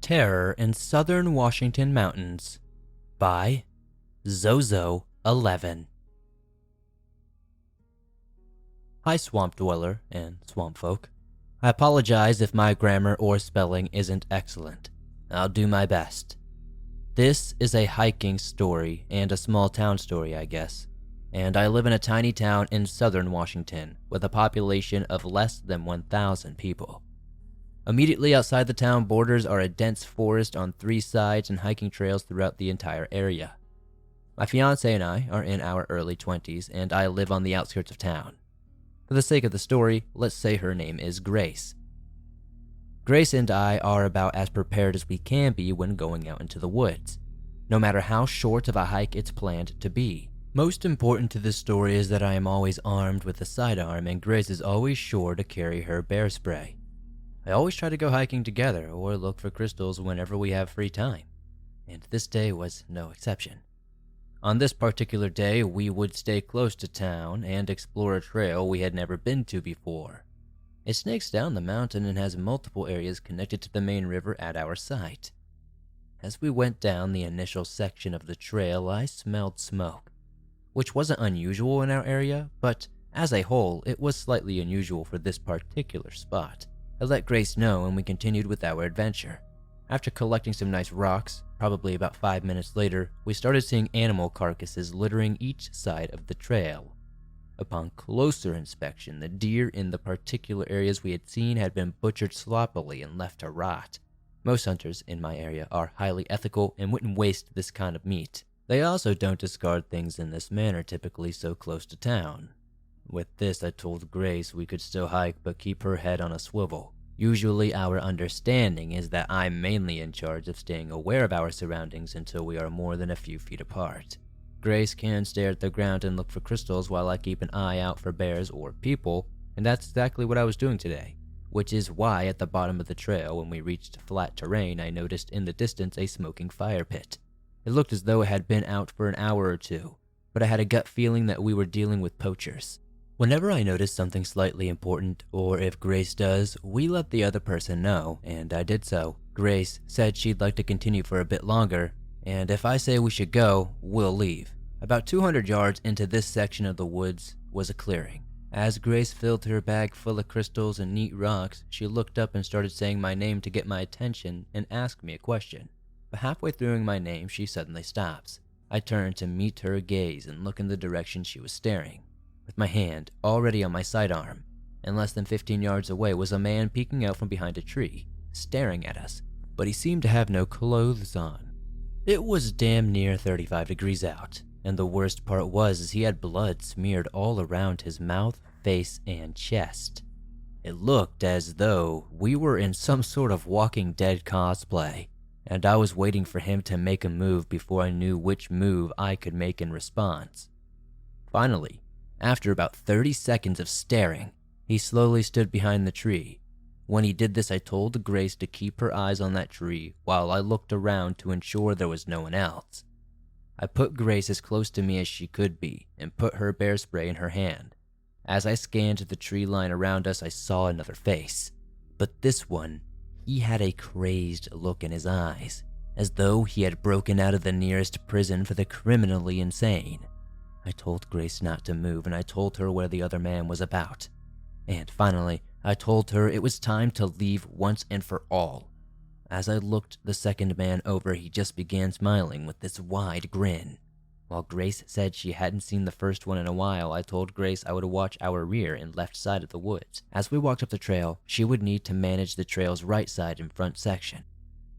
Terror in Southern Washington Mountains by Zozo11. Hi, swamp dweller and swamp folk. I apologize if my grammar or spelling isn't excellent. I'll do my best. This is a hiking story and a small town story, I guess. And I live in a tiny town in southern Washington with a population of less than 1,000 people. Immediately outside the town borders are a dense forest on 3 sides and hiking trails throughout the entire area. My fiance and I are in our early 20s, and I live on the outskirts of town. For the sake of the story, let's say her name is Grace. Grace and I are about as prepared as we can be when going out into the woods, no matter how short of a hike it's planned to be. Most important to this story is that I am always armed with a sidearm, and Grace is always sure to carry her bear spray. I always try to go hiking together or look for crystals whenever we have free time, and this day was no exception. On this particular day, we would stay close to town and explore a trail we had never been to before. It snakes down the mountain and has multiple areas connected to the main river at our site. As we went down the initial section of the trail, I smelled smoke, which wasn't unusual in our area, but as a whole, it was slightly unusual for this particular spot. I let Grace know and we continued with our adventure. After collecting some nice rocks, probably about 5 minutes later, we started seeing animal carcasses littering each side of the trail. Upon closer inspection, the deer in the particular areas we had seen had been butchered sloppily and left to rot. Most hunters in my area are highly ethical and wouldn't waste this kind of meat. They also don't discard things in this manner typically so close to town. With this, I told Grace we could still hike but keep her head on a swivel. Usually our understanding is that I'm mainly in charge of staying aware of our surroundings until we are more than a few feet apart. Grace can stare at the ground and look for crystals while I keep an eye out for bears or people, and that's exactly what I was doing today, which is why at the bottom of the trail when we reached flat terrain I noticed in the distance a smoking fire pit. It looked as though it had been out for an hour or two, but I had a gut feeling that we were dealing with poachers. Whenever I notice something slightly important, or if Grace does, we let the other person know, and I did so. Grace said she'd like to continue for a bit longer, and if I say we should go, we'll leave. About 200 yards into this section of the woods was a clearing. As Grace filled her bag full of crystals and neat rocks, she looked up and started saying my name to get my attention and asked me a question. But halfway through my name, she suddenly stops. I turn to meet her gaze and look in the direction she was staring. With my hand already on my sidearm, and less than 15 yards away was a man peeking out from behind a tree, staring at us, but he seemed to have no clothes on. It was damn near 35 degrees out, and the worst part was he had blood smeared all around his mouth, face, and chest. It looked as though we were in some sort of Walking Dead cosplay, and I was waiting for him to make a move before I knew which move I could make in response. Finally, after about 30 seconds of staring, he slowly stood behind the tree. When he did this, I told Grace to keep her eyes on that tree while I looked around to ensure there was no one else. I put Grace as close to me as she could be and put her bear spray in her hand. As I scanned the tree line around us, I saw another face. But this one, he had a crazed look in his eyes, as though he had broken out of the nearest prison for the criminally insane. I told Grace not to move, and I told her where the other man was about. And finally, I told her it was time to leave once and for all. As I looked the second man over, he just began smiling with this wide grin. While Grace said she hadn't seen the first one in a while, I told Grace I would watch our rear and left side of the woods. As we walked up the trail, she would need to manage the trail's right side and front section.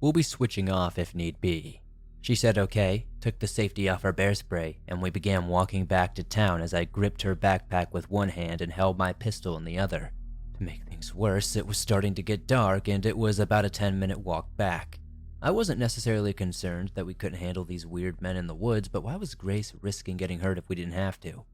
We'll be switching off if need be. She said okay, took the safety off her bear spray, and we began walking back to town as I gripped her backpack with one hand and held my pistol in the other. To make things worse, it was starting to get dark and it was about a 10-minute walk back. I wasn't necessarily concerned that we couldn't handle these weird men in the woods, but why was Grace risking getting hurt if we didn't have to?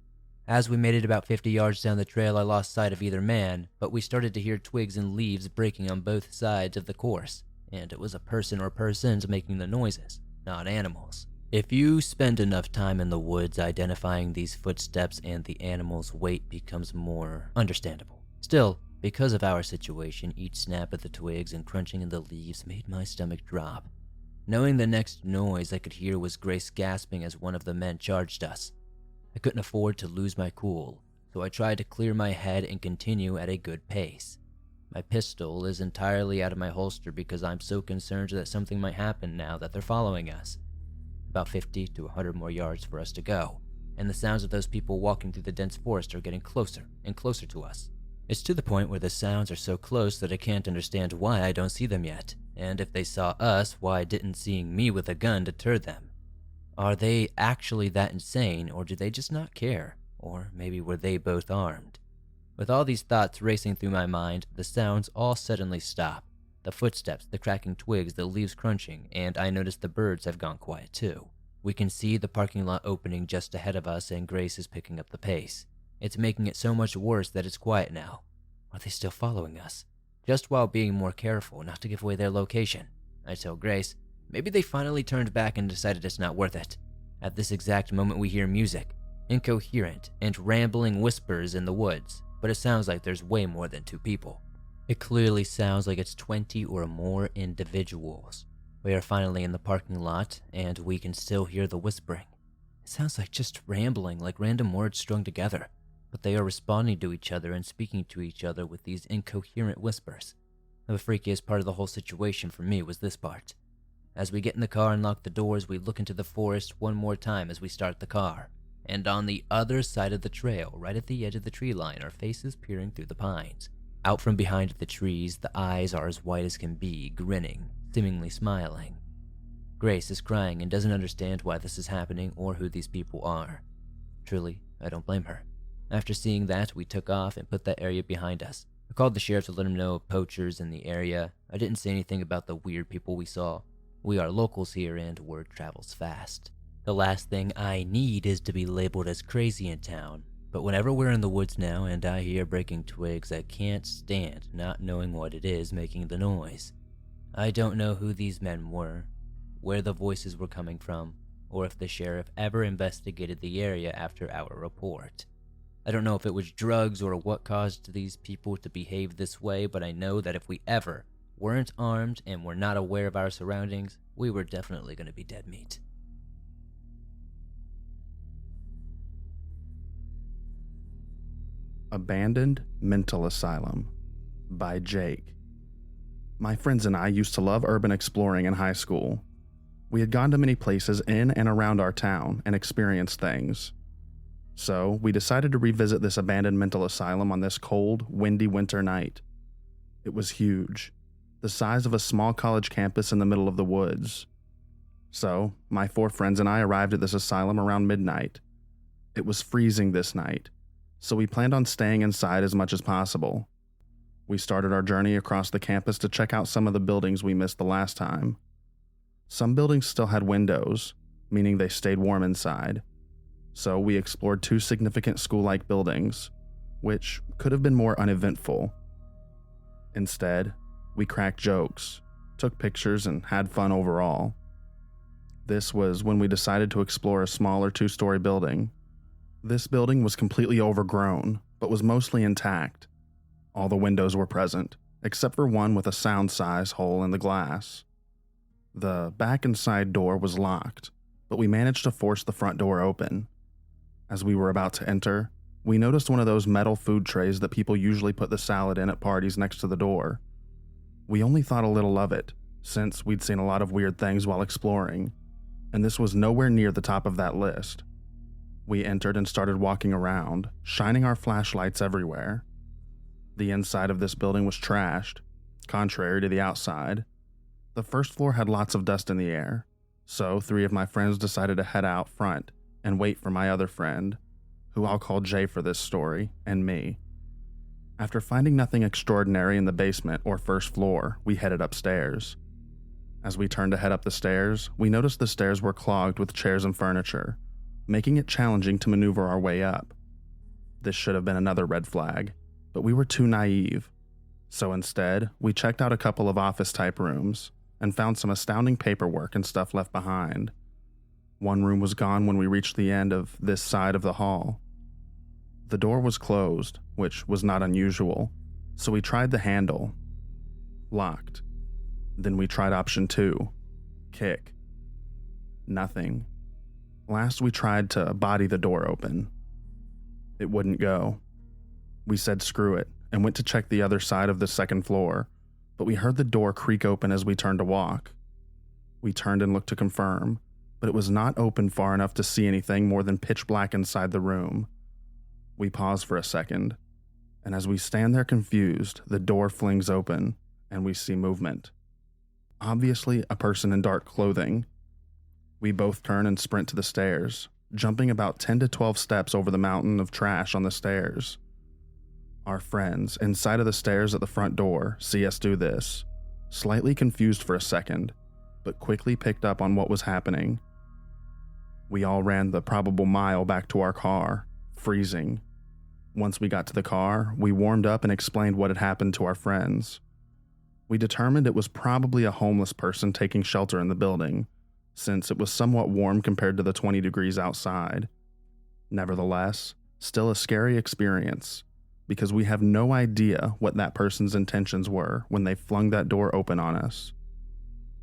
As we made it about 50 yards down the trail, I lost sight of either man, but we started to hear twigs and leaves breaking on both sides of the course, and it was a person or persons making the noises, not animals. If you spend enough time in the woods, identifying these footsteps and the animal's weight becomes more understandable. Still, Because of our situation, each snap of the twigs and crunching in the leaves made my stomach drop. Knowing the next noise I could hear was Grace gasping as one of the men charged us. I couldn't afford to lose my cool, so I tried to clear my head and continue at a good pace. My pistol is entirely out of my holster because I'm so concerned that something might happen now that they're following us. About 50 to 100 more yards for us to go, and the sounds of those people walking through the dense forest are getting closer and closer to us. It's to the point where the sounds are so close that I can't understand why I don't see them yet, and if they saw us, why didn't seeing me with a gun deter them? Are they actually that insane, or do they just not care? Or maybe were they both armed? With all these thoughts racing through my mind, the sounds all suddenly stop. The footsteps, the cracking twigs, the leaves crunching, and I notice the birds have gone quiet too. We can see the parking lot opening just ahead of us, and Grace is picking up the pace. It's making it so much worse that it's quiet now. Are they still following us? Just while being more careful not to give away their location, I tell Grace, maybe they finally turned back and decided it's not worth it. At this exact moment we hear music, incoherent and rambling whispers in the woods, but it sounds like there's way more than 2 people. It clearly sounds like it's 20 or more individuals. We are finally in the parking lot, and we can still hear the whispering. It sounds like just rambling, like random words strung together, but they are responding to each other and speaking to each other with these incoherent whispers. The freakiest part of the whole situation for me was this part. As we get in the car and lock the doors, we look into the forest one more time as we start the car. And on the other side of the trail, right at the edge of the tree line, are faces peering through the pines. Out from behind the trees, the eyes are as white as can be, grinning, seemingly smiling. Grace is crying and doesn't understand why this is happening or who these people are. Truly, I don't blame her. After seeing that, we took off and put that area behind us. I called the sheriff to let him know of poachers in the area. I didn't say anything about the weird people we saw. We are locals here and word travels fast. The last thing I need is to be labeled as crazy in town. But whenever we're in the woods now and I hear breaking twigs, I can't stand not knowing what it is making the noise. I don't know who these men were, where the voices were coming from, or if the sheriff ever investigated the area after our report. I don't know if it was drugs or what caused these people to behave this way, but I know that if we ever weren't armed and were not aware of our surroundings, we were definitely going to be dead meat. Abandoned Mental Asylum by Jake. My friends and I used to love urban exploring in high school. We had gone to many places in and around our town and experienced things. So we decided to revisit this abandoned mental asylum on this cold, windy winter night. It was huge, the size of a small college campus in the middle of the woods. So my 4 friends and I arrived at this asylum around midnight. It was freezing this night, so we planned on staying inside as much as possible. We started our journey across the campus to check out some of the buildings we missed the last time. Some buildings still had windows, meaning they stayed warm inside. So we explored 2 significant school-like buildings, which could have been more uneventful. Instead, we cracked jokes, took pictures, and had fun overall. This was when we decided to explore a smaller 2-story building. This building was completely overgrown, but was mostly intact. All the windows were present, except for one with a sound-size hole in the glass. The back and side door was locked, but we managed to force the front door open. As we were about to enter, we noticed one of those metal food trays that people usually put the salad in at parties next to the door. We only thought a little of it, since we'd seen a lot of weird things while exploring, and this was nowhere near the top of that list. We entered and started walking around, shining our flashlights everywhere. The inside of this building was trashed, contrary to the outside. The first floor had lots of dust in the air, so 3 of my friends decided to head out front and wait for my other friend, who I'll call Jay for this story, and me. After finding nothing extraordinary in the basement or first floor, we headed upstairs. As we turned to head up the stairs, we noticed the stairs were clogged with chairs and furniture, making it challenging to maneuver our way up. This should have been another red flag, but we were too naive. So instead, we checked out a couple of office-type rooms and found some astounding paperwork and stuff left behind. One room was gone when we reached the end of this side of the hall. The door was closed, which was not unusual, So we tried the handle. Locked. Then we tried option 2. Kick. Nothing. Last we tried to body the door open. It wouldn't go. We said screw it and went to check the other side of the second floor, but we heard the door creak open as we turned to walk. We turned and looked to confirm, but it was not open far enough to see anything more than pitch black inside the room. We pause for a second, and as we stand there confused, the door flings open and we see movement. Obviously, a person in dark clothing. We both turn and sprint to the stairs, jumping about 10 to 12 steps over the mountain of trash on the stairs. Our friends, inside of the stairs at the front door, see us do this, slightly confused for a second, but quickly picked up on what was happening. We all ran the probable mile back to our car, freezing. Once we got to the car, we warmed up and explained what had happened to our friends. We determined it was probably a homeless person taking shelter in the building, since it was somewhat warm compared to the 20 degrees outside. Nevertheless, still a scary experience, because we have no idea what that person's intentions were when they flung that door open on us.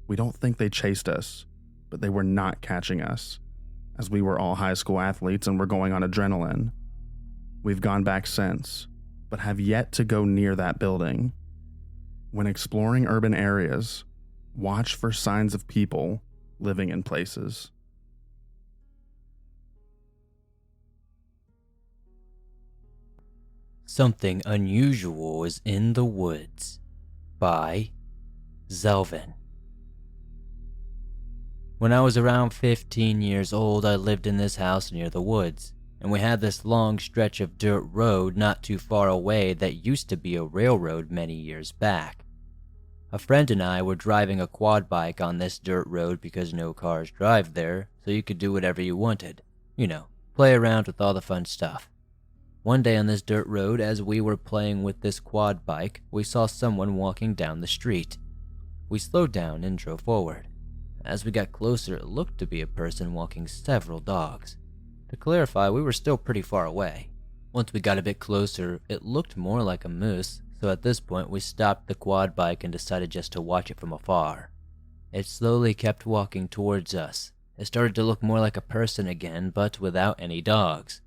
We don't think they chased us, but they were not catching us, as we were all high school athletes and were going on adrenaline. We've gone back since, but have yet to go near that building. When exploring urban areas, watch for signs of people living in places. Something Unusual is in the Woods by Zelvin. When I was around 15 years old, I lived in this house near the woods, and we had this long stretch of dirt road not too far away that used to be a railroad many years back. A friend and I were driving a quad bike on this dirt road because no cars drive there, so you could do whatever you wanted. You know, play around with all the fun stuff. One day on this dirt road, as we were playing with this quad bike, we saw someone walking down the street. We slowed down and drove forward. As we got closer, it looked to be a person walking several dogs. To clarify, we were still pretty far away. Once we got a bit closer, it looked more like a moose, so at this point we stopped the quad bike and decided just to watch it from afar. It slowly kept walking towards us. It started to look more like a person again, but without any dogs.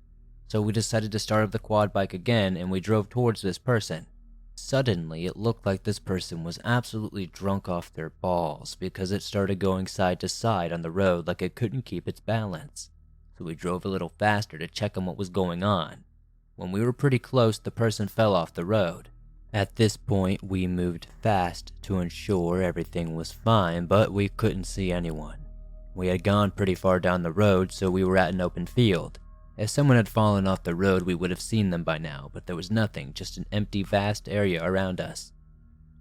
So we decided to start up the quad bike again and we drove towards this person. Suddenly, it looked like this person was absolutely drunk off their balls because it started going side to side on the road like it couldn't keep its balance. So we drove a little faster to check on what was going on. When we were pretty close, the person fell off the road. At this point, we moved fast to ensure everything was fine, but we couldn't see anyone. We had gone pretty far down the road, so we were at an open field. If someone had fallen off the road, we would have seen them by now, but there was nothing, just an empty, vast area around us.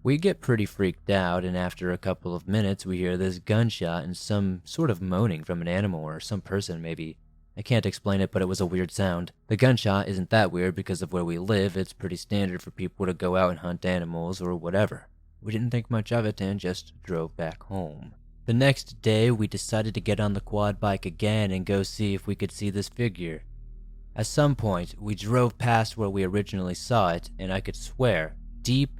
We get pretty freaked out, and after a couple of minutes, we hear this gunshot and some sort of moaning from an animal or some person maybe. I can't explain it, but it was a weird sound. The gunshot isn't that weird because of where we live. It's pretty standard for people to go out and hunt animals or whatever. We didn't think much of it and just drove back home. The next day, we decided to get on the quad bike again and go see if we could see this figure. At some point, we drove past where we originally saw it, and I could swear, deep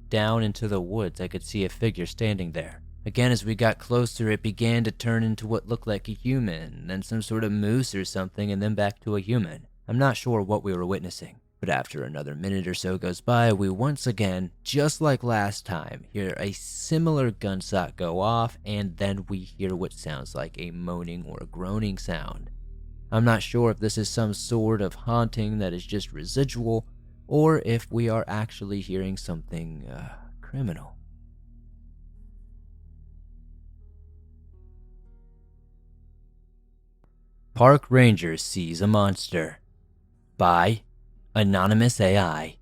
down into the woods, I could see a figure standing there. Again, as we got closer, it began to turn into what looked like a human, then some sort of moose or something, and then back to a human. I'm not sure what we were witnessing. But after another minute or so goes by, we once again, just like last time, hear a similar gunshot go off, and then we hear what sounds like a moaning or a groaning sound. I'm not sure if this is some sort of haunting that is just residual, or if we are actually hearing something criminal. Park Ranger Sees a Monster by Anonymous AI.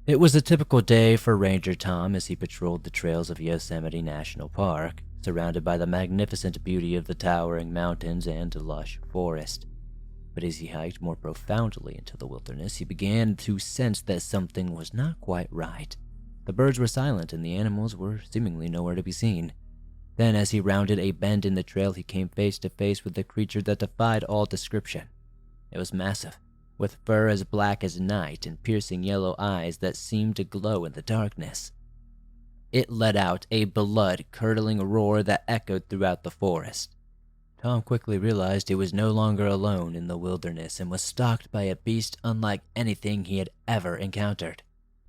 It was a typical day for Ranger Tom as he patrolled the trails of Yosemite National Park, surrounded by the magnificent beauty of the towering mountains and lush forest. But as he hiked more profoundly into the wilderness, he began to sense that something was not quite right. The birds were silent and the animals were seemingly nowhere to be seen. Then, as he rounded a bend in the trail, he came face to face with a creature that defied all description. It was massive, with fur as black as night and piercing yellow eyes that seemed to glow in the darkness. It let out a blood-curdling roar that echoed throughout the forest. Tom quickly realized he was no longer alone in the wilderness and was stalked by a beast unlike anything he had ever encountered.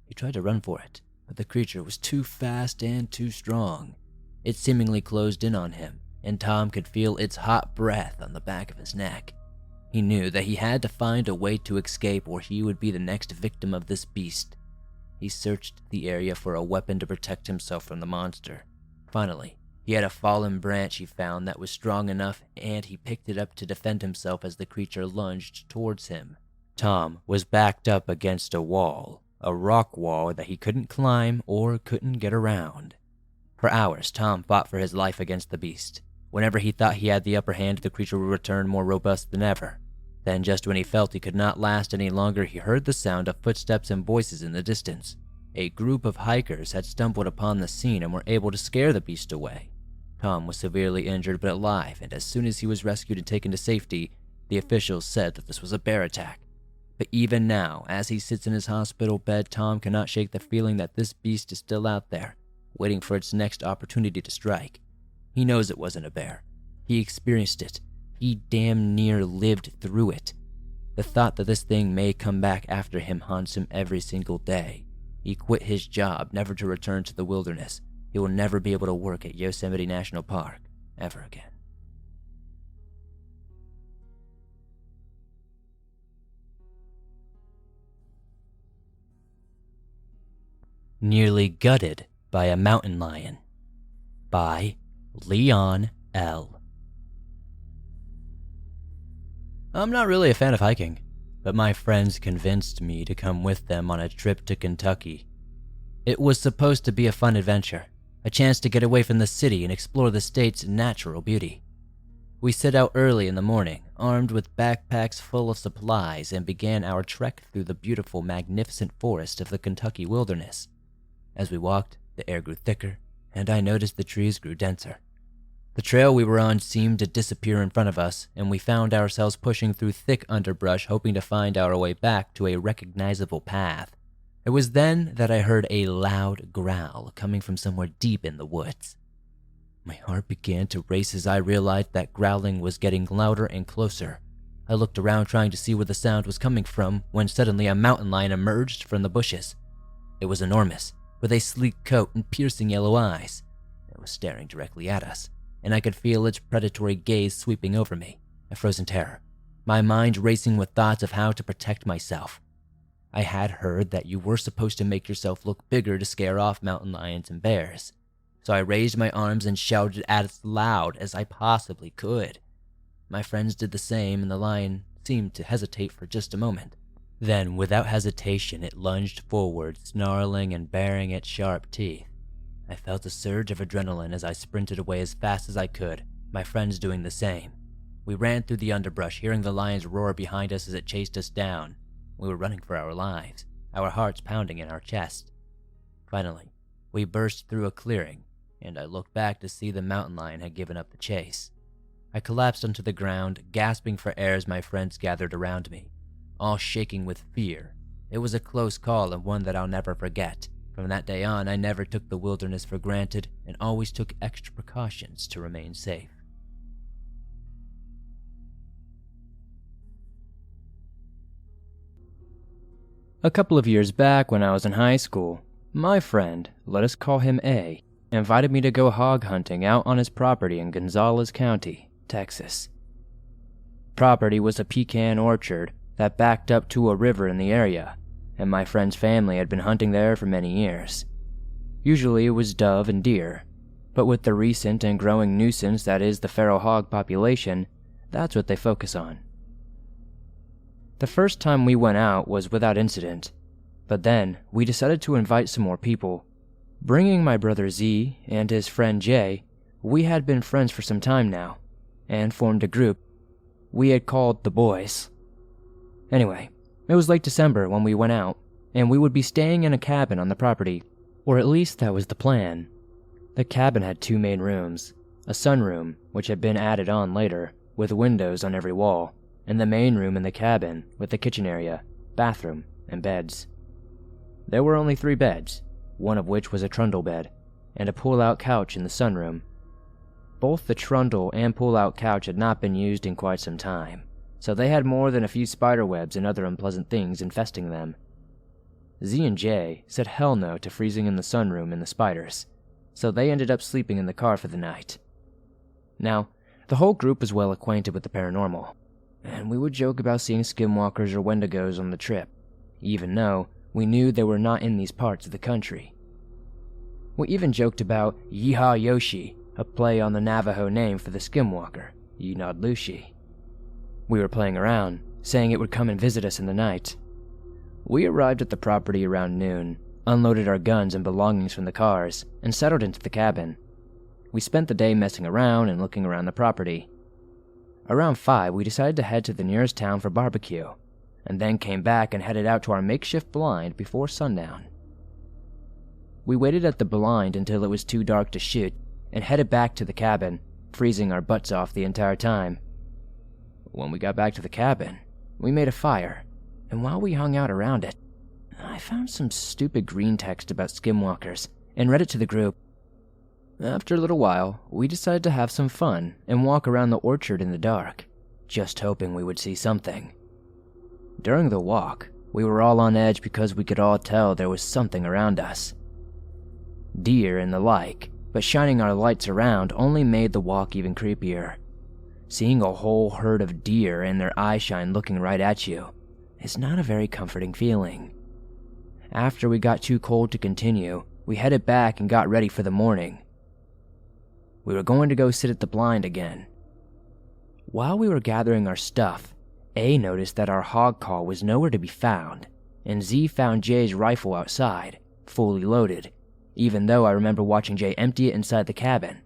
He tried to run for it, but the creature was too fast and too strong. It seemingly closed in on him, and Tom could feel its hot breath on the back of his neck. He knew that he had to find a way to escape or he would be the next victim of this beast. He searched the area for a weapon to protect himself from the monster. Finally, he had a fallen branch he found that was strong enough, and he picked it up to defend himself as the creature lunged towards him. Tom was backed up against a wall, a rock wall that he couldn't climb or couldn't get around. For hours, Tom fought for his life against the beast. Whenever he thought he had the upper hand, the creature would return more robust than ever. Then, just when he felt he could not last any longer, he heard the sound of footsteps and voices in the distance. A group of hikers had stumbled upon the scene and were able to scare the beast away. Tom was severely injured but alive, and as soon as he was rescued and taken to safety, the officials said that this was a bear attack. But even now, as he sits in his hospital bed, Tom cannot shake the feeling that this beast is still out there, waiting for its next opportunity to strike. He knows it wasn't a bear. He experienced it. He damn near lived through it. The thought that this thing may come back after him haunts him every single day. He quit his job, never to return to the wilderness. He will never be able to work at Yosemite National Park ever again. Nearly Gutted by a Mountain Lion by Leon L. I'm not really a fan of hiking, but my friends convinced me to come with them on a trip to Kentucky. It was supposed to be a fun adventure, a chance to get away from the city and explore the state's natural beauty. We set out early in the morning, armed with backpacks full of supplies, and began our trek through the beautiful, magnificent forest of the Kentucky wilderness. As we walked, the air grew thicker, and I noticed the trees grew denser. The trail we were on seemed to disappear in front of us, and we found ourselves pushing through thick underbrush, hoping to find our way back to a recognizable path. It was then that I heard a loud growl coming from somewhere deep in the woods. My heart began to race as I realized that growling was getting louder and closer. I looked around trying to see where the sound was coming from, when suddenly a mountain lion emerged from the bushes. It was enormous, with a sleek coat and piercing yellow eyes. It was staring directly at us, and I could feel its predatory gaze sweeping over me. I froze in terror, my mind racing with thoughts of how to protect myself. I had heard that you were supposed to make yourself look bigger to scare off mountain lions and bears, so I raised my arms and shouted as loud as I possibly could. My friends did the same, and the lion seemed to hesitate for just a moment. Then, without hesitation, it lunged forward, snarling and baring its sharp teeth. I felt a surge of adrenaline as I sprinted away as fast as I could, my friends doing the same. We ran through the underbrush, hearing the lion's roar behind us as it chased us down. We were running for our lives, our hearts pounding in our chest. Finally, we burst through a clearing, and I looked back to see the mountain lion had given up the chase. I collapsed onto the ground, gasping for air as my friends gathered around me, all shaking with fear. It was a close call and one that I'll never forget. From that day on, I never took the wilderness for granted and always took extra precautions to remain safe. A couple of years back when I was in high school, my friend, let us call him A, invited me to go hog hunting out on his property in Gonzales County, Texas. Property was a pecan orchard that backed up to a river in the area, and my friend's family had been hunting there for many years. Usually it was dove and deer, but with the recent and growing nuisance that is the feral hog population, that's what they focus on. The first time we went out was without incident, but then we decided to invite some more people. Bringing my brother Z and his friend Jay, we had been friends for some time now, and formed a group we had called the Boys. Anyway, it was late December when we went out, and we would be staying in a cabin on the property, or at least that was the plan. The cabin had 2 main rooms, a sunroom, which had been added on later, with windows on every wall, and the main room in the cabin with the kitchen area, bathroom, and beds. There were only 3 beds, one of which was a trundle bed, and a pull-out couch in the sunroom. Both the trundle and pull-out couch had not been used in quite some time, so they had more than a few spider webs and other unpleasant things infesting them. Z and J said hell no to freezing in the sunroom and the spiders, so they ended up sleeping in the car for the night. Now, the whole group was well acquainted with the paranormal, and we would joke about seeing skinwalkers or wendigos on the trip, even though we knew they were not in these parts of the country. We even joked about Yeehaw Yoshi, a play on the Navajo name for the skinwalker, Yeenod Lushi. We were playing around, saying it would come and visit us in the night. We arrived at the property around noon, unloaded our guns and belongings from the cars, and settled into the cabin. We spent the day messing around and looking around the property. Around 5, we decided to head to the nearest town for barbecue, and then came back and headed out to our makeshift blind before sundown. We waited at the blind until it was too dark to shoot, and headed back to the cabin, freezing our butts off the entire time. When we got back to the cabin, we made a fire, and while we hung out around it, I found some stupid green text about skinwalkers and read it to the group. After a little while, we decided to have some fun and walk around the orchard in the dark, just hoping we would see something. During the walk, we were all on edge because we could all tell there was something around us. Deer and the like, but shining our lights around only made the walk even creepier. Seeing a whole herd of deer and their eye shine looking right at you is not a very comforting feeling. After we got too cold to continue, we headed back and got ready for the morning. We were going to go sit at the blind again. While we were gathering our stuff, A noticed that our hog call was nowhere to be found, and Z found Jay's rifle outside, fully loaded, even though I remember watching Jay empty it inside the cabin.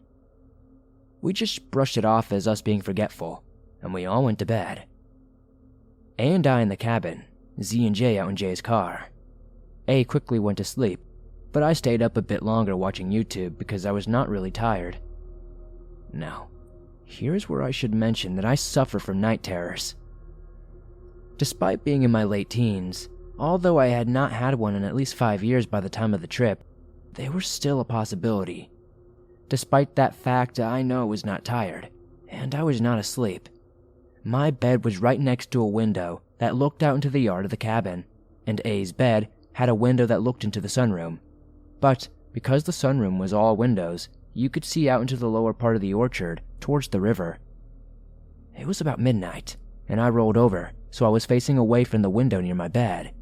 We just brushed it off as us being forgetful, and we all went to bed. A and I in the cabin, Z and Jay out in Jay's car. A quickly went to sleep, but I stayed up a bit longer watching YouTube because I was not really tired. Now, here's where I should mention that I suffer from night terrors. Despite being in my late teens, although I had not had one in at least 5 years by the time of the trip, they were still a possibility. Despite that fact, I know I was not tired, and I was not asleep. My bed was right next to a window that looked out into the yard of the cabin, and A's bed had a window that looked into the sunroom. But because the sunroom was all windows, you could see out into the lower part of the orchard towards the river. It was about midnight, and I rolled over, so I was facing away from the window near my bed.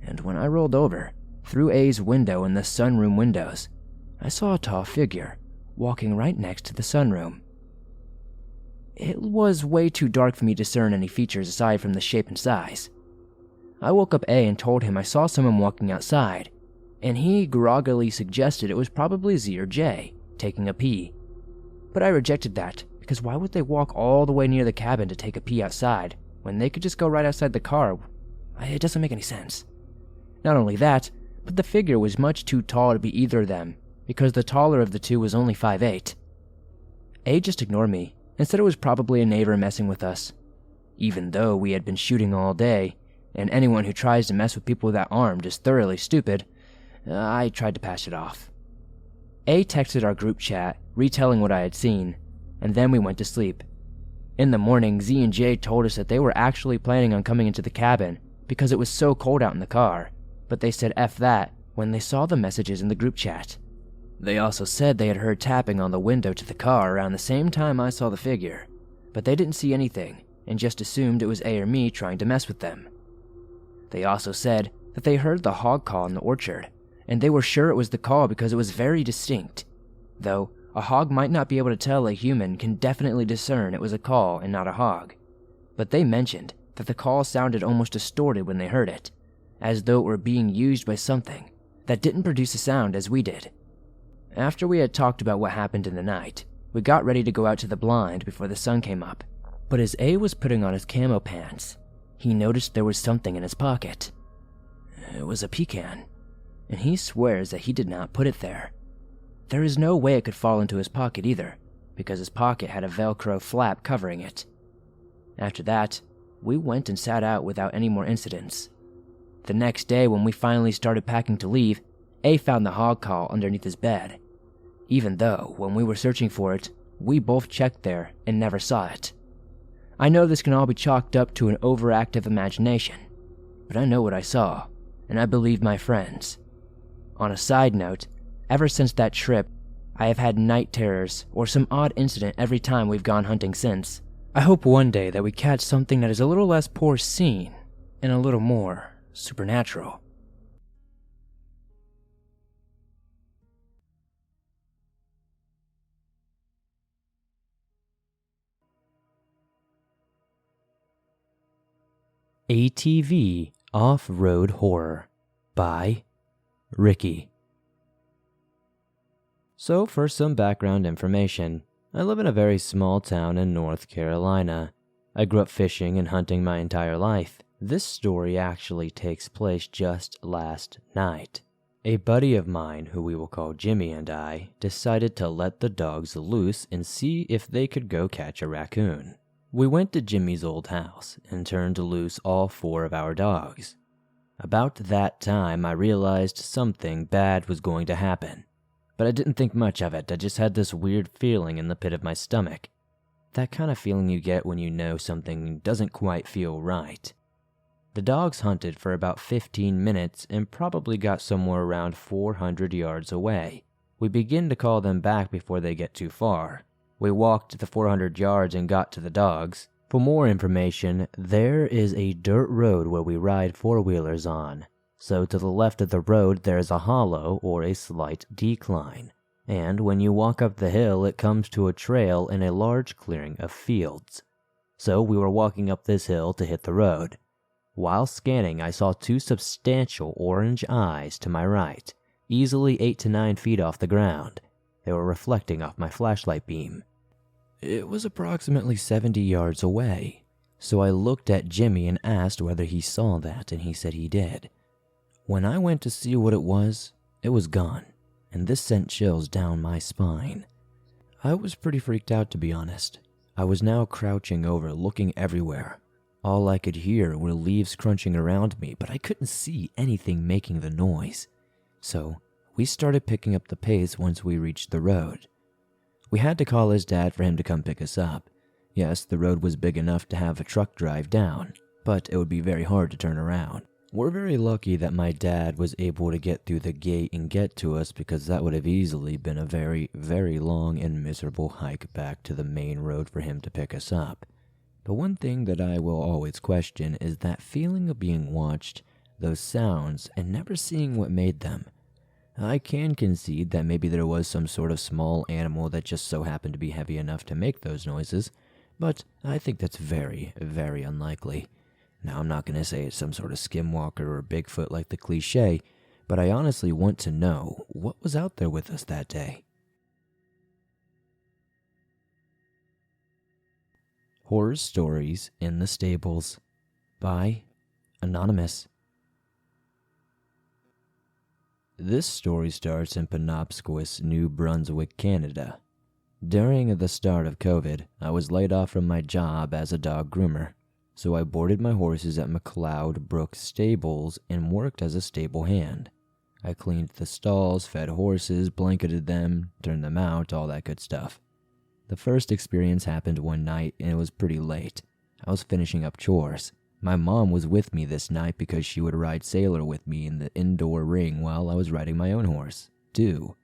And when I rolled over, through A's window and the sunroom windows, I saw a tall figure walking right next to the sunroom. It was way too dark for me to discern any features aside from the shape and size. I woke up A and told him I saw someone walking outside, and he groggily suggested it was probably Z or J taking a pee. But I rejected that, because why would they walk all the way near the cabin to take a pee outside when they could just go right outside the car? It doesn't make any sense. Not only that, but the figure was much too tall to be either of them, because the taller of the two was only 5'8". A just ignored me and said it was probably a neighbor messing with us. Even though we had been shooting all day, and anyone who tries to mess with people that armed is thoroughly stupid, I tried to pass it off. A texted our group chat, retelling what I had seen, and then we went to sleep. In the morning, Z and J told us that they were actually planning on coming into the cabin because it was so cold out in the car, but they said F that when they saw the messages in the group chat. They also said they had heard tapping on the window to the car around the same time I saw the figure, but they didn't see anything and just assumed it was A or me trying to mess with them. They also said that they heard the hog call in the orchard, and they were sure it was the call because it was very distinct. Though, a hog might not be able to tell, a human can definitely discern it was a call and not a hog. But they mentioned that the call sounded almost distorted when they heard it, as though it were being used by something that didn't produce a sound as we did. After we had talked about what happened in the night, we got ready to go out to the blind before the sun came up. But as A was putting on his camo pants, he noticed there was something in his pocket. It was a pecan, and he swears that he did not put it there. There is no way it could fall into his pocket either, because his pocket had a Velcro flap covering it. After that, we went and sat out without any more incidents. The next day, when we finally started packing to leave, A found the hog call underneath his bed, even though, when we were searching for it, we both checked there and never saw it. I know this can all be chalked up to an overactive imagination, but I know what I saw, and I believe my friends. On a side note, ever since that trip, I have had night terrors or some odd incident every time we've gone hunting since. I hope one day that we catch something that is a little less porcine and a little more supernatural. ATV Off-Road Horror by Ricky. So, for some background information, I live in a very small town in North Carolina. I grew up fishing and hunting my entire life. This story actually takes place just last night. A buddy of mine, who we will call Jimmy, and I decided to let the dogs loose and see if they could go catch a raccoon. We went to Jimmy's old house and turned loose all 4 of our dogs. About that time, I realized something bad was going to happen, but I didn't think much of it. I just had this weird feeling in the pit of my stomach. That kind of feeling you get when you know something doesn't quite feel right. The dogs hunted for about 15 minutes and probably got somewhere around 400 yards away. We begin to call them back before they get too far. We walked the 400 yards and got to the dogs. For more information, there is a dirt road where we ride 4-wheelers on. So to the left of the road there is a hollow or a slight decline. And when you walk up the hill, it comes to a trail in a large clearing of fields. So we were walking up this hill to hit the road. While scanning, I saw 2 substantial orange eyes to my right, easily 8 to 9 feet off the ground. They were reflecting off my flashlight beam. It was approximately 70 yards away, so I looked at Jimmy and asked whether he saw that, and he said he did. When I went to see what it was gone, and this sent chills down my spine. I was pretty freaked out, to be honest. I was now crouching over, looking everywhere. All I could hear were leaves crunching around me, but I couldn't see anything making the noise. So we started picking up the pace once we reached the road. We had to call his dad for him to come pick us up. Yes, the road was big enough to have a truck drive down, but it would be very hard to turn around. We're very lucky that my dad was able to get through the gate and get to us, because that would have easily been a very, very long and miserable hike back to the main road for him to pick us up. But one thing that I will always question is that feeling of being watched, those sounds, and never seeing what made them. I can concede that maybe there was some sort of small animal that just so happened to be heavy enough to make those noises, but I think that's very, very unlikely. Now, I'm not going to say it's some sort of skinwalker or Bigfoot like the cliche, but I honestly want to know what was out there with us that day. Horror Stories in the Stables by Anonymous. This story starts in Penobscot, New Brunswick, Canada. During the start of COVID, I was laid off from my job as a dog groomer, so I boarded my horses at McLeod Brook Stables and worked as a stable hand. I cleaned the stalls, fed horses, blanketed them, turned them out, all that good stuff. The first experience happened one night, and it was pretty late. I was finishing up chores. My mom was with me this night because she would ride Sailor with me in the indoor ring while I was riding my own horse, too.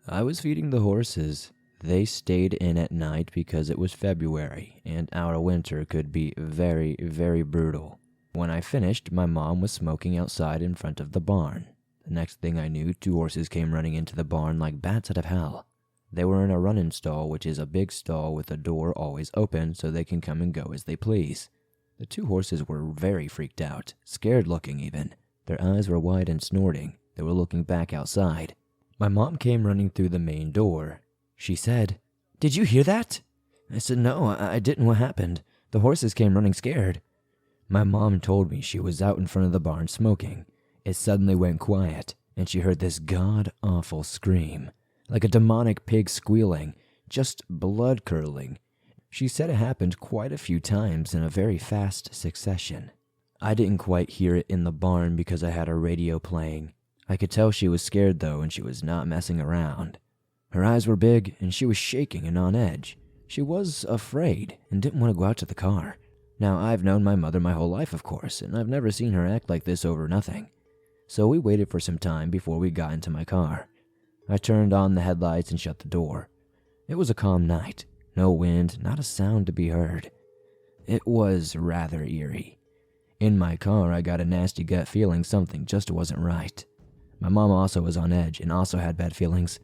I was feeding the horses. They stayed in at night because it was February, and our winter could be very, very brutal. When I finished, my mom was smoking outside in front of the barn. The next thing I knew, 2 horses came running into the barn like bats out of hell. They were in a running stall, which is a big stall with a door always open so they can come and go as they please. The 2 horses were very freaked out, scared looking even. Their eyes were wide and snorting. They were looking back outside. My mom came running through the main door. She said, "Did you hear that?" I said, "No, I didn't. What happened?" "The horses came running scared." My mom told me she was out in front of the barn smoking. It suddenly went quiet, and she heard this god-awful scream, like a demonic pig squealing, just blood-curdling. She said it happened quite a few times in a very fast succession. I didn't quite hear it in the barn because I had a radio playing. I could tell she was scared though, and she was not messing around. Her eyes were big and she was shaking and on edge. She was afraid and didn't want to go out to the car. Now, I've known my mother my whole life, of course, and I've never seen her act like this over nothing. So we waited for some time before we got into my car. I turned on the headlights and shut the door. It was a calm night. No wind, not a sound to be heard. It was rather eerie. In my car, I got a nasty gut feeling something just wasn't right. My mom also was on edge and also had bad feelings.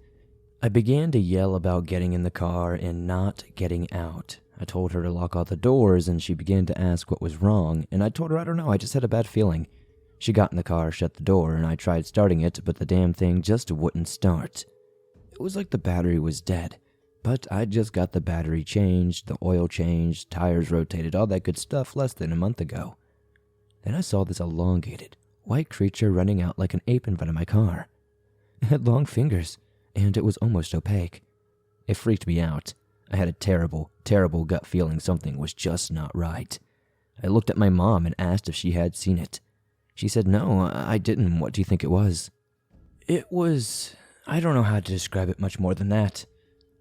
I began to yell about getting in the car and not getting out. I told her to lock all the doors, and she began to ask what was wrong, and I told her I don't know, I just had a bad feeling. She got in the car, shut the door, and I tried starting it, but the damn thing just wouldn't start. It was like the battery was dead, but I just got the battery changed, the oil changed, tires rotated, all that good stuff less than a month ago. Then I saw this elongated, white creature running out like an ape in front of my car. It had long fingers, and it was almost opaque. It freaked me out. I had a terrible, terrible gut feeling something was just not right. I looked at my mom and asked if she had seen it. She said, "No, I didn't. What do you think it was?" It was... I don't know how to describe it much more than that.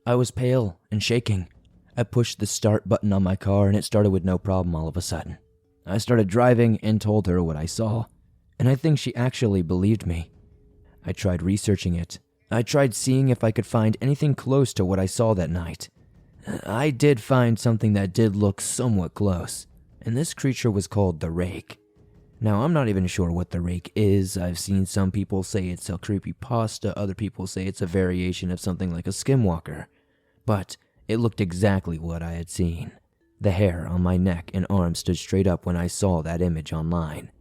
I was pale and shaking. I pushed the start button on my car and it started with no problem all of a sudden. I started driving and told her what I saw, and I think she actually believed me. I tried researching it. I tried seeing if I could find anything close to what I saw that night. I did find something that did look somewhat close, and this creature was called the Rake. Now, I'm not even sure what the Rake is. I've seen some people say it's a creepypasta, other people say it's a variation of something like a skinwalker. But it looked exactly what I had seen. The hair on my neck and arms stood straight up when I saw that image online.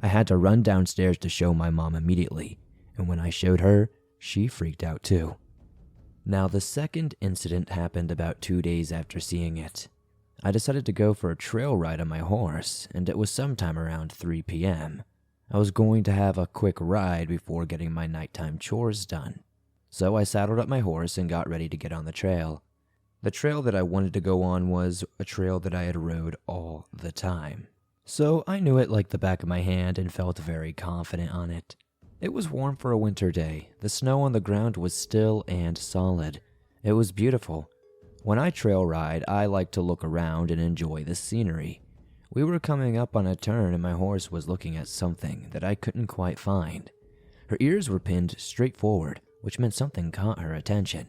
I had to run downstairs to show my mom immediately, and when I showed her, she freaked out too. Now, the second incident happened about 2 days after seeing it. I decided to go for a trail ride on my horse, and it was sometime around 3 p.m. I was going to have a quick ride before getting my nighttime chores done. So I saddled up my horse and got ready to get on the trail. The trail that I wanted to go on was a trail that I had rode all the time. So I knew it like the back of my hand and felt very confident on it. It was warm for a winter day. The snow on the ground was still and solid. It was beautiful. When I trail ride, I like to look around and enjoy the scenery. We were coming up on a turn and my horse was looking at something that I couldn't quite find. Her ears were pinned straight forward, which meant something caught her attention.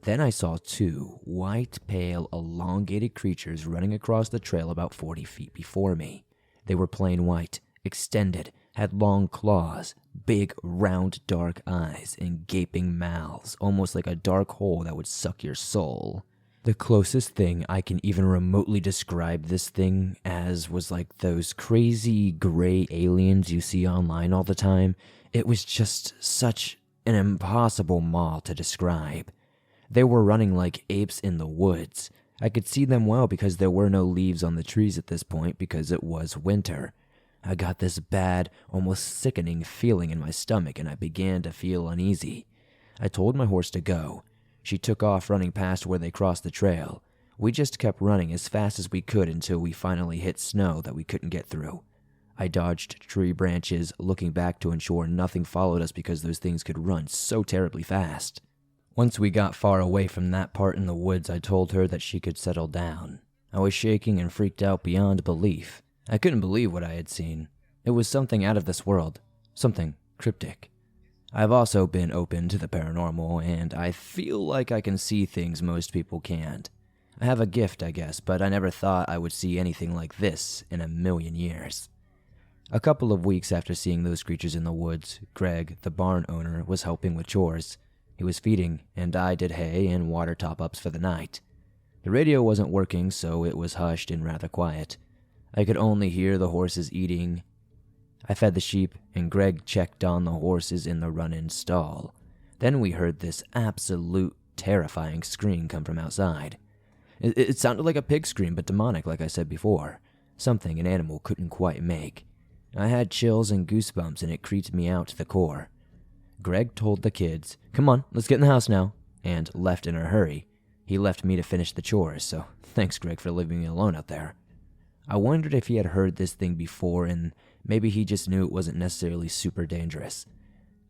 Then I saw two white, pale, elongated creatures running across the trail about 40 feet before me. They were plain white, extended, had long claws, big, round, dark eyes, and gaping mouths, almost like a dark hole that would suck your soul. The closest thing I can even remotely describe this thing as was like those crazy gray aliens you see online all the time. It was just such an impossible maw to describe. They were running like apes in the woods. I could see them well because there were no leaves on the trees at this point because it was winter. I got this bad, almost sickening feeling in my stomach and I began to feel uneasy. I told my horse to go. She took off running past where they crossed the trail. We just kept running as fast as we could until we finally hit snow that we couldn't get through. I dodged tree branches, looking back to ensure nothing followed us because those things could run so terribly fast. Once we got far away from that part in the woods, I told her that she could settle down. I was shaking and freaked out beyond belief. I couldn't believe what I had seen. It was something out of this world, something cryptic. I've also been open to the paranormal, and I feel like I can see things most people can't. I have a gift, I guess, but I never thought I would see anything like this in a million years. A couple of weeks after seeing those creatures in the woods, Greg, the barn owner, was helping with chores. He was feeding, and I did hay and water top-ups for the night. The radio wasn't working, so it was hushed and rather quiet. I could only hear the horses eating. I fed the sheep, and Greg checked on the horses in the run-in stall. Then we heard this absolute terrifying scream come from outside. It sounded like a pig scream, but demonic, like I said before. Something an animal couldn't quite make. I had chills and goosebumps, and it creeped me out to the core. Greg told the kids, "Come on, let's get in the house now," and left in a hurry. He left me to finish the chores, so thanks, Greg, for leaving me alone out there. I wondered if he had heard this thing before, and maybe he just knew it wasn't necessarily super dangerous.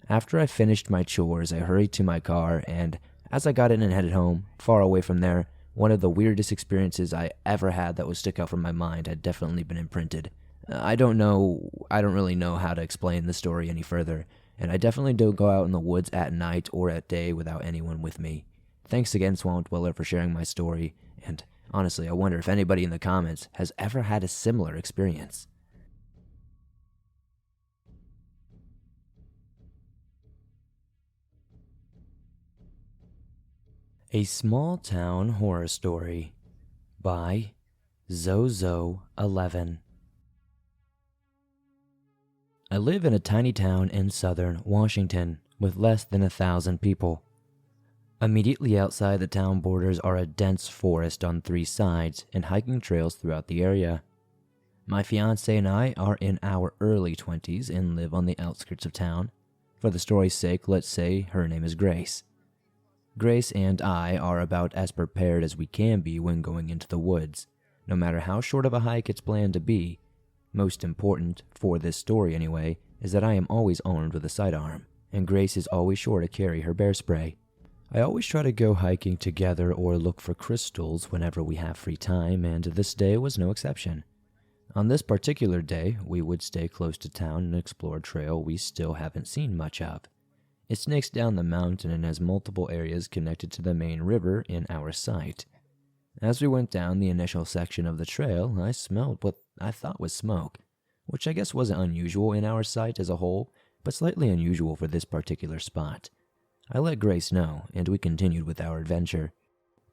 After I finished my chores, I hurried to my car, and as I got in and headed home, far away from there, one of the weirdest experiences I ever had that would stick out from my mind had definitely been imprinted. I don't really know how to explain the story any further, and I definitely don't go out in the woods at night or at day without anyone with me. Thanks again, Swamp Dweller, for sharing my story, and honestly, I wonder if anybody in the comments has ever had a similar experience. A Small Town Horror Story by Zozo11. I live in a tiny town in southern Washington with less than 1,000 people. Immediately outside the town borders are a dense forest on 3 sides and hiking trails throughout the area. My fiancée and I are in our early 20s and live on the outskirts of town. For the story's sake, let's say her name is Grace. Grace and I are about as prepared as we can be when going into the woods, no matter how short of a hike it's planned to be. Most important, for this story anyway, is that I am always armed with a sidearm, and Grace is always sure to carry her bear spray. I always try to go hiking together or look for crystals whenever we have free time, and this day was no exception. On this particular day, we would stay close to town and explore a trail we still haven't seen much of. It snakes down the mountain and has multiple areas connected to the main river in our sight. As we went down the initial section of the trail, I smelled what I thought was smoke, which I guess wasn't unusual in our site as a whole, but slightly unusual for this particular spot. I let Grace know, and we continued with our adventure.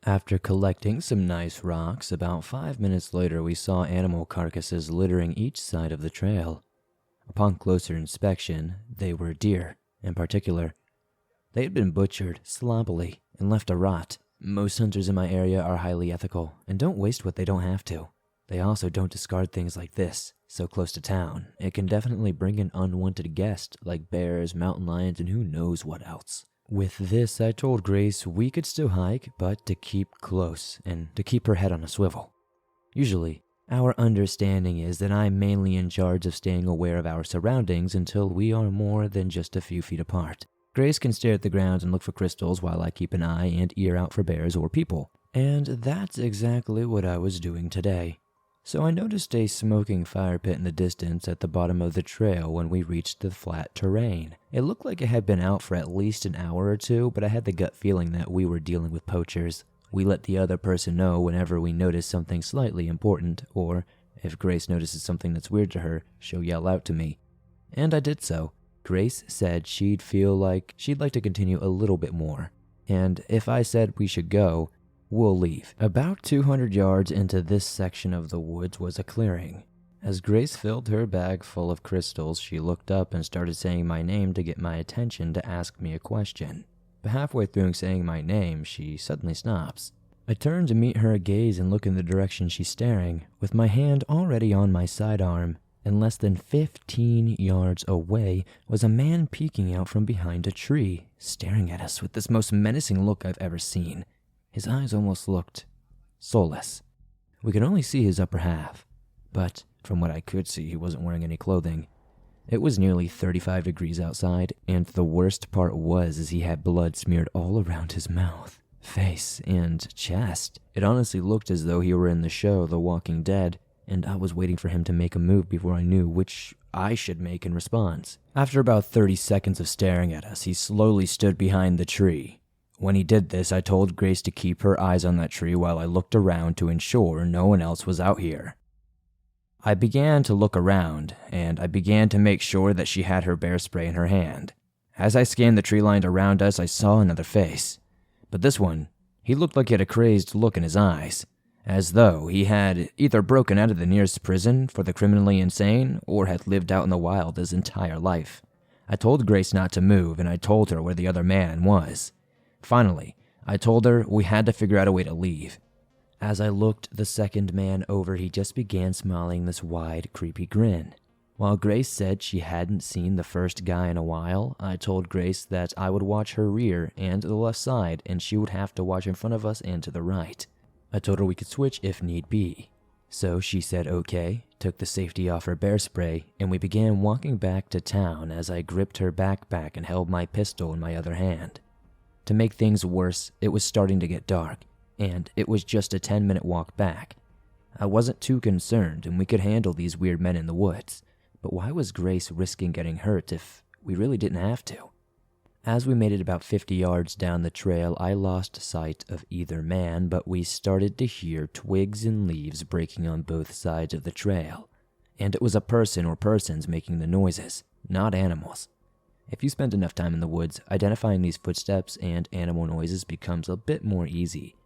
After collecting some nice rocks, about 5 minutes later we saw animal carcasses littering each side of the trail. Upon closer inspection, they were deer. In particular, they had been butchered sloppily and left to rot. Most hunters in my area are highly ethical and don't waste what they don't have to. They also don't discard things like this so close to town. It can definitely bring an unwanted guest like bears, mountain lions, and who knows what else. With this, I told Grace we could still hike, but to keep close and to keep her head on a swivel. Usually, our understanding is that I'm mainly in charge of staying aware of our surroundings until we are more than just a few feet apart. Grace can stare at the ground and look for crystals while I keep an eye and ear out for bears or people. And that's exactly what I was doing today. So I noticed a smoking fire pit in the distance at the bottom of the trail when we reached the flat terrain. It looked like it had been out for at least an hour or two, but I had the gut feeling that we were dealing with poachers. We let the other person know whenever we notice something slightly important, or if Grace notices something that's weird to her, she'll yell out to me. And I did so. Grace said she'd like to continue a little bit more, and if I said we should go, we'll leave. About 200 yards into this section of the woods was a clearing. As Grace filled her bag full of crystals, she looked up and started saying my name to get my attention to ask me a question. But halfway through saying my name, she suddenly stops. I turn to meet her gaze and look in the direction she's staring, with my hand already on my sidearm. And less than 15 yards away was a man peeking out from behind a tree, staring at us with this most menacing look I've ever seen. His eyes almost looked soulless. We could only see his upper half, but from what I could see, he wasn't wearing any clothing. It was nearly 35 degrees outside, and the worst part was he had blood smeared all around his mouth, face, and chest. It honestly looked as though he were in the show The Walking Dead, and I was waiting for him to make a move before I knew which I should make in response. After about 30 seconds of staring at us, he slowly stood behind the tree. When he did this, I told Grace to keep her eyes on that tree while I looked around to ensure no one else was out here. I began to look around, and I began to make sure that she had her bear spray in her hand. As I scanned the tree line around us, I saw another face. But this one, he looked like he had a crazed look in his eyes, as though he had either broken out of the nearest prison for the criminally insane or had lived out in the wild his entire life. I told Grace not to move, and I told her where the other man was. Finally, I told her we had to figure out a way to leave. As I looked the second man over, he just began smiling this wide, creepy grin. While Grace said she hadn't seen the first guy in a while, I told Grace that I would watch her rear and the left side, and she would have to watch in front of us and to the right. I told her we could switch if need be. So she said okay, took the safety off her bear spray, and we began walking back to town as I gripped her backpack and held my pistol in my other hand. To make things worse, it was starting to get dark, and it was just a 10-minute walk back. I wasn't too concerned, and we could handle these weird men in the woods. But why was Grace risking getting hurt if we really didn't have to? As we made it about 50 yards down the trail, I lost sight of either man, but we started to hear twigs and leaves breaking on both sides of the trail. And it was a person or persons making the noises, not animals. If you spend enough time in the woods, identifying these footsteps and animal noises becomes a bit more easy.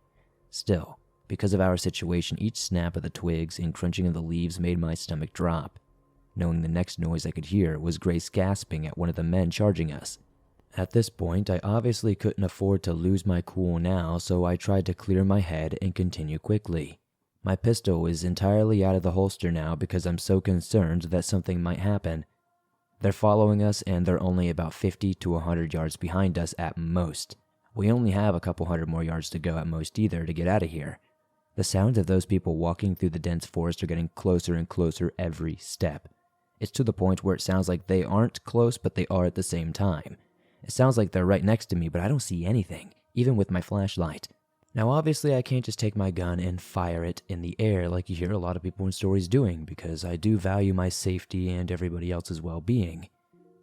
Still, because of our situation, each snap of the twigs and crunching of the leaves made my stomach drop, knowing the next noise I could hear was Grace gasping at one of the men charging us. At this point, I obviously couldn't afford to lose my cool now, so I tried to clear my head and continue quickly. My pistol is entirely out of the holster now because I'm so concerned that something might happen. They're following us and they're only about 50 to 100 yards behind us at most. We only have a couple hundred more yards to go at most either to get out of here. The sounds of those people walking through the dense forest are getting closer and closer every step. It's to the point where it sounds like they aren't close, but they are at the same time. It sounds like they're right next to me, but I don't see anything, even with my flashlight. Now, obviously, I can't just take my gun and fire it in the air like you hear a lot of people in stories doing, because I do value my safety and everybody else's well-being.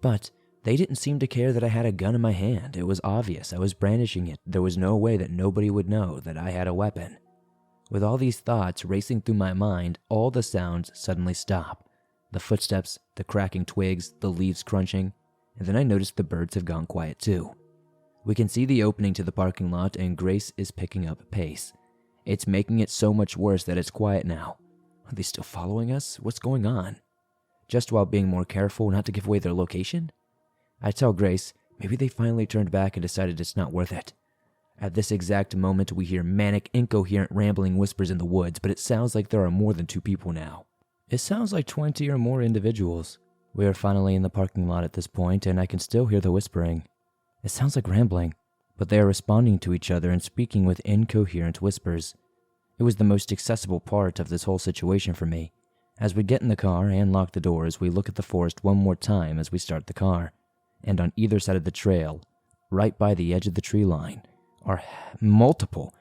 But they didn't seem to care that I had a gun in my hand. It was obvious I was brandishing it. There was no way that nobody would know that I had a weapon. With all these thoughts racing through my mind, all the sounds suddenly stop. The footsteps, the cracking twigs, the leaves crunching, and then I noticed the birds have gone quiet too. We can see the opening to the parking lot and Grace is picking up pace. It's making it so much worse that it's quiet now. Are they still following us? What's going on? Just while being more careful not to give away their location? I tell Grace, maybe they finally turned back and decided it's not worth it. At this exact moment, we hear manic, incoherent, rambling whispers in the woods, but it sounds like there are more than 2 people now. It sounds like 20 or more individuals. We are finally in the parking lot at this point, and I can still hear the whispering. It sounds like rambling, but they are responding to each other and speaking with incoherent whispers. It was the most accessible part of this whole situation for me. As we get in the car and lock the doors, we look at the forest one more time as we start the car. And on either side of the trail, right by the edge of the tree line, are multiple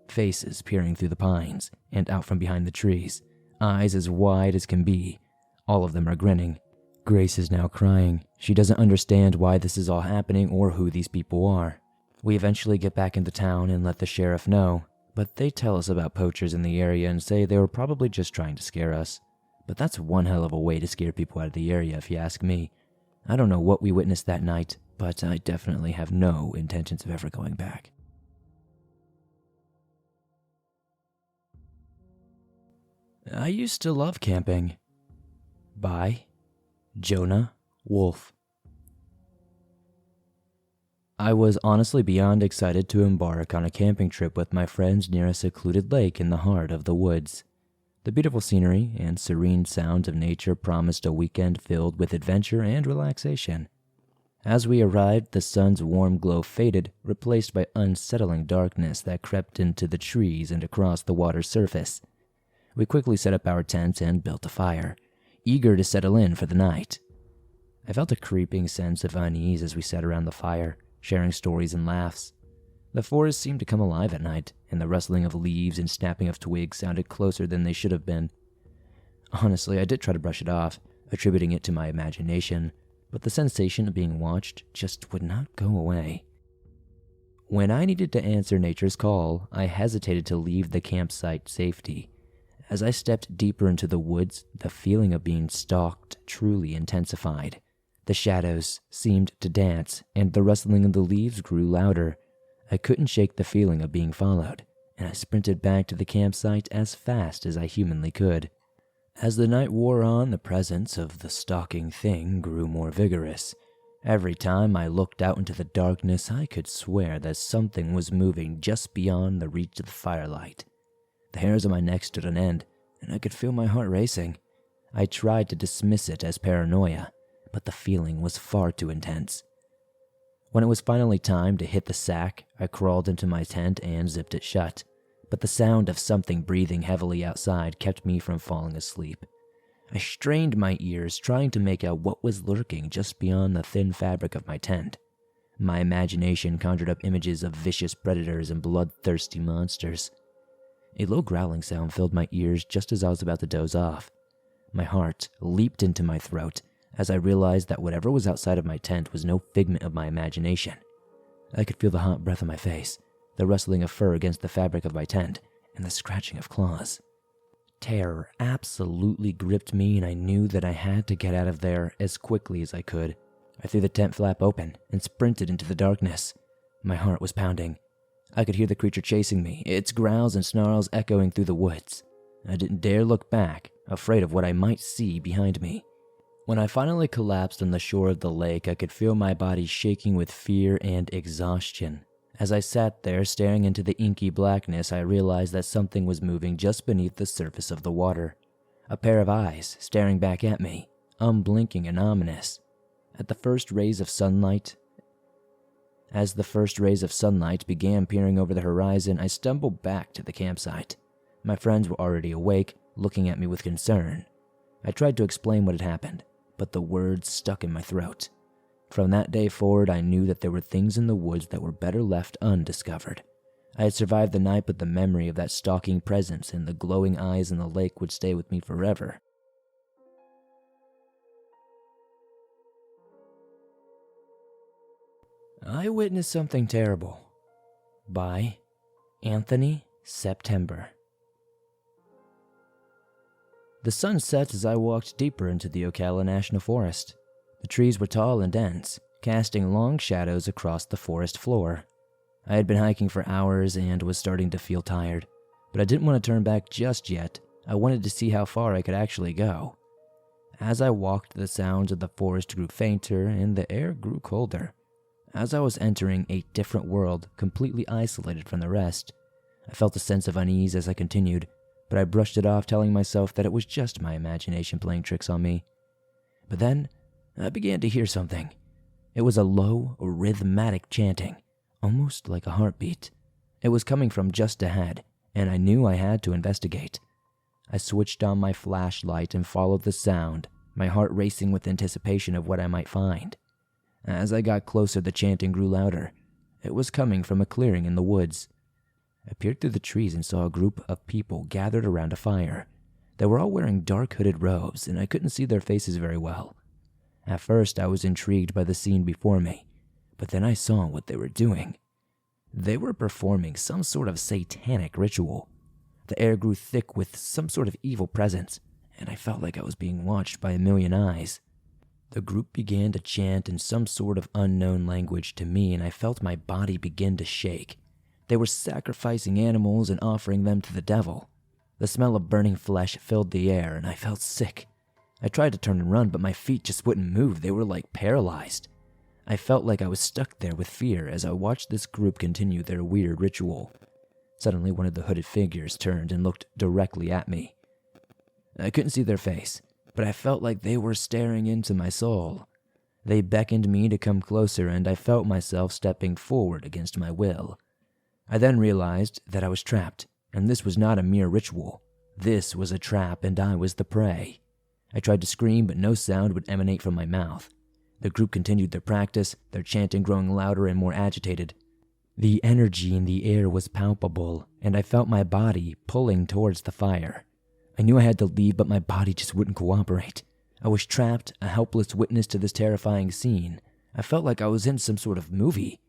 faces peering through the pines and out from behind the trees, eyes as wide as can be. All of them are grinning. Grace is now crying. She doesn't understand why this is all happening or who these people are. We eventually get back into town and let the sheriff know, but they tell us about poachers in the area and say they were probably just trying to scare us. But that's one hell of a way to scare people out of the area if you ask me. I don't know what we witnessed that night, but I definitely have no intentions of ever going back. I used to love camping. By Jonah Wolf. I was honestly beyond excited to embark on a camping trip with my friends near a secluded lake in the heart of the woods. The beautiful scenery and serene sounds of nature promised a weekend filled with adventure and relaxation. As we arrived, the sun's warm glow faded, replaced by unsettling darkness that crept into the trees and across the water's surface. We quickly set up our tent and built a fire, eager to settle in for the night. I felt a creeping sense of unease as we sat around the fire, sharing stories and laughs. The forest seemed to come alive at night, and the rustling of leaves and snapping of twigs sounded closer than they should have been. Honestly, I did try to brush it off, attributing it to my imagination, but the sensation of being watched just would not go away. When I needed to answer nature's call, I hesitated to leave the campsite safety. As I stepped deeper into the woods, the feeling of being stalked truly intensified. The shadows seemed to dance, and the rustling of the leaves grew louder. I couldn't shake the feeling of being followed, and I sprinted back to the campsite as fast as I humanly could. As the night wore on, the presence of the stalking thing grew more vigorous. Every time I looked out into the darkness, I could swear that something was moving just beyond the reach of the firelight. The hairs on my neck stood on end, and I could feel my heart racing. I tried to dismiss it as paranoia, but the feeling was far too intense. When it was finally time to hit the sack, I crawled into my tent and zipped it shut, but the sound of something breathing heavily outside kept me from falling asleep. I strained my ears, trying to make out what was lurking just beyond the thin fabric of my tent. My imagination conjured up images of vicious predators and bloodthirsty monsters. A low growling sound filled my ears just as I was about to doze off. My heart leaped into my throat as I realized that whatever was outside of my tent was no figment of my imagination. I could feel the hot breath on my face, the rustling of fur against the fabric of my tent, and the scratching of claws. Terror absolutely gripped me, and I knew that I had to get out of there as quickly as I could. I threw the tent flap open and sprinted into the darkness. My heart was pounding. I could hear the creature chasing me, its growls and snarls echoing through the woods. I didn't dare look back, afraid of what I might see behind me. When I finally collapsed on the shore of the lake, I could feel my body shaking with fear and exhaustion. As I sat there staring into the inky blackness, I realized that something was moving just beneath the surface of the water. A pair of eyes staring back at me, unblinking and ominous. As the first rays of sunlight began peering over the horizon, I stumbled back to the campsite. My friends were already awake, looking at me with concern. I tried to explain what had happened, but the words stuck in my throat. From that day forward, I knew that there were things in the woods that were better left undiscovered. I had survived the night, but the memory of that stalking presence and the glowing eyes in the lake would stay with me forever. I Witnessed Something Terrible by Anthony September. The sun set as I walked deeper into the Ocala National Forest. The trees were tall and dense, casting long shadows across the forest floor. I had been hiking for hours and was starting to feel tired, but I didn't want to turn back just yet. I wanted to see how far I could actually go. As I walked, the sounds of the forest grew fainter and the air grew colder. As I was entering a different world, completely isolated from the rest, I felt a sense of unease as I continued, but I brushed it off, telling myself that it was just my imagination playing tricks on me. But then, I began to hear something. It was a low, rhythmic chanting, almost like a heartbeat. It was coming from just ahead, and I knew I had to investigate. I switched on my flashlight and followed the sound, my heart racing with anticipation of what I might find. As I got closer, the chanting grew louder. It was coming from a clearing in the woods. I peered through the trees and saw a group of people gathered around a fire. They were all wearing dark hooded robes, and I couldn't see their faces very well. At first, I was intrigued by the scene before me, but then I saw what they were doing. They were performing some sort of satanic ritual. The air grew thick with some sort of evil presence, and I felt like I was being watched by a million eyes. The group began to chant in some sort of unknown language to me, and I felt my body begin to shake. They were sacrificing animals and offering them to the devil. The smell of burning flesh filled the air, and I felt sick. I tried to turn and run, but my feet just wouldn't move. They were like paralyzed. I felt like I was stuck there with fear as I watched this group continue their weird ritual. Suddenly, one of the hooded figures turned and looked directly at me. I couldn't see their face, but I felt like they were staring into my soul. They beckoned me to come closer, and I felt myself stepping forward against my will. I then realized that I was trapped, and this was not a mere ritual. This was a trap, and I was the prey. I tried to scream, but no sound would emanate from my mouth. The group continued their practice, their chanting growing louder and more agitated. The energy in the air was palpable, and I felt my body pulling towards the fire. I knew I had to leave, but my body just wouldn't cooperate. I was trapped, a helpless witness to this terrifying scene. I felt like I was in some sort of movie.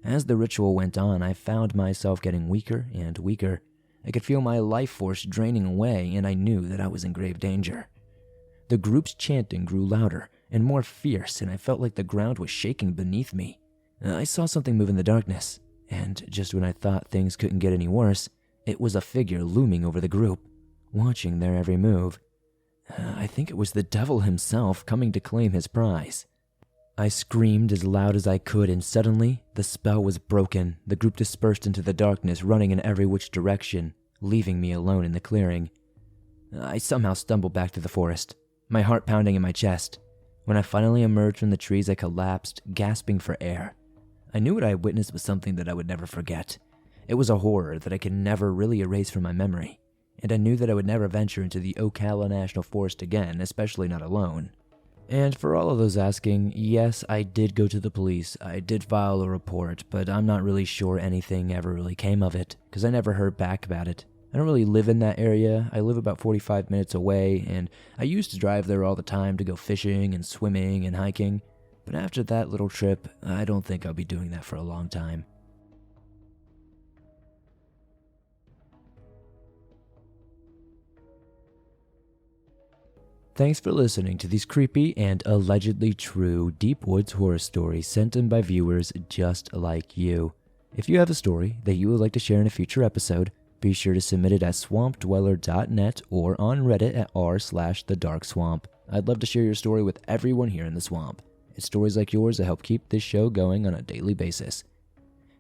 As the ritual went on, I found myself getting weaker and weaker. I could feel my life force draining away, and I knew that I was in grave danger. The group's chanting grew louder and more fierce, and I felt like the ground was shaking beneath me. I saw something move in the darkness, and just when I thought things couldn't get any worse, it was a figure looming over the group, watching their every move. I think it was the devil himself coming to claim his prize. I screamed as loud as I could, and suddenly, the spell was broken. The group dispersed into the darkness, running in every which direction, leaving me alone in the clearing. I somehow stumbled back to the forest. my heart pounding in my chest. When I finally emerged from the trees, I collapsed, gasping for air. I knew what I had witnessed was something that I would never forget. It was a horror that I could never really erase from my memory, and I knew that I would never venture into the Ocala National Forest again, especially not alone. And for all of those asking, yes, I did go to the police. I did file a report, but I'm not really sure anything ever really came of it, because I never heard back about it. I don't really live in that area. I live about 45 minutes away, and I used to drive there all the time to go fishing and swimming and hiking. But after that little trip, I don't think I'll be doing that for a long time. Thanks for listening to these creepy and allegedly true deep woods horror stories sent in by viewers just like you. If you have a story that you would like to share in a future episode, be sure to submit it at swampdweller.net or on Reddit at r/thedarkswamp. I'd love to share your story with everyone here in the swamp. It's stories like yours that help keep this show going on a daily basis.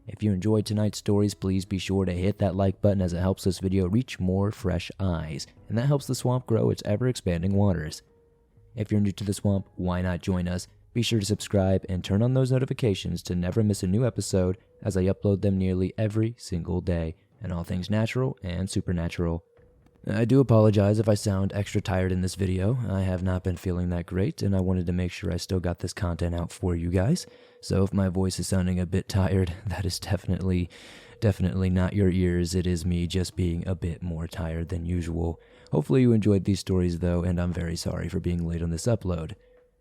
If you enjoyed tonight's stories, please be sure to hit that like button as it helps this video reach more fresh eyes, and that helps the swamp grow its ever-expanding waters. If you're new to the swamp, why not join us? Be sure to subscribe and turn on those notifications to never miss a new episode, as I upload them nearly every single day, and all things natural and supernatural. I do apologize if I sound extra tired in this video. I have not been feeling that great, and I wanted to make sure I still got this content out for you guys. So if my voice is sounding a bit tired, that is definitely not your ears. It is me just being a bit more tired than usual. Hopefully you enjoyed these stories though, and I'm very sorry for being late on this upload.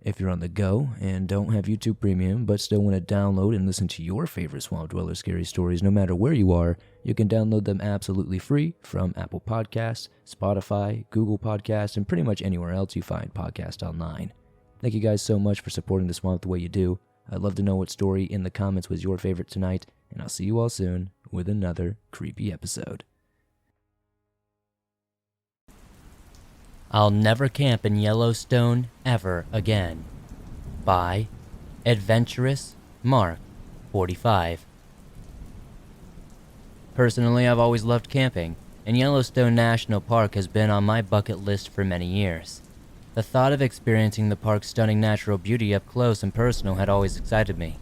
If you're on the go and don't have YouTube Premium but still want to download and listen to your favorite Swamp Dweller scary stories no matter where you are, you can download them absolutely free from Apple Podcasts, Spotify, Google Podcasts, and pretty much anywhere else you find podcasts online. Thank you guys so much for supporting the Swamp the way you do. I'd love to know what story in the comments was your favorite tonight, and I'll see you all soon with another creepy episode. I'll Never Camp in Yellowstone Ever Again by Adventurous Mark 45. Personally, I've always loved camping, and Yellowstone National Park has been on my bucket list for many years. The thought of experiencing the park's stunning natural beauty up close and personal had always excited me,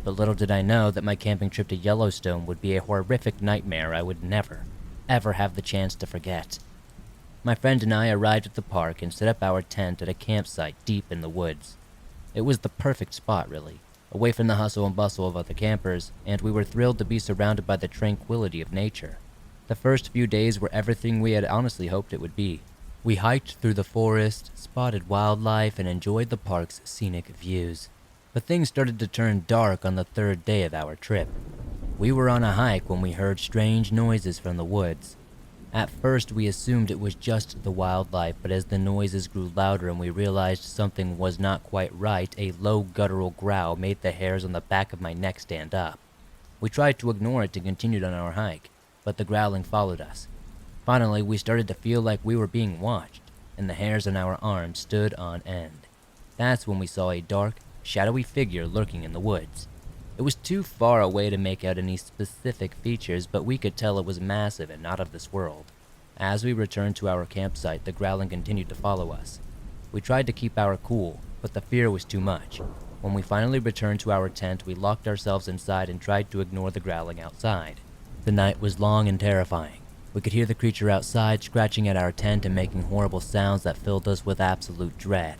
but little did I know that my camping trip to Yellowstone would be a horrific nightmare I would never, ever have the chance to forget. My friend and I arrived at the park and set up our tent at a campsite deep in the woods. It was the perfect spot, really, away from the hustle and bustle of other campers, and we were thrilled to be surrounded by the tranquility of nature. The first few days were everything we had honestly hoped it would be. We hiked through the forest, spotted wildlife, and enjoyed the park's scenic views. But things started to turn dark on the third day of our trip. We were on a hike when we heard strange noises from the woods. At first, we assumed it was just the wildlife, but as the noises grew louder and we realized something was not quite right, a low guttural growl made the hairs on the back of my neck stand up. We tried to ignore it and continued on our hike, but the growling followed us. Finally, we started to feel like we were being watched, and the hairs on our arms stood on end. That's when we saw a dark, shadowy figure lurking in the woods. It was too far away to make out any specific features, but we could tell it was massive and not of this world. As we returned to our campsite, the growling continued to follow us. We tried to keep our cool, but the fear was too much. When we finally returned to our tent, we locked ourselves inside and tried to ignore the growling outside. The night was long and terrifying. We could hear the creature outside scratching at our tent and making horrible sounds that filled us with absolute dread.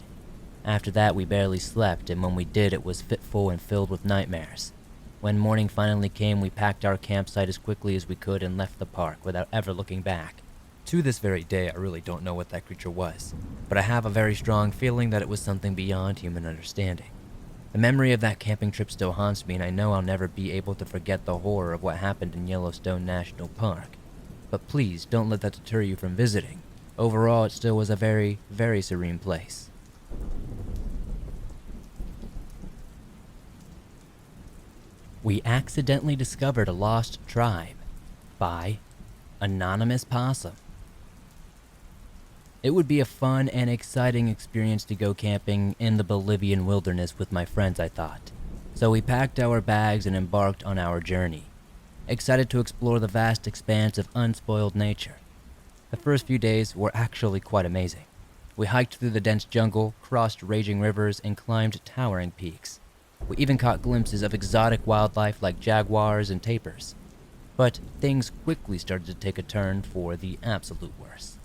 After that, we barely slept, and when we did, it was fitful and filled with nightmares. When morning finally came, we packed our campsite as quickly as we could and left the park without ever looking back. To this very day, I really don't know what that creature was, but I have a very strong feeling that it was something beyond human understanding. The memory of that camping trip still haunts me, and I know I'll never be able to forget the horror of what happened in Yellowstone National Park. But please don't let that deter you from visiting. Overall, it still was a very, very serene place. We Accidentally Discovered a Lost Tribe by Anonymous Possum. It would be a fun and exciting experience to go camping in the Bolivian wilderness with my friends, I thought. So we packed our bags and embarked on our journey, excited to explore the vast expanse of unspoiled nature. The first few days were actually quite amazing. We hiked through the dense jungle, crossed raging rivers, and climbed towering peaks. We even caught glimpses of exotic wildlife like jaguars and tapirs. But things quickly started to take a turn for the absolute worst.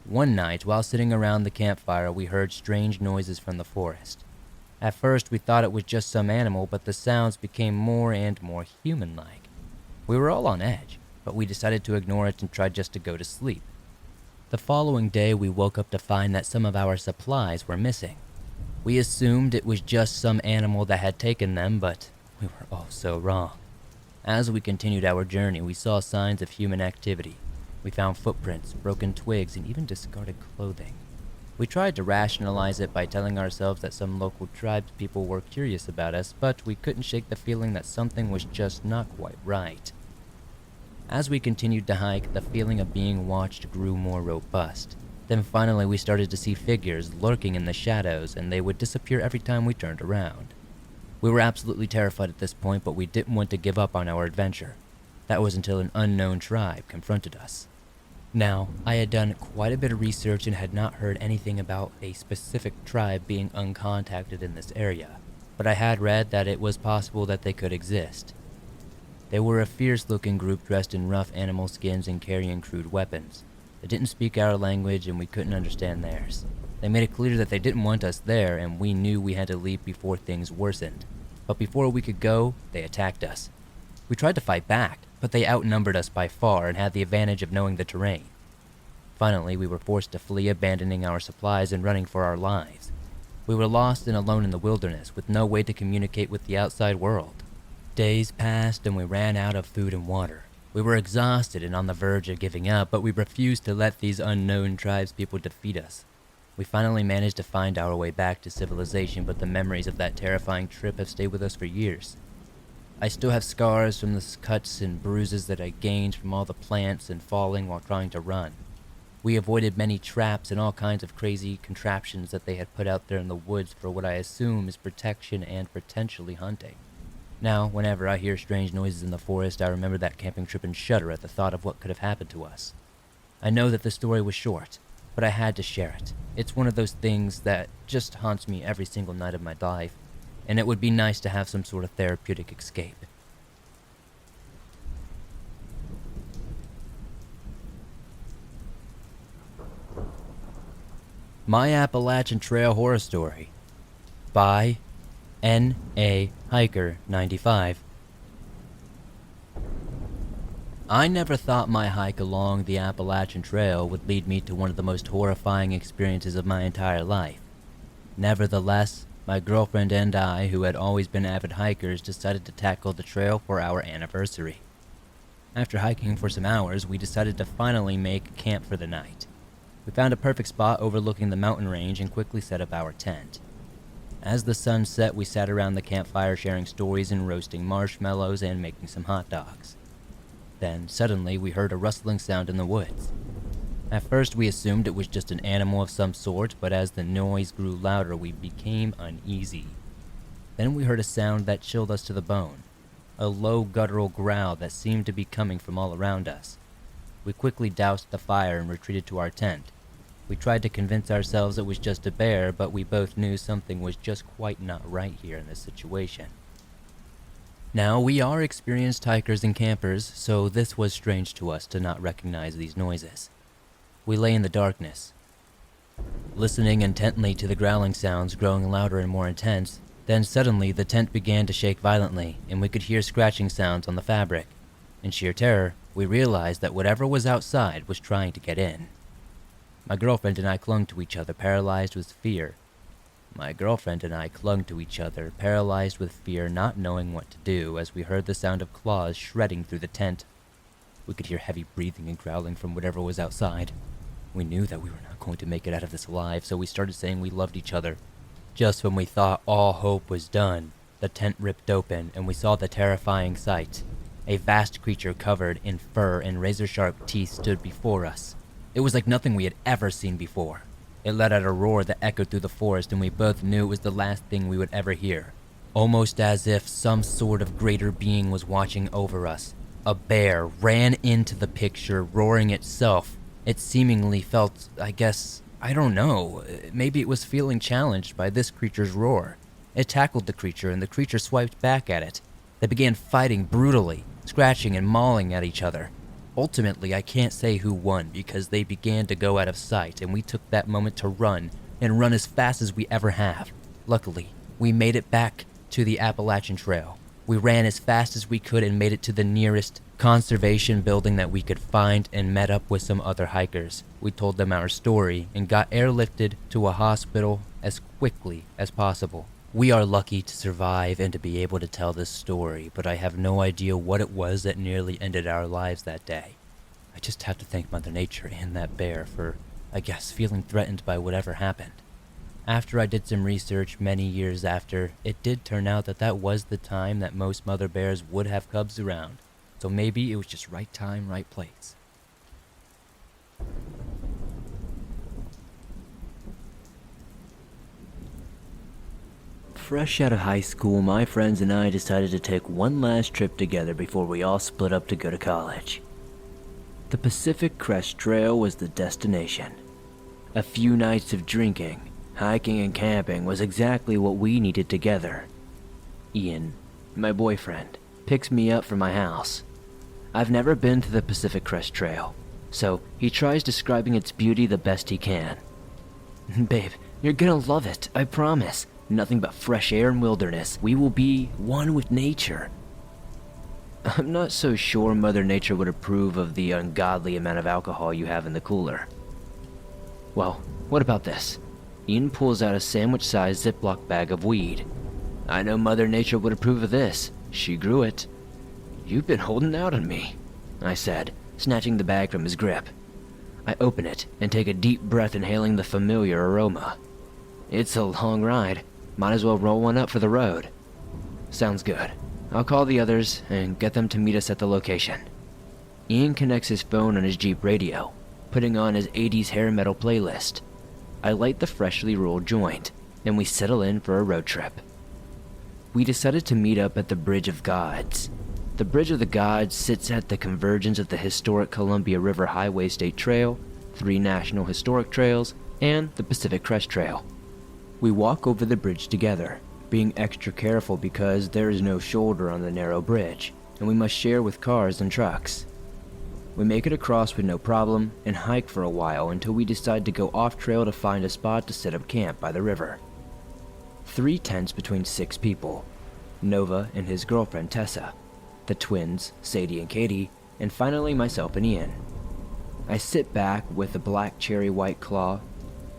One night, while sitting around the campfire, we heard strange noises from the forest. At first, we thought it was just some animal, but the sounds became more and more human-like. We were all on edge, but we decided to ignore it and tried just to go to sleep. The following day, we woke up to find that some of our supplies were missing. We assumed it was just some animal that had taken them, but we were all so wrong. As we continued our journey, we saw signs of human activity. We found footprints, broken twigs, and even discarded clothing. We tried to rationalize it by telling ourselves that some local tribespeople were curious about us, but we couldn't shake the feeling that something was just not quite right. As we continued to hike, the feeling of being watched grew more robust. Then finally we started to see figures lurking in the shadows, and they would disappear every time we turned around. We were absolutely terrified at this point, but we didn't want to give up on our adventure. That was until an unknown tribe confronted us. Now, I had done quite a bit of research and had not heard anything about a specific tribe being uncontacted in this area, but I had read that it was possible that they could exist. They were a fierce-looking group dressed in rough animal skins and carrying crude weapons. They didn't speak our language and we couldn't understand theirs. They made it clear that they didn't want us there, and we knew we had to leave before things worsened. But before we could go, they attacked us. We tried to fight back, but they outnumbered us by far and had the advantage of knowing the terrain. Finally, we were forced to flee, abandoning our supplies and running for our lives. We were lost and alone in the wilderness, with no way to communicate with the outside world. Days passed and we ran out of food and water. We were exhausted and on the verge of giving up, but we refused to let these unknown tribespeople defeat us. We finally managed to find our way back to civilization, but the memories of that terrifying trip have stayed with us for years. I still have scars from the cuts and bruises that I gained from all the plants and falling while trying to run. We avoided many traps and all kinds of crazy contraptions that they had put out there in the woods for what I assume is protection and potentially hunting. Now, whenever I hear strange noises in the forest, I remember that camping trip and shudder at the thought of what could have happened to us. I know that the story was short, but I had to share it. It's one of those things that just haunts me every single night of my life, and it would be nice to have some sort of therapeutic escape. My Appalachian Trail Horror Story by N.A. Hiker 95. I never thought my hike along the Appalachian Trail would lead me to one of the most horrifying experiences of my entire life. Nevertheless, my girlfriend and I, who had always been avid hikers, decided to tackle the trail for our anniversary. After hiking for some hours, we decided to finally make camp for the night. We found a perfect spot overlooking the mountain range and quickly set up our tent. As the sun set, we sat around the campfire sharing stories and roasting marshmallows and making some hot dogs. Then, suddenly, we heard a rustling sound in the woods. At first, we assumed it was just an animal of some sort, but as the noise grew louder, we became uneasy. Then we heard a sound that chilled us to the bone, a low guttural growl that seemed to be coming from all around us. We quickly doused the fire and retreated to our tent. We tried to convince ourselves it was just a bear, but we both knew something was just quite not right here in this situation. Now, we are experienced hikers and campers, so this was strange to us to not recognize these noises. We lay in the darkness, listening intently to the growling sounds growing louder and more intense. Then suddenly the tent began to shake violently, and we could hear scratching sounds on the fabric. In sheer terror, we realized that whatever was outside was trying to get in. My girlfriend and I clung to each other, paralyzed with fear. not knowing what to do, as we heard the sound of claws shredding through the tent. We could hear heavy breathing and growling from whatever was outside. We knew that we were not going to make it out of this alive, so we started saying we loved each other. Just when we thought all hope was done, the tent ripped open and we saw the terrifying sight. A vast creature covered in fur and razor-sharp teeth stood before us. It was like nothing we had ever seen before. It let out a roar that echoed through the forest, and we both knew it was the last thing we would ever hear. Almost as if some sort of greater being was watching over us. A bear ran into the picture, roaring itself. It seemingly felt, I don't know. Maybe it was feeling challenged by this creature's roar. It tackled the creature, and the creature swiped back at it. They began fighting brutally, scratching and mauling at each other. Ultimately, I can't say who won because they began to go out of sight, and we took that moment to run, and run as fast as we ever have. Luckily, we made it back to the Appalachian Trail. We ran as fast as we could and made it to the nearest conservation building that we could find and met up with some other hikers. We told them our story and got airlifted to a hospital as quickly as possible. We are lucky to survive and to be able to tell this story, but I have no idea what it was that nearly ended our lives that day. I just have to thank Mother Nature and that bear for, I guess, feeling threatened by whatever happened. After I did some research many years after, it did turn out that that was the time that most mother bears would have cubs around. So maybe it was just right time, right place. Fresh out of high school, my friends and I decided to take one last trip together before we all split up to go to college. The Pacific Crest Trail was the destination. A few nights of drinking, hiking and camping was exactly what we needed together. Ian, my boyfriend, picks me up from my house. I've never been to the Pacific Crest Trail, so he tries describing its beauty the best he can. Babe, you're gonna love it, I promise. Nothing but fresh air and wilderness. We will be one with nature. I'm not so sure Mother Nature would approve of the ungodly amount of alcohol you have in the cooler. Well, what about this? Ian pulls out a sandwich-sized Ziploc bag of weed. I know Mother Nature would approve of this. She grew it. You've been holding out on me, I said, snatching the bag from his grip. I open it and take a deep breath, inhaling the familiar aroma. It's a long ride. Might as well roll one up for the road. Sounds good. I'll call the others and get them to meet us at the location. Ian connects his phone on his Jeep radio, putting on his 80s hair metal playlist. I light the freshly rolled joint, and we settle in for a road trip. We decided to meet up at the Bridge of Gods. The Bridge of the Gods sits at the convergence of the historic Columbia River Highway State Trail, 3 National Historic Trails, and the Pacific Crest Trail. We walk over the bridge together, being extra careful because there is no shoulder on the narrow bridge, and we must share with cars and trucks. We make it across with no problem and hike for a while until we decide to go off-trail to find a spot to set up camp by the river. 3 tents between 6 people, Nova and his girlfriend Tessa, the twins, Sadie and Katie, and finally myself and Ian. I sit back with a black cherry white claw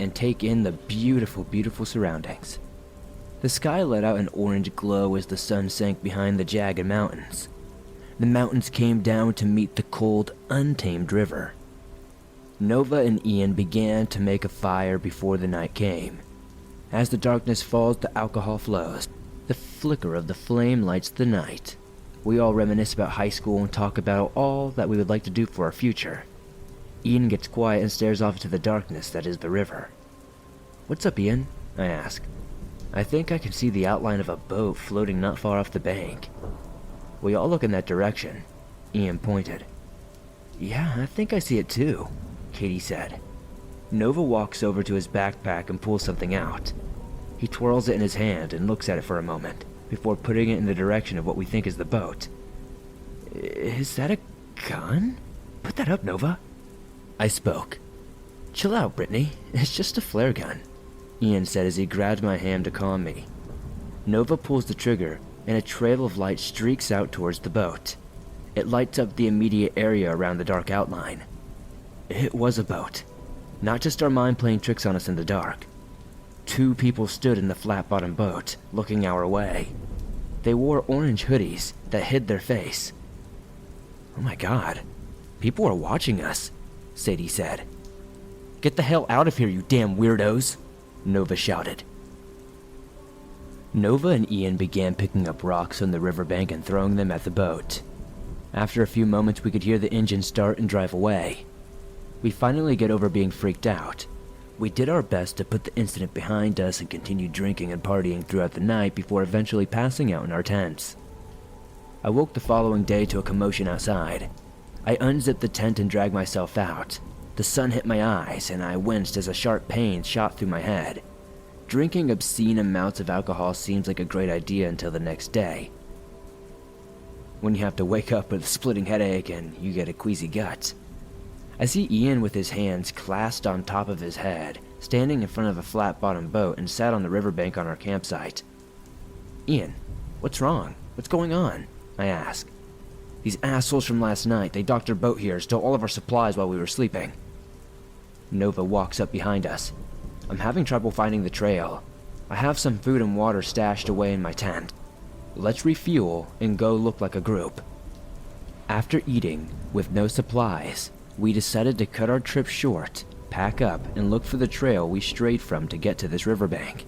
and take in the beautiful, beautiful surroundings. The sky let out an orange glow as the sun sank behind the jagged mountains. The mountains came down to meet the cold, untamed river. Nova and Ian began to make a fire before the night came. As the darkness falls, the alcohol flows. The flicker of the flame lights the night. We all reminisce about high school and talk about all that we would like to do for our future. Ian gets quiet and stares off into the darkness that is the river. What's up, Ian? I ask. I think I can see the outline of a boat floating not far off the bank. We all look in that direction. Ian pointed. Yeah, I think I see it too, Katie said. Nova walks over to his backpack and pulls something out. He twirls it in his hand and looks at it for a moment, before putting it in the direction of what we think is the boat. Is that a gun? Put that up, Nova. I spoke. Chill out, Brittany. It's just a flare gun, Ian said as he grabbed my hand to calm me. Nova pulls the trigger, and a trail of light streaks out towards the boat. It lights up the immediate area around the dark outline. It was a boat. Not just our mind playing tricks on us in the dark. 2 people stood in the flat-bottomed boat, looking our way. They wore orange hoodies that hid their face. Oh my god. People are watching us, Sadie said. Get the hell out of here, you damn weirdos, Nova shouted. Nova and Ian began picking up rocks on the riverbank and throwing them at the boat. After a few moments, we could hear the engine start and drive away. We finally get over being freaked out. We did our best to put the incident behind us and continued drinking and partying throughout the night before eventually passing out in our tents. I woke the following day to a commotion outside. I unzipped the tent and dragged myself out. The sun hit my eyes, and I winced as a sharp pain shot through my head. Drinking obscene amounts of alcohol seems like a great idea until the next day, when you have to wake up with a splitting headache and you get a queasy gut. I see Ian with his hands clasped on top of his head, standing in front of a flat-bottomed boat and sat on the riverbank on our campsite. "Ian, what's wrong? What's going on?" I ask. "These assholes from last night, they docked our boat here, stole all of our supplies while we were sleeping." Nova walks up behind us. "I'm having trouble finding the trail. I have some food and water stashed away in my tent. Let's refuel and go look like a group." After eating, with no supplies, we decided to cut our trip short, pack up, and look for the trail we strayed from to get to this riverbank.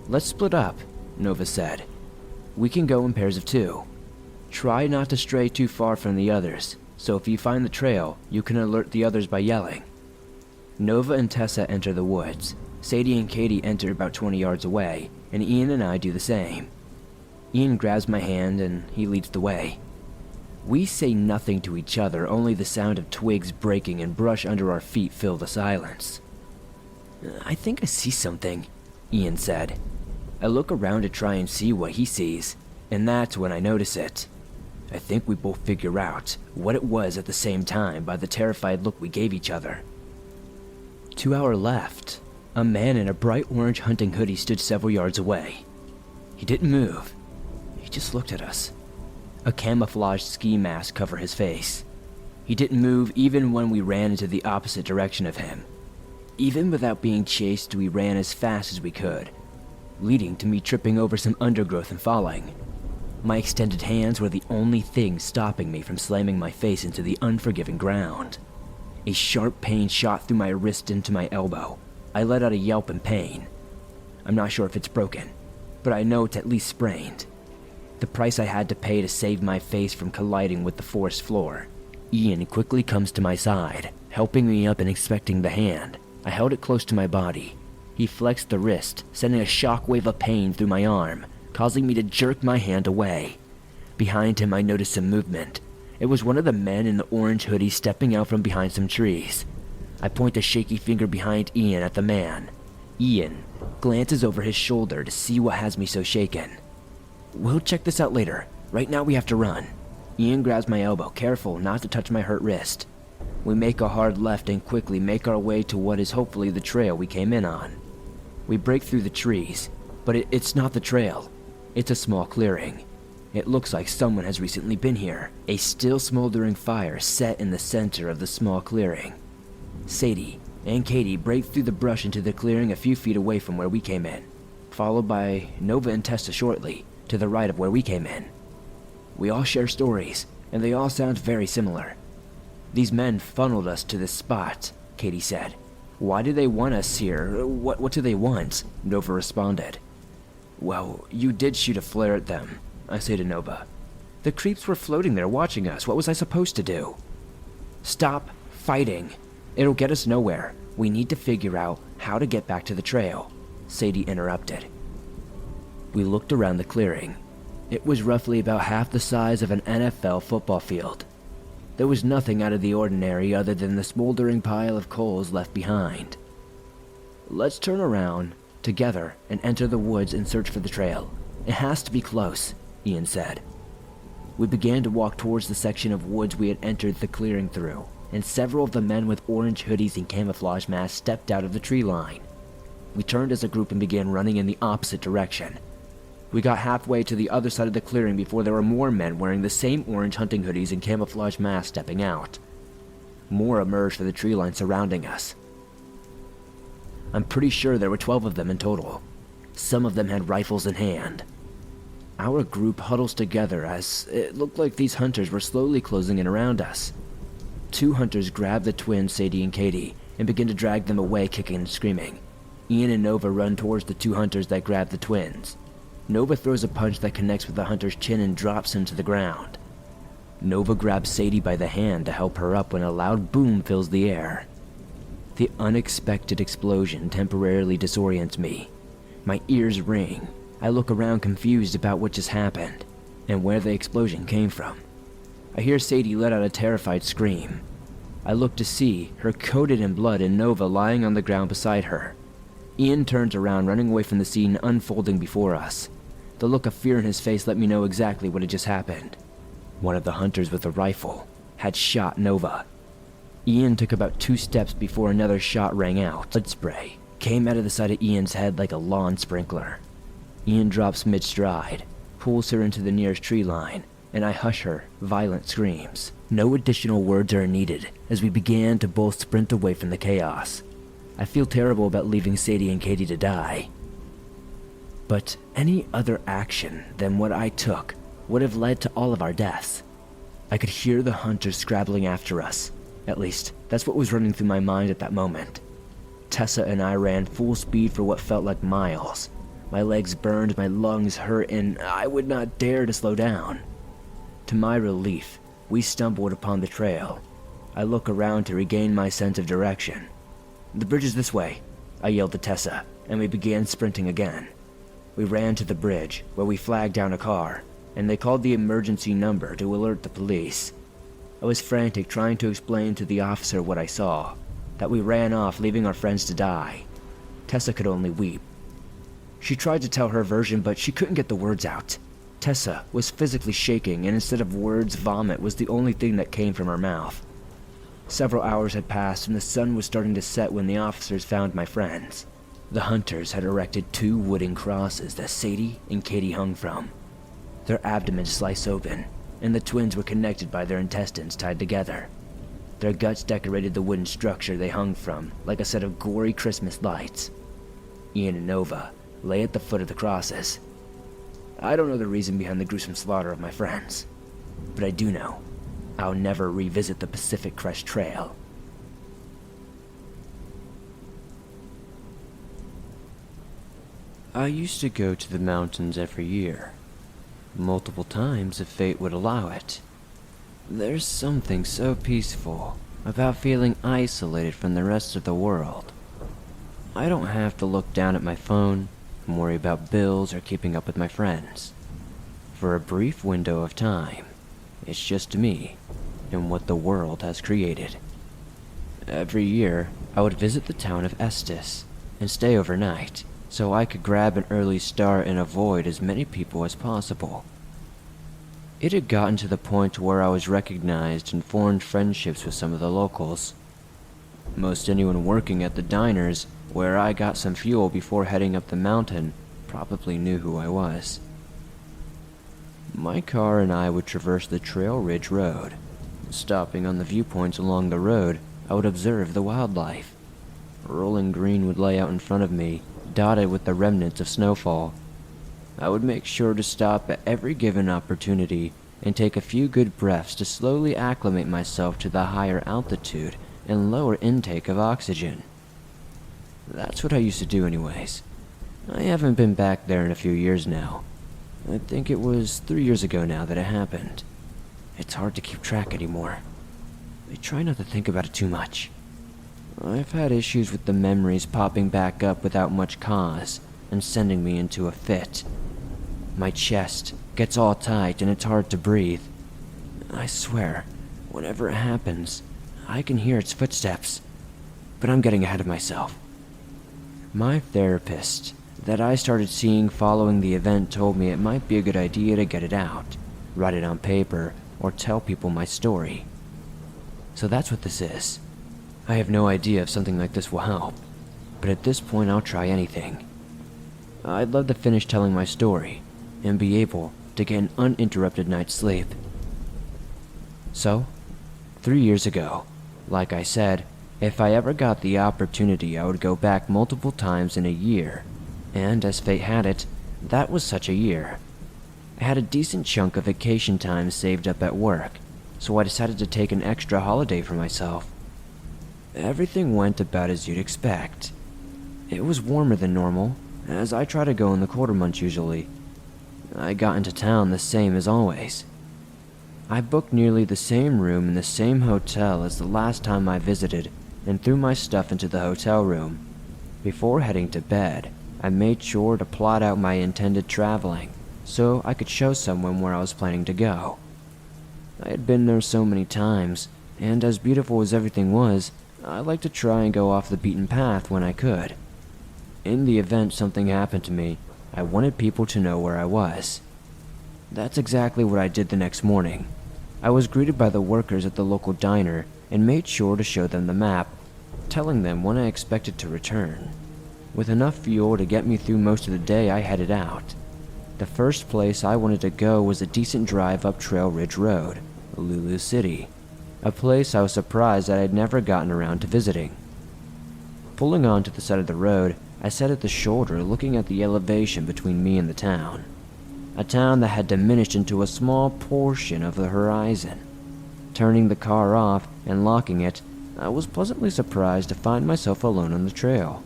"Let's split up," Nova said. "We can go in pairs of 2. Try not to stray too far from the others, so if you find the trail, you can alert the others by yelling." Nova and Tessa enter the woods. Sadie and Katie enter about 20 yards away, and Ian and I do the same. Ian grabs my hand and he leads the way. We say nothing to each other, only the sound of twigs breaking and brush under our feet fill the silence. "I think I see something," Ian said. I look around to try and see what he sees, and that's when I notice it. I think we both figure out what it was at the same time by the terrified look we gave each other. 2 hours left. A man in a bright orange hunting hoodie stood several yards away. He didn't move. He just looked at us. A camouflage ski mask covered his face. He didn't move even when we ran into the opposite direction of him. Even without being chased, we ran as fast as we could, leading to me tripping over some undergrowth and falling. My extended hands were the only thing stopping me from slamming my face into the unforgiving ground. A sharp pain shot through my wrist into my elbow. I let out a yelp in pain. I'm not sure if it's broken, but I know it's at least sprained. The price I had to pay to save my face from colliding with the forest floor. Ian quickly comes to my side, helping me up and inspecting the hand. I held it close to my body. He flexed the wrist, sending a shockwave of pain through my arm, causing me to jerk my hand away. Behind him, I noticed some movement. It was one of the men in the orange hoodie stepping out from behind some trees. I point a shaky finger behind Ian at the man. Ian glances over his shoulder to see what has me so shaken. "We'll check this out later. Right now we have to run." Ian grabs my elbow, careful not to touch my hurt wrist. We make a hard left and quickly make our way to what is hopefully the trail we came in on. We break through the trees, but it's not the trail. It's a small clearing. It looks like someone has recently been here. A still smoldering fire set in the center of the small clearing. Sadie and Katie break through the brush into the clearing a few feet away from where we came in, followed by Nova and Tessa shortly, to the right of where we came in. We all share stories, and they all sound very similar. "These men funneled us to this spot," Katie said. "Why do they want us here? What do they want?" Nova responded. "Well, you did shoot a flare at them," I say to Nova. "The creeps were floating there watching us. What was I supposed to do?" "Stop fighting. It'll get us nowhere. We need to figure out how to get back to the trail," Sadie interrupted. We looked around the clearing. It was roughly about half the size of an NFL football field. There was nothing out of the ordinary other than the smoldering pile of coals left behind. "Let's turn around together and enter the woods and search for the trail. It has to be close," Ian said. We began to walk towards the section of woods we had entered the clearing through, and several of the men with orange hoodies and camouflage masks stepped out of the tree line. We turned as a group and began running in the opposite direction. We got halfway to the other side of the clearing before there were more men wearing the same orange hunting hoodies and camouflage masks stepping out. More emerged from the tree line surrounding us. I'm pretty sure there were 12 of them in total. Some of them had rifles in hand. Our group huddles together as it looked like these hunters were slowly closing in around us. 2 hunters grab the twins, Sadie and Katie, and begin to drag them away, kicking and screaming. Ian and Nova run towards the 2 hunters that grab the twins. Nova throws a punch that connects with the hunter's chin and drops him to the ground. Nova grabs Sadie by the hand to help her up when a loud boom fills the air. The unexpected explosion temporarily disorients me. My ears ring. I look around confused about what just happened and where the explosion came from. I hear Sadie let out a terrified scream. I looked to see her coated in blood and Nova lying on the ground beside her. Ian turns around, running away from the scene unfolding before us. The look of fear in his face let me know exactly what had just happened. One of the hunters with a rifle had shot Nova. Ian took about 2 steps before another shot rang out. Blood spray came out of the side of Ian's head like a lawn sprinkler. Ian drops mid-stride, pulls her into the nearest tree line, and I hush her violent screams. No additional words are needed as we began to both sprint away from the chaos. I feel terrible about leaving Sadie and Katie to die. But any other action than what I took would have led to all of our deaths. I could hear the hunters scrabbling after us. At least, that's what was running through my mind at that moment. Tessa and I ran full speed for what felt like miles. My legs burned, my lungs hurt, and I would not dare to slow down. To my relief, we stumbled upon the trail. I look around to regain my sense of direction. "The bridge is this way," I yelled to Tessa, and we began sprinting again. We ran to the bridge, where we flagged down a car, and they called the emergency number to alert the police. I was frantic, trying to explain to the officer what I saw, that we ran off, leaving our friends to die. Tessa could only weep. She tried to tell her version, but she couldn't get the words out. Tessa was physically shaking, and instead of words, vomit was the only thing that came from her mouth. Several hours had passed, and the sun was starting to set when the officers found my friends. The hunters had erected 2 wooden crosses that Sadie and Katie hung from. Their abdomens sliced open, and the twins were connected by their intestines tied together. Their guts decorated the wooden structure they hung from like a set of gory Christmas lights. Ian and Nova lay at the foot of the crosses. I don't know the reason behind the gruesome slaughter of my friends, but I do know I'll never revisit the Pacific Crest Trail. I used to go to the mountains every year, multiple times if fate would allow it. There's something so peaceful about feeling isolated from the rest of the world. I don't have to look down at my phone and worry about bills or keeping up with my friends. For a brief window of time, it's just me and what the world has created. Every year, I would visit the town of Estes and stay overnight, so I could grab an early start and avoid as many people as possible. It had gotten to the point where I was recognized and formed friendships with some of the locals. Most anyone working at the diners, where I got some fuel before heading up the mountain, probably knew who I was. My car and I would traverse the Trail Ridge Road. Stopping on the viewpoints along the road, I would observe the wildlife. Rolling green would lay out in front of me, dotted with the remnants of snowfall. I would make sure to stop at every given opportunity and take a few good breaths to slowly acclimate myself to the higher altitude and lower intake of oxygen. That's what I used to do anyways. I haven't been back there in a few years now. I think it was 3 years ago now that it happened. It's hard to keep track anymore. I try not to think about it too much. I've had issues with the memories popping back up without much cause and sending me into a fit. My chest gets all tight and it's hard to breathe. I swear, whenever it happens, I can hear its footsteps. But I'm getting ahead of myself. My therapist that I started seeing following the event told me it might be a good idea to get it out, write it on paper, or tell people my story. So that's what this is. I have no idea if something like this will help, but at this point I'll try anything. I'd love to finish telling my story and be able to get an uninterrupted night's sleep. So, 3 years ago, like I said, if I ever got the opportunity, I would go back multiple times in a year, and as fate had it, that was such a year. I had a decent chunk of vacation time saved up at work, so I decided to take an extra holiday for myself. Everything went about as you'd expect. It was warmer than normal, as I try to go in the colder months usually. I got into town the same as always. I booked nearly the same room in the same hotel as the last time I visited and threw my stuff into the hotel room. Before heading to bed, I made sure to plot out my intended traveling so I could show someone where I was planning to go. I had been there so many times, and as beautiful as everything was, I liked to try and go off the beaten path when I could. In the event something happened to me, I wanted people to know where I was. That's exactly what I did the next morning. I was greeted by the workers at the local diner and made sure to show them the map, telling them when I expected to return. With enough fuel to get me through most of the day, I headed out. The first place I wanted to go was a decent drive up Trail Ridge Road, Lulu City, a place I was surprised that I'd never gotten around to visiting. Pulling onto the side of the road, I sat at the shoulder looking at the elevation between me and the town. A town that had diminished into a small portion of the horizon. Turning the car off and locking it, I was pleasantly surprised to find myself alone on the trail.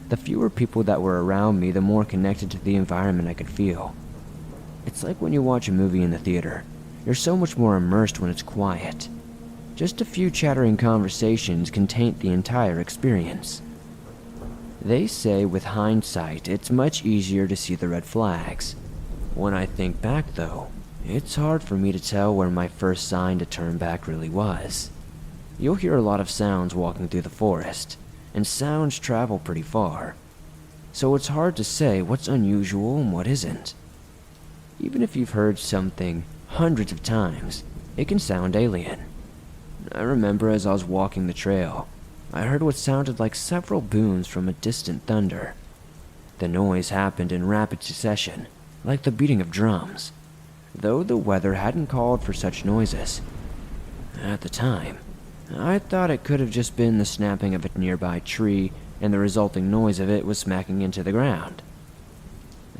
The fewer people that were around me, the more connected to the environment I could feel. It's like when you watch a movie in the theater. You're so much more immersed when it's quiet. Just a few chattering conversations can taint the entire experience. They say with hindsight, it's much easier to see the red flags. When I think back though, it's hard for me to tell where my first sign to turn back really was. You'll hear a lot of sounds walking through the forest, and sounds travel pretty far. So it's hard to say what's unusual and what isn't. Even if you've heard something hundreds of times, it can sound alien. I remember as I was walking the trail, I heard what sounded like several booms from a distant thunder. The noise happened in rapid succession, like the beating of drums, though the weather hadn't called for such noises. At the time, I thought it could have just been the snapping of a nearby tree and the resulting noise of it was smacking into the ground.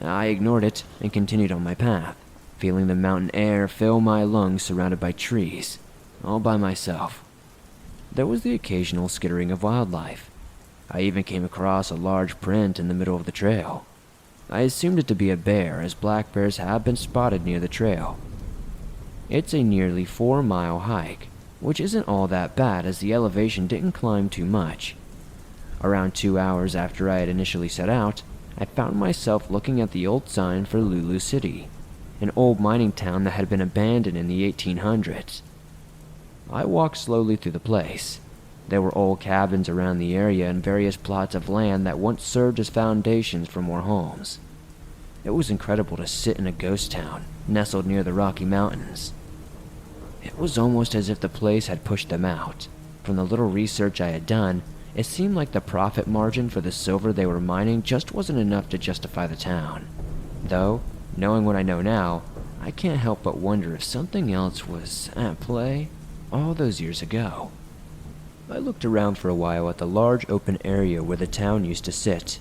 I ignored it and continued on my path, feeling the mountain air fill my lungs surrounded by trees, all by myself. There was the occasional skittering of wildlife. I even came across a large print in the middle of the trail. I assumed it to be a bear, as black bears have been spotted near the trail. It's a nearly 4-mile hike, which isn't all that bad as the elevation didn't climb too much. Around 2 hours after I had initially set out, I found myself looking at the old sign for Lulu City, an old mining town that had been abandoned in the 1800s. I walked slowly through the place. There were old cabins around the area and various plots of land that once served as foundations for more homes. It was incredible to sit in a ghost town, nestled near the Rocky Mountains. It was almost as if the place had pushed them out. From the little research I had done, it seemed like the profit margin for the silver they were mining just wasn't enough to justify the town. Though, knowing what I know now, I can't help but wonder if something else was at play all those years ago. I looked around for a while at the large open area where the town used to sit.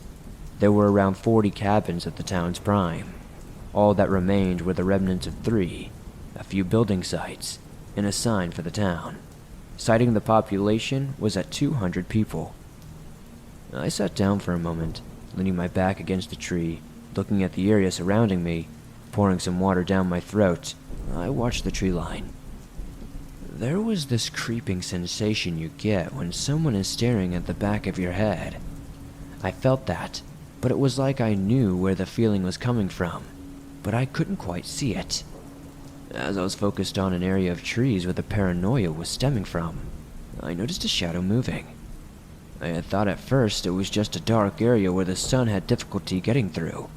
There were around 40 cabins at the town's prime. All that remained were the remnants of 3, a few building sites, and a sign for the town. Citing the population was at 200 people. I sat down for a moment, leaning my back against a tree, looking at the area surrounding me. Pouring some water down my throat, I watched the tree line. There was this creeping sensation you get when someone is staring at the back of your head. I felt that, but it was like I knew where the feeling was coming from, but I couldn't quite see it. As I was focused on an area of trees where the paranoia was stemming from, I noticed a shadow moving. I had thought at first it was just a dark area where the sun had difficulty getting through.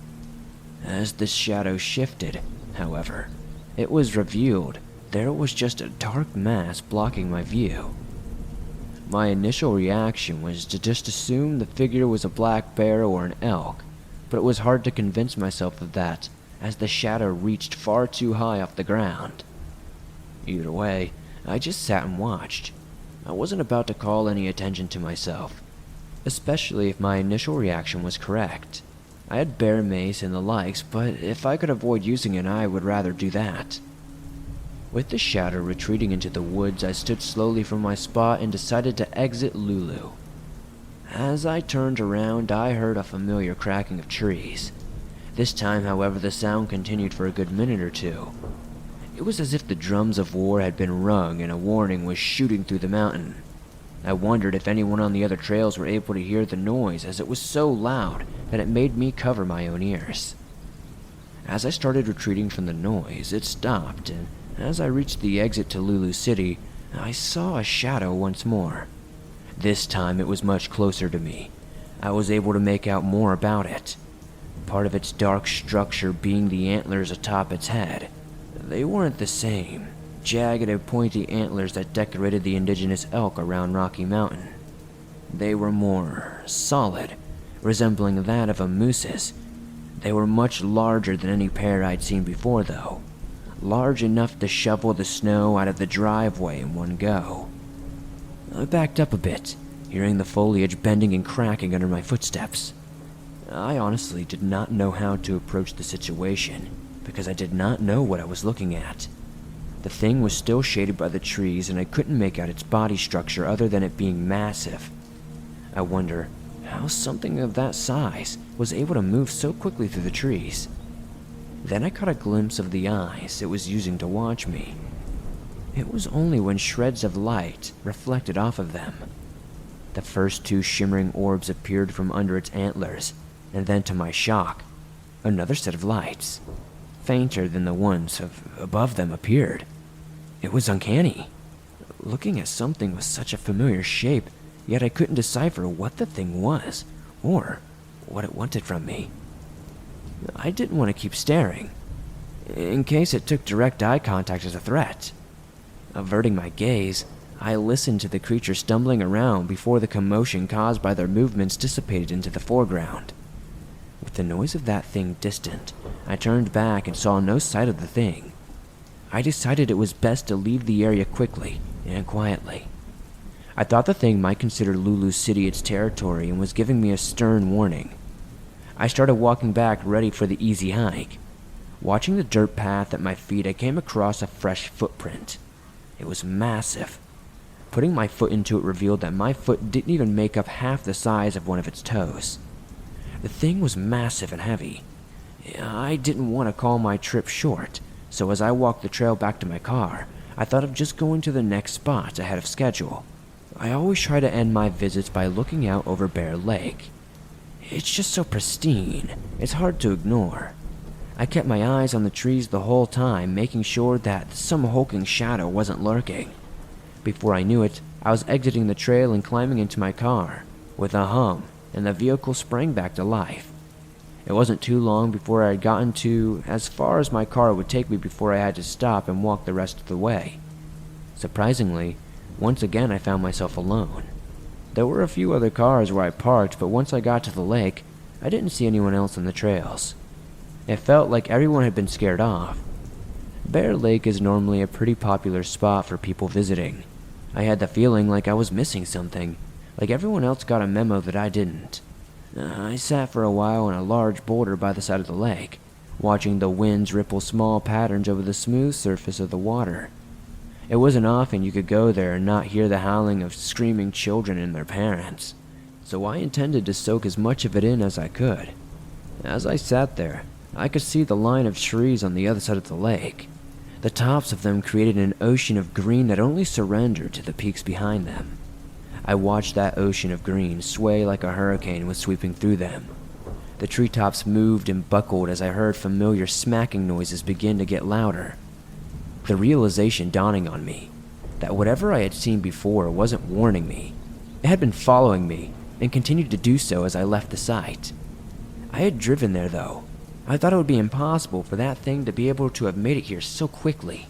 As the shadow shifted, however, it was revealed there was just a dark mass blocking my view. My initial reaction was to just assume the figure was a black bear or an elk, but it was hard to convince myself of that, as the shadow reached far too high off the ground. Either way, I just sat and watched. I wasn't about to call any attention to myself, especially if my initial reaction was correct. I had bear mace and the likes, but if I could avoid using it, I would rather do that. With the shadow retreating into the woods, I stood slowly from my spot and decided to exit Lulu. As I turned around, I heard a familiar cracking of trees. This time, however, the sound continued for a good minute or two. It was as if the drums of war had been rung and a warning was shooting through the mountain. I wondered if anyone on the other trails were able to hear the noise, as it was so loud that it made me cover my own ears. As I started retreating from the noise, it stopped, and as I reached the exit to Lulu City, I saw a shadow once more. This time it was much closer to me. I was able to make out more about it. Part of its dark structure being the antlers atop its head. They weren't the same, jagged and pointy antlers that decorated the indigenous elk around Rocky Mountain. They were more solid, resembling that of a moose's. They were much larger than any pair I'd seen before, though. Large enough to shovel the snow out of the driveway in one go. I backed up a bit, hearing the foliage bending and cracking under my footsteps. I honestly did not know how to approach the situation, because I did not know what I was looking at. The thing was still shaded by the trees, and I couldn't make out its body structure other than it being massive. I wonder how something of that size was able to move so quickly through the trees. Then I caught a glimpse of the eyes it was using to watch me. It was only when shreds of light reflected off of them. The first two shimmering orbs appeared from under its antlers, and then to my shock, another set of lights, fainter than the ones above them, appeared. It was uncanny. Looking at something with such a familiar shape, yet I couldn't decipher what the thing was, or what it wanted from me. I didn't want to keep staring, in case it took direct eye contact as a threat. Averting my gaze, I listened to the creature stumbling around before the commotion caused by their movements dissipated into the foreground. With the noise of that thing distant, I turned back and saw no sight of the thing. I decided it was best to leave the area quickly and quietly. I thought the thing might consider Lulu City its territory and was giving me a stern warning. I started walking back, ready for the easy hike. Watching the dirt path at my feet, I came across a fresh footprint. It was massive. Putting my foot into it revealed that my foot didn't even make up half the size of one of its toes. The thing was massive and heavy. I didn't want to call my trip short, so as I walked the trail back to my car, I thought of just going to the next spot ahead of schedule. I always try to end my visits by looking out over Bear Lake. It's just so pristine, it's hard to ignore. I kept my eyes on the trees the whole time, making sure that some hulking shadow wasn't lurking. Before I knew it, I was exiting the trail and climbing into my car. With a hum, and the vehicle sprang back to life. It wasn't too long before I had gotten to as far as my car would take me before I had to stop and walk the rest of the way. Surprisingly, once again I found myself alone. There were a few other cars where I parked, but once I got to the lake, I didn't see anyone else on the trails. It felt like everyone had been scared off. Bear Lake is normally a pretty popular spot for people visiting. I had the feeling like I was missing something, like everyone else got a memo that I didn't. I sat for a while on a large boulder by the side of the lake, watching the winds ripple small patterns over the smooth surface of the water. It wasn't often you could go there and not hear the howling of screaming children and their parents, so I intended to soak as much of it in as I could. As I sat there, I could see the line of trees on the other side of the lake. The tops of them created an ocean of green that only surrendered to the peaks behind them. I watched that ocean of green sway like a hurricane was sweeping through them. The treetops moved and buckled as I heard familiar smacking noises begin to get louder. The realization dawning on me that whatever I had seen before wasn't warning me. It had been following me and continued to do so as I left the site. I had driven there, though. I thought it would be impossible for that thing to be able to have made it here so quickly.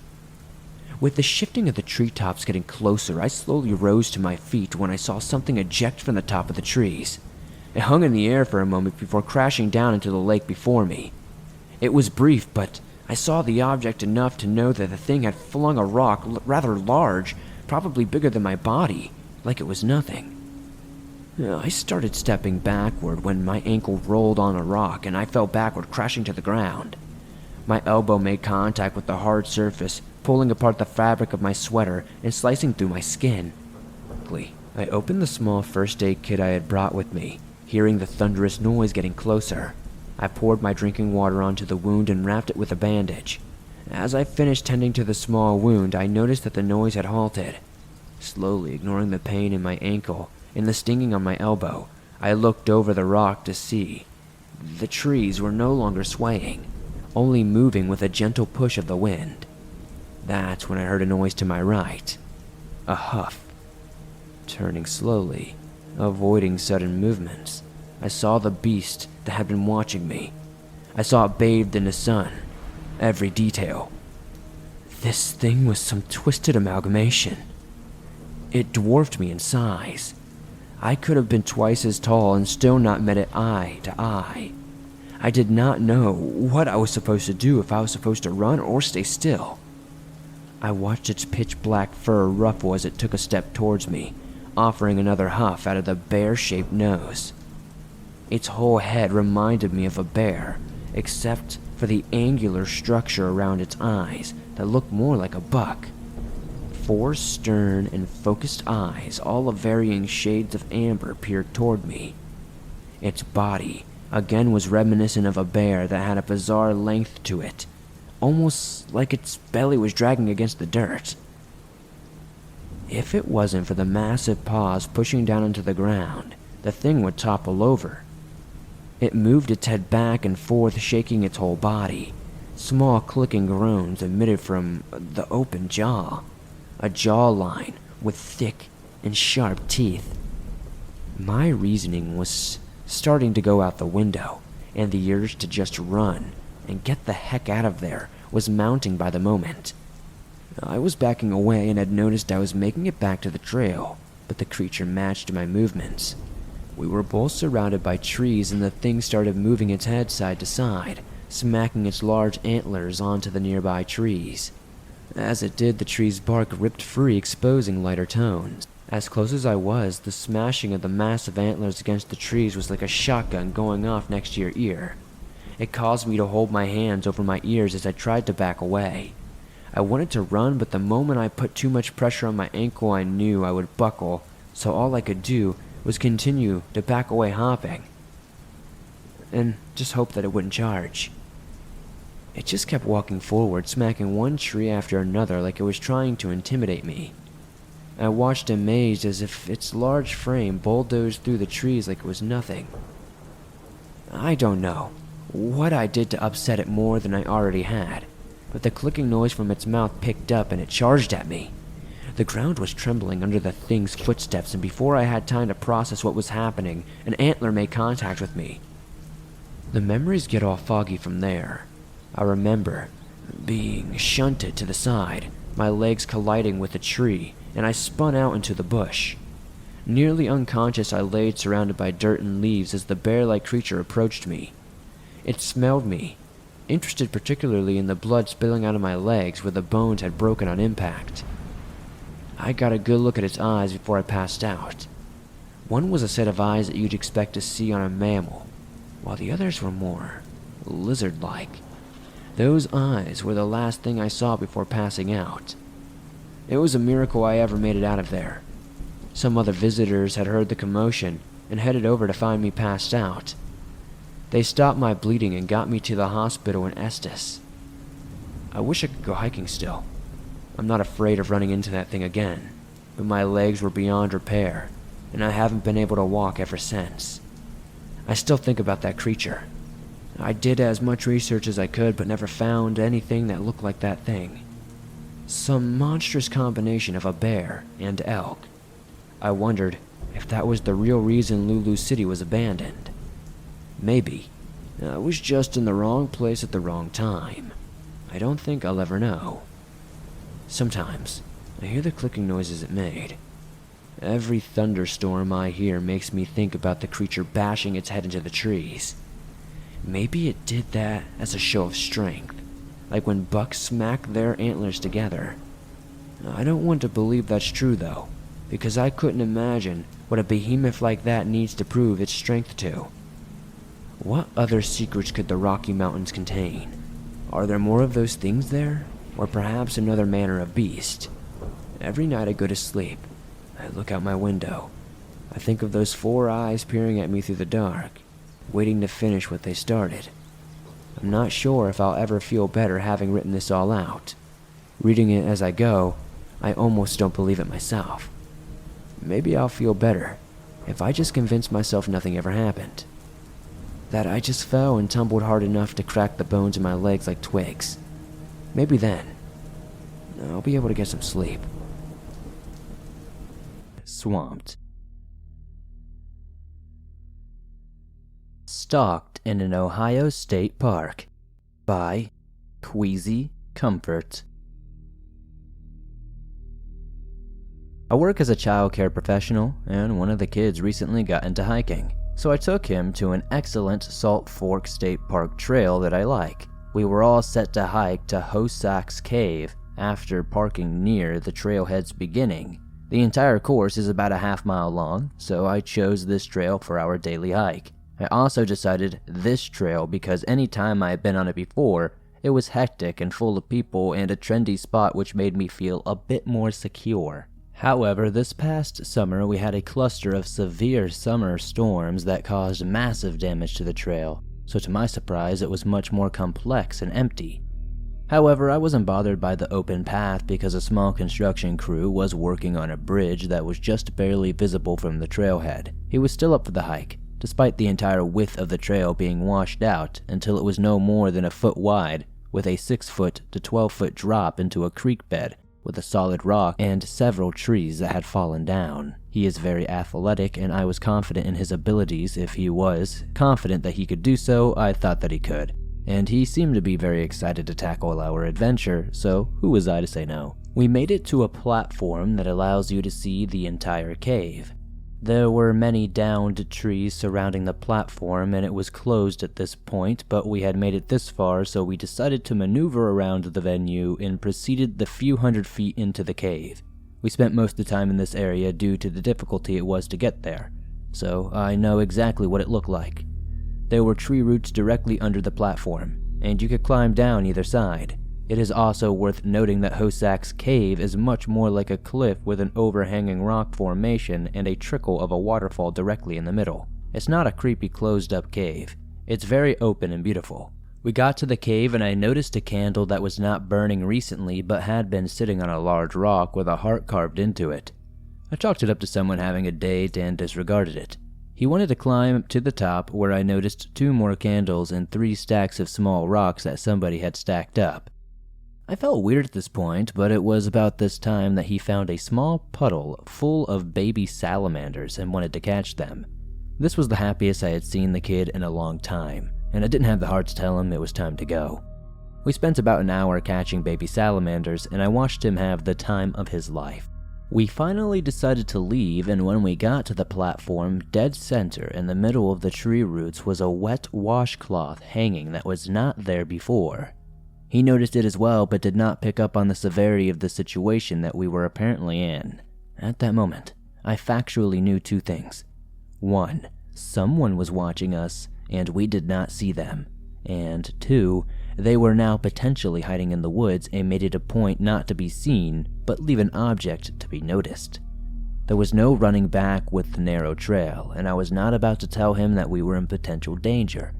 With the shifting of the treetops getting closer, I slowly rose to my feet when I saw something eject from the top of the trees. It hung in the air for a moment before crashing down into the lake before me. It was brief, but I saw the object enough to know that the thing had flung a rock rather large, probably bigger than my body, like it was nothing. I started stepping backward when my ankle rolled on a rock and I fell backward, crashing to the ground. My elbow made contact with the hard surface, pulling apart the fabric of my sweater and slicing through my skin. Quickly, I opened the small first aid kit I had brought with me, hearing the thunderous noise getting closer. I poured my drinking water onto the wound and wrapped it with a bandage. As I finished tending to the small wound, I noticed that the noise had halted. Slowly ignoring the pain in my ankle and the stinging on my elbow, I looked over the rock to see. The trees were no longer swaying, only moving with a gentle push of the wind. That's when I heard a noise to my right. A huff. Turning slowly, avoiding sudden movements, I saw the beast that had been watching me. I saw it bathed in the sun, every detail. This thing was some twisted amalgamation. It dwarfed me in size. I could have been twice as tall and still not met it eye to eye. I did not know what I was supposed to do, if I was supposed to run or stay still. I watched its pitch black fur ruffle as it took a step towards me, offering another huff out of the bear-shaped nose. Its whole head reminded me of a bear, except for the angular structure around its eyes that looked more like a buck. 4 stern and focused eyes, all of varying shades of amber, peered toward me. Its body, again, was reminiscent of a bear that had a bizarre length to it, almost like its belly was dragging against the dirt. If it wasn't for the massive paws pushing down into the ground, the thing would topple over. It moved its head back and forth, shaking its whole body. Small clicking groans emitted from the open jaw, a jawline with thick and sharp teeth. My reasoning was starting to go out the window, and the urge to just run and get the heck out of there was mounting by the moment. I was backing away and had noticed I was making it back to the trail, but the creature matched my movements. We were both surrounded by trees, and the thing started moving its head side to side, smacking its large antlers onto the nearby trees. As it did, the tree's bark ripped free, exposing lighter tones. As close as I was, the smashing of the massive antlers against the trees was like a shotgun going off next to your ear. It caused me to hold my hands over my ears as I tried to back away. I wanted to run, but the moment I put too much pressure on my ankle, I knew I would buckle, so all I could do was continue to back away, hopping, and just hope that it wouldn't charge. It just kept walking forward, smacking one tree after another like it was trying to intimidate me. I watched amazed as if its large frame bulldozed through the trees like it was nothing. I don't know what I did to upset it more than I already had, but the clicking noise from its mouth picked up and it charged at me. The ground was trembling under the thing's footsteps, and before I had time to process what was happening, an antler made contact with me. The memories get all foggy from there. I remember being shunted to the side, my legs colliding with a tree, and I spun out into the bush. Nearly unconscious, I laid surrounded by dirt and leaves as the bear-like creature approached me. It smelled me, interested particularly in the blood spilling out of my legs where the bones had broken on impact. I got a good look at its eyes before I passed out. One was a set of eyes that you'd expect to see on a mammal, while the others were more lizard-like. Those eyes were the last thing I saw before passing out. It was a miracle I ever made it out of there. Some other visitors had heard the commotion and headed over to find me passed out. They stopped my bleeding and got me to the hospital in Estes. I wish I could go hiking still. I'm not afraid of running into that thing again, but my legs were beyond repair, and I haven't been able to walk ever since. I still think about that creature. I did as much research as I could, but never found anything that looked like that thing. Some monstrous combination of a bear and elk. I wondered if that was the real reason Lulu City was abandoned. Maybe I was just in the wrong place at the wrong time. I don't think I'll ever know. Sometimes I hear the clicking noises it made. Every thunderstorm I hear makes me think about the creature bashing its head into the trees. Maybe it did that as a show of strength, like when bucks smack their antlers together. I don't want to believe that's true though, because I couldn't imagine what a behemoth like that needs to prove its strength to. What other secrets could the Rocky Mountains contain? Are there more of those things there? Or perhaps another manner of beast? Every night I go to sleep, I look out my window. I think of those 4 eyes peering at me through the dark, waiting to finish what they started. I'm not sure if I'll ever feel better having written this all out. Reading it as I go, I almost don't believe it myself. Maybe I'll feel better if I just convince myself nothing ever happened. That I just fell and tumbled hard enough to crack the bones in my legs like twigs. Maybe then I'll be able to get some sleep. swamped. Stalked in an Ohio State Park by Queasy Comfort. I work as a child care professional, and one of the kids recently got into hiking, so I took him to an excellent Salt Fork State Park trail that I like. We were all set to hike to Hosak's Cave after parking near the trailhead's beginning. The entire course is about a half-mile long, so I chose this trail for our daily hike. I also decided this trail because any time I had been on it before, it was hectic and full of people and a trendy spot which made me feel a bit more secure. However, this past summer we had a cluster of severe summer storms that caused massive damage to the trail, so to my surprise it was much more complex and empty. However, I wasn't bothered by the open path because a small construction crew was working on a bridge that was just barely visible from the trailhead. He was still up for the hike, despite the entire width of the trail being washed out until it was no more than a foot wide, with a 6-foot to 12-foot drop into a creek bed with a solid rock and several trees that had fallen down. He is very athletic, and I was confident in his abilities. If he was confident that he could do so, I thought that he could. And he seemed to be very excited to tackle our adventure, so who was I to say no? We made it to a platform that allows you to see the entire cave. There were many downed trees surrounding the platform, and it was closed at this point, but we had made it this far, so we decided to maneuver around the venue and proceeded the few hundred feet into the cave. We spent most of the time in this area due to the difficulty it was to get there, so I know exactly what it looked like. There were tree roots directly under the platform, and you could climb down either side. It is also worth noting that Hosak's Cave is much more like a cliff with an overhanging rock formation and a trickle of a waterfall directly in the middle. It's not a creepy closed-up cave. It's very open and beautiful. We got to the cave and I noticed a candle that was not burning recently but had been sitting on a large rock with a heart carved into it. I chalked it up to someone having a date and disregarded it. He wanted to climb to the top, where I noticed 2 more candles and 3 stacks of small rocks that somebody had stacked up. I felt weird at this point, but it was about this time that he found a small puddle full of baby salamanders and wanted to catch them. This was the happiest I had seen the kid in a long time, and I didn't have the heart to tell him it was time to go. We spent about an hour catching baby salamanders, and I watched him have the time of his life. We finally decided to leave, and when we got to the platform, dead center in the middle of the tree roots was a wet washcloth hanging that was not there before. He noticed it as well, but did not pick up on the severity of the situation that we were apparently in. At that moment, I factually knew 2 things. 1, someone was watching us, and we did not see them. And 2, they were now potentially hiding in the woods and made it a point not to be seen, but leave an object to be noticed. There was no running back with the narrow trail, and I was not about to tell him that we were in potential danger.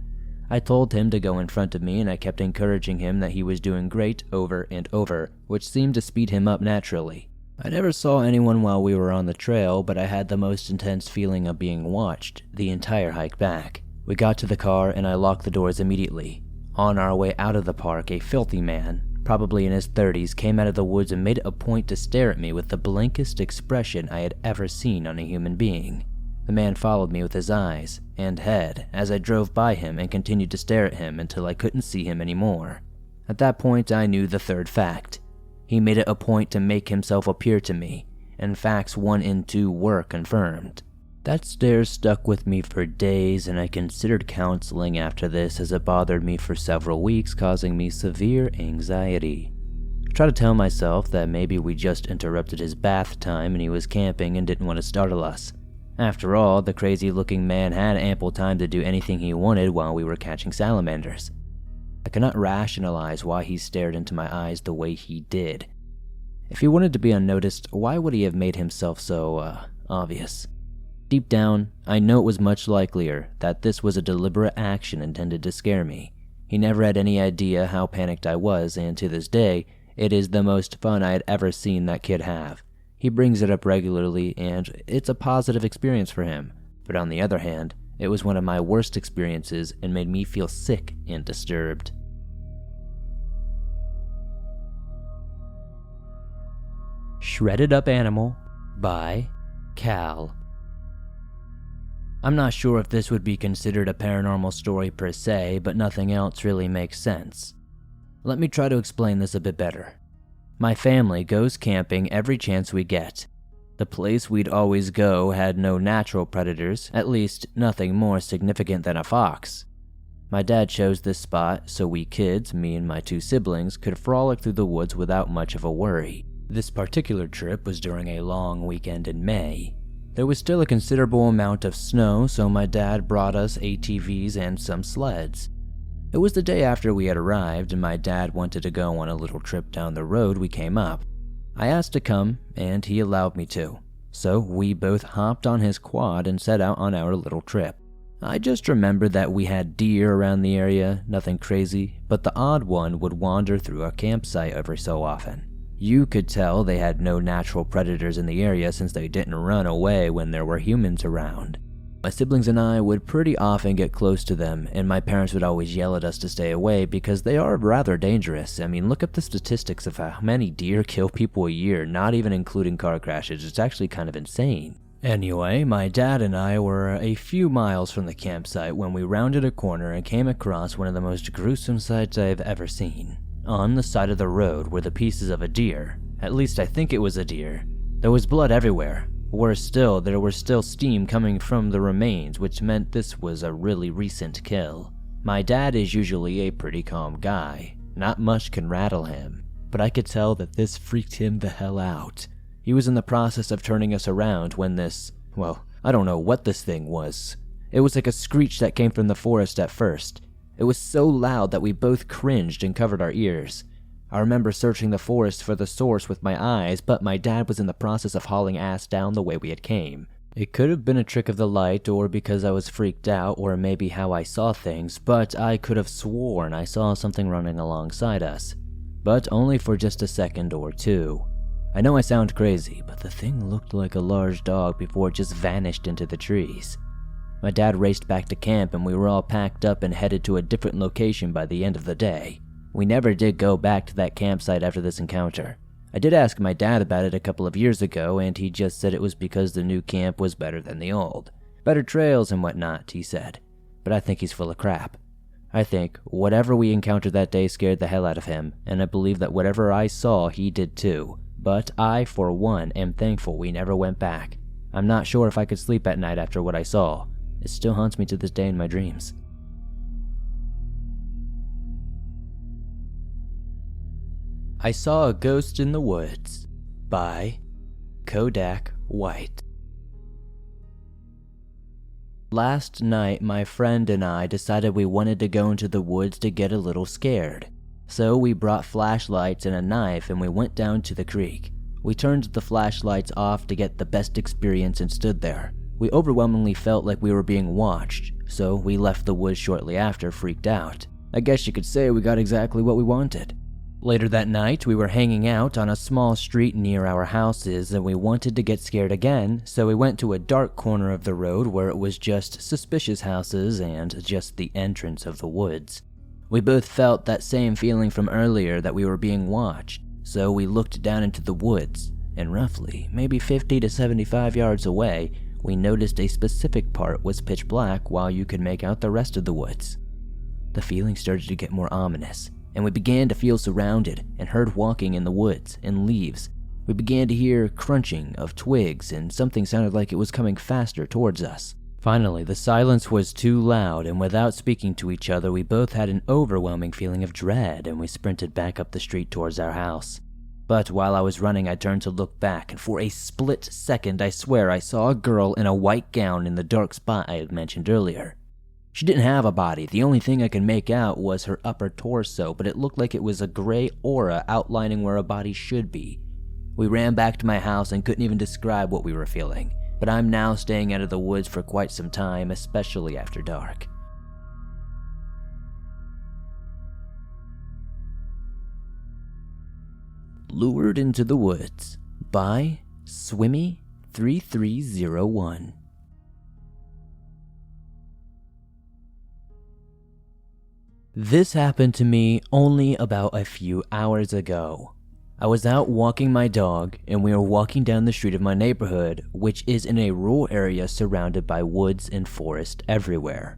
I told him to go in front of me, and I kept encouraging him that he was doing great over and over, which seemed to speed him up naturally. I never saw anyone while we were on the trail, but I had the most intense feeling of being watched the entire hike back. We got to the car, and I locked the doors immediately. On our way out of the park, a filthy man, probably in his 30s, came out of the woods and made it a point to stare at me with the blankest expression I had ever seen on a human being. The man followed me with his eyes and head as I drove by him and continued to stare at him until I couldn't see him anymore. At that point, I knew the 3rd fact. He made it a point to make himself appear to me, and facts 1 and 2 were confirmed. That stare stuck with me for days, and I considered counseling after this as it bothered me for several weeks, causing me severe anxiety. I tried to tell myself that maybe we just interrupted his bath time and he was camping and didn't want to startle us. After all, the crazy-looking man had ample time to do anything he wanted while we were catching salamanders. I could not rationalize why he stared into my eyes the way he did. If he wanted to be unnoticed, why would he have made himself so, obvious? Deep down, I know it was much likelier that this was a deliberate action intended to scare me. He never had any idea how panicked I was, and to this day, it is the most fun I had ever seen that kid have. He brings it up regularly, and it's a positive experience for him. But on the other hand, it was one of my worst experiences and made me feel sick and disturbed. Shredded Up Animal by Cal. I'm not sure if this would be considered a paranormal story per se, but nothing else really makes sense. Let me try to explain this a bit better. My family goes camping every chance we get. The place we'd always go had no natural predators, at least nothing more significant than a fox. My dad chose this spot so we kids, me and my 2 siblings, could frolic through the woods without much of a worry. This particular trip was during a long weekend in May. There was still a considerable amount of snow, so my dad brought us ATVs and some sleds. It was the day after we had arrived, and my dad wanted to go on a little trip down the road we came up. I asked to come, and he allowed me to. So we both hopped on his quad and set out on our little trip. I just remembered that we had deer around the area, nothing crazy, but the odd one would wander through our campsite every so often. You could tell they had no natural predators in the area since they didn't run away when there were humans around. My siblings and I would pretty often get close to them, and my parents would always yell at us to stay away because they are rather dangerous. I mean, look up the statistics of how many deer kill people a year, not even including car crashes. It's actually kind of insane. Anyway, my dad and I were a few miles from the campsite when we rounded a corner and came across one of the most gruesome sights I've ever seen. On the side of the road were the pieces of a deer. At least I think it was a deer. There was blood everywhere. Worse still, there was still steam coming from the remains, which meant this was a really recent kill. My dad is usually a pretty calm guy. Not much can rattle him. But I could tell that this freaked him the hell out. He was in the process of turning us around when this, well, I don't know what this thing was. It was like a screech that came from the forest at first. It was so loud that we both cringed and covered our ears. I remember searching the forest for the source with my eyes, but my dad was in the process of hauling ass down the way we had came. It could have been a trick of the light, or because I was freaked out, or maybe how I saw things, but I could have sworn I saw something running alongside us. But only for just a second or two. I know I sound crazy, but the thing looked like a large dog before it just vanished into the trees. My dad raced back to camp and we were all packed up and headed to a different location by the end of the day. We never did go back to that campsite after this encounter. I did ask my dad about it a couple of years ago, and he just said it was because the new camp was better than the old. Better trails and whatnot, he said. But I think he's full of crap. I think whatever we encountered that day scared the hell out of him, and I believe that whatever I saw, he did too. But I, for one, am thankful we never went back. I'm not sure if I could sleep at night after what I saw. It still haunts me to this day in my dreams. I Saw a Ghost in the Woods by Kodak White. Last night, my friend and I decided we wanted to go into the woods to get a little scared. So we brought flashlights and a knife and we went down to the creek. We turned the flashlights off to get the best experience and stood there. We overwhelmingly felt like we were being watched, so we left the woods shortly after, freaked out. I guess you could say we got exactly what we wanted. Later that night, we were hanging out on a small street near our houses and we wanted to get scared again, so we went to a dark corner of the road where it was just suspicious houses and just the entrance of the woods. We both felt that same feeling from earlier that we were being watched, so we looked down into the woods, and roughly, maybe 50 to 75 yards away, we noticed a specific part was pitch black while you could make out the rest of the woods. The feeling started to get more ominous, and we began to feel surrounded and heard walking in the woods and leaves. We began to hear crunching of twigs and something sounded like it was coming faster towards us. Finally, the silence was too loud, and without speaking to each other, we both had an overwhelming feeling of dread and we sprinted back up the street towards our house. But while I was running, I turned to look back, and for a split second, I swear I saw a girl in a white gown in the dark spot I had mentioned earlier. She didn't have a body. The only thing I could make out was her upper torso, but it looked like it was a gray aura outlining where a body should be. We ran back to my house and couldn't even describe what we were feeling, but I'm now staying out of the woods for quite some time, especially after dark. Lured into the Woods by Swimmy3301. This happened to me only about a few hours ago. I was out walking my dog, and we were walking down the street of my neighborhood, which is in a rural area surrounded by woods and forest everywhere.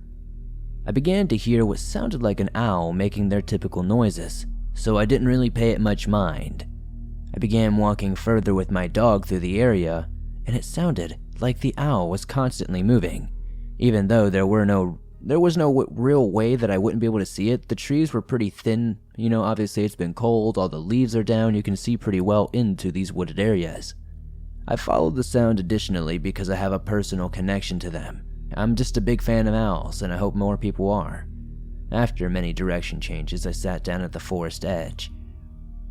I began to hear what sounded like an owl making their typical noises, so I didn't really pay it much mind. I began walking further with my dog through the area, and it sounded like the owl was constantly moving. Even though there was no real way that I wouldn't be able to see it. The trees were pretty thin, obviously it's been cold, all the leaves are down, you can see pretty well into these wooded areas. I followed the sound additionally because I have a personal connection to them. I'm just a big fan of owls, and I hope more people are. After many direction changes, I sat down at the forest edge,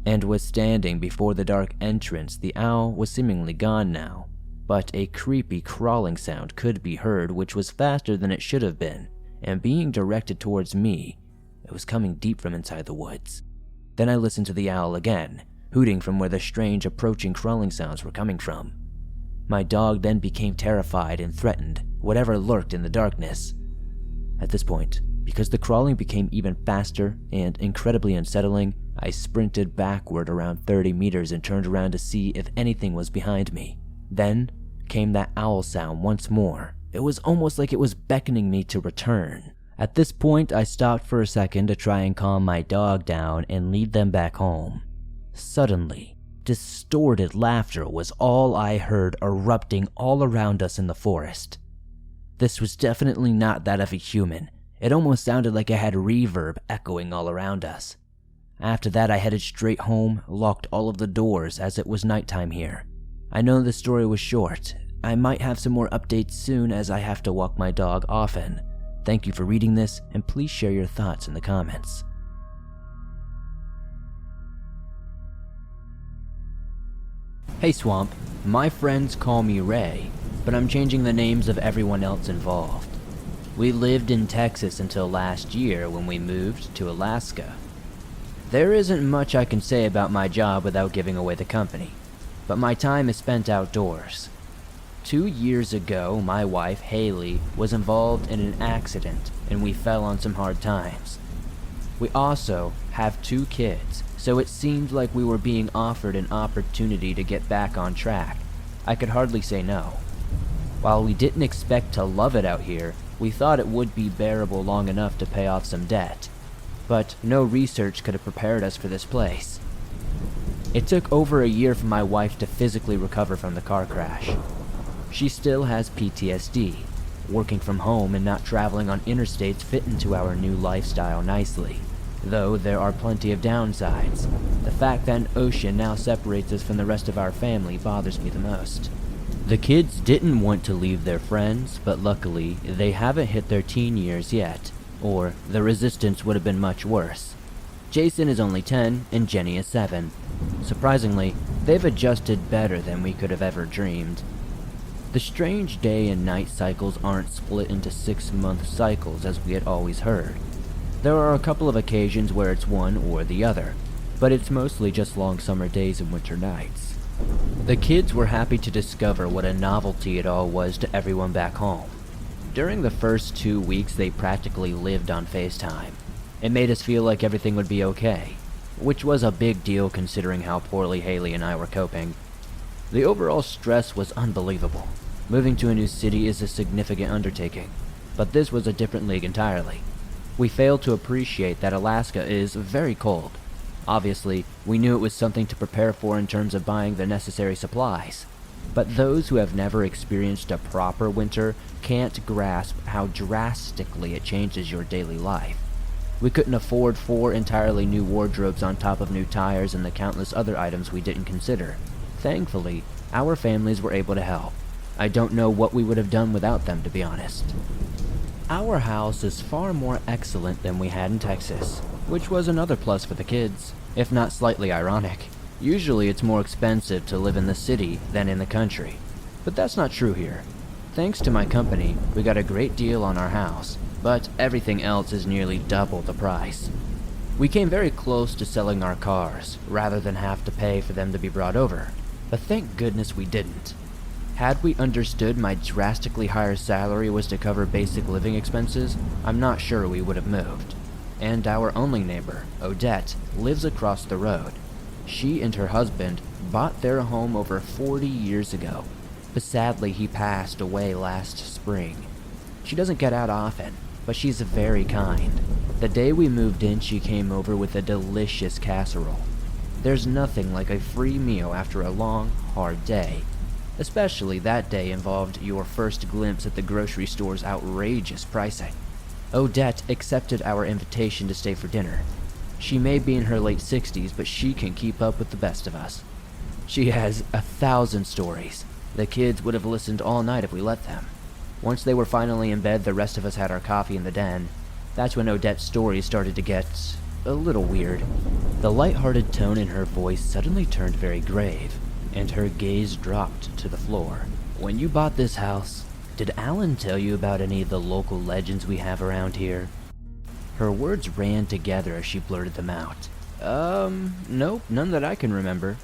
and was standing before the dark entrance. The owl was seemingly gone now, but a creepy crawling sound could be heard, which was faster than it should have been, and being directed towards me. It was coming deep from inside the woods. Then I listened to the owl again, hooting from where the strange approaching crawling sounds were coming from. My dog then became terrified and threatened whatever lurked in the darkness. At this point, because the crawling became even faster and incredibly unsettling, I sprinted backward around 30 meters and turned around to see if anything was behind me. Then came that owl sound once more. It was almost like it was beckoning me to return. At this point, I stopped for a second to try and calm my dog down and lead them back home. Suddenly, distorted laughter was all I heard erupting all around us in the forest. This was definitely not that of a human. It almost sounded like it had reverb echoing all around us. After that, I headed straight home, locked all of the doors as it was nighttime here. I know the story was short. I might have some more updates soon as I have to walk my dog often. Thank you for reading this, and please share your thoughts in the comments. Hey Swamp, my friends call me Ray, but I'm changing the names of everyone else involved. We lived in Texas until last year when we moved to Alaska. There isn't much I can say about my job without giving away the company, but my time is spent outdoors. 2 years ago, my wife, Haley, was involved in an accident and we fell on some hard times. We also have 2 kids, so it seemed like we were being offered an opportunity to get back on track. I could hardly say no. While we didn't expect to love it out here, we thought it would be bearable long enough to pay off some debt. But no research could have prepared us for this place. It took over a year for my wife to physically recover from the car crash. She still has PTSD. Working from home and not traveling on interstates fit into our new lifestyle nicely, though there are plenty of downsides. The fact that an ocean now separates us from the rest of our family bothers me the most. The kids didn't want to leave their friends, but luckily they haven't hit their teen years yet, or the resistance would have been much worse. Jason is only 10 and Jenny is 7. Surprisingly, they've adjusted better than we could have ever dreamed. The strange day and night cycles aren't split into 6-month cycles as we had always heard. There are a couple of occasions where it's one or the other, but it's mostly just long summer days and winter nights. The kids were happy to discover what a novelty it all was to everyone back home. During the first 2 weeks, they practically lived on FaceTime. It made us feel like everything would be okay, which was a big deal considering how poorly Haley and I were coping. The overall stress was unbelievable. Moving to a new city is a significant undertaking, but this was a different league entirely. We failed to appreciate that Alaska is very cold. Obviously, we knew it was something to prepare for in terms of buying the necessary supplies, but those who have never experienced a proper winter can't grasp how drastically it changes your daily life. We couldn't afford 4 entirely new wardrobes on top of new tires and the countless other items we didn't consider. Thankfully, our families were able to help. I don't know what we would have done without them, to be honest. Our house is far more excellent than we had in Texas, which was another plus for the kids, if not slightly ironic. Usually it's more expensive to live in the city than in the country, but that's not true here. Thanks to my company, we got a great deal on our house, but everything else is nearly double the price. We came very close to selling our cars, rather than have to pay for them to be brought over, but thank goodness we didn't. Had we understood my drastically higher salary was to cover basic living expenses, I'm not sure we would have moved. And our only neighbor, Odette, lives across the road. She and her husband bought their home over 40 years ago, but sadly he passed away last spring. She doesn't get out often, but she's very kind. The day we moved in, she came over with a delicious casserole. There's nothing like a free meal after a long, hard day. Especially that day involved your first glimpse at the grocery store's outrageous pricing. Odette accepted our invitation to stay for dinner. She may be in her late 60s, but she can keep up with the best of us. She has 1,000 stories. The kids would have listened all night if we let them. Once they were finally in bed, the rest of us had our coffee in the den. That's when Odette's stories started to get a little weird. The light-hearted tone in her voice suddenly turned very grave, and her gaze dropped to the floor. When you bought this house, did Alan tell you about any of the local legends we have around here? Her words ran together as she blurted them out. Nope, none that I can remember.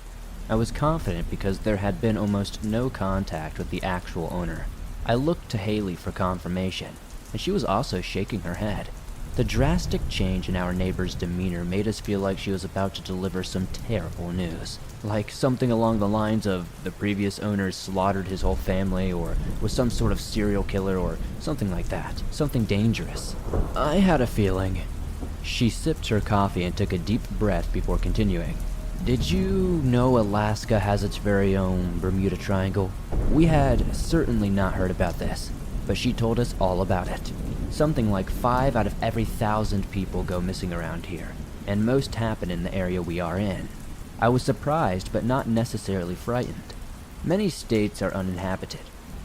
I was confident because there had been almost no contact with the actual owner. I looked to Haley for confirmation, and she was also shaking her head. The drastic change in our neighbor's demeanor made us feel like she was about to deliver some terrible news. Like something along the lines of the previous owner slaughtered his whole family, or was some sort of serial killer, or something like that. Something dangerous. I had a feeling. She sipped her coffee and took a deep breath before continuing. Did you know Alaska has its very own Bermuda Triangle? We had certainly not heard about this, but she told us all about it. Something like 5 out of every 1,000 people go missing around here, and most happen in the area we are in. I was surprised, but not necessarily frightened. Many states are uninhabited.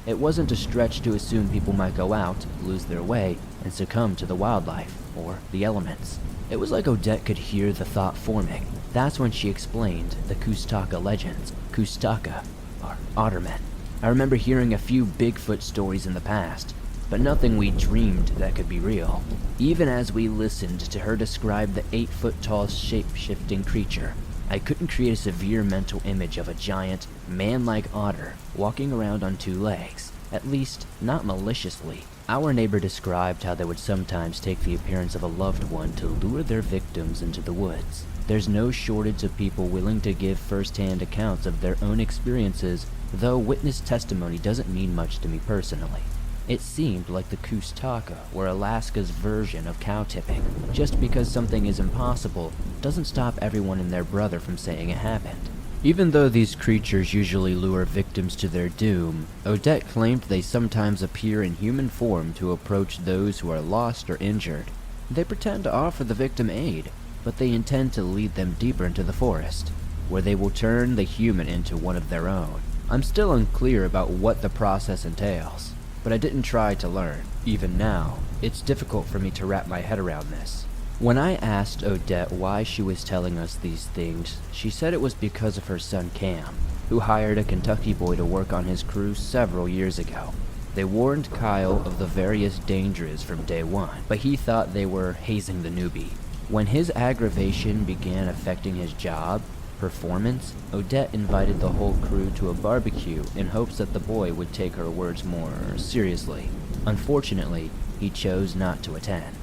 It wasn't a stretch to assume people might go out, lose their way, and succumb to the wildlife, or the elements. It was like Odette could hear the thought forming. That's when she explained the Kustaka legends. Kustaka are ottermen. I remember hearing a few Bigfoot stories in the past, but nothing we dreamed that could be real. Even as we listened to her describe the 8-foot-tall shape-shifting creature, I couldn't create a severe mental image of a giant, man-like otter walking around on 2 legs, at least not maliciously. Our neighbor described how they would sometimes take the appearance of a loved one to lure their victims into the woods. There's no shortage of people willing to give first-hand accounts of their own experiences, though witness testimony doesn't mean much to me personally. It seemed like the Kustaka were Alaska's version of cow tipping. Just because something is impossible doesn't stop everyone and their brother from saying it happened. Even though these creatures usually lure victims to their doom, Odette claimed they sometimes appear in human form to approach those who are lost or injured. They pretend to offer the victim aid, but they intend to lead them deeper into the forest, where they will turn the human into one of their own. I'm still unclear about what the process entails, but I didn't try to learn. Even now, it's difficult for me to wrap my head around this. When I asked Odette why she was telling us these things, she said it was because of her son Cam, who hired a Kentucky boy to work on his crew several years ago. They warned Kyle of the various dangers from day one, but he thought they were hazing the newbie. When his aggravation began affecting his job, performance, Odette invited the whole crew to a barbecue in hopes that the boy would take her words more seriously. Unfortunately, he chose not to attend.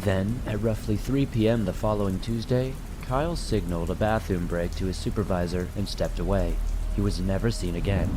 Then, at roughly 3 p.m. the following Tuesday, Kyle signaled a bathroom break to his supervisor and stepped away. He was never seen again.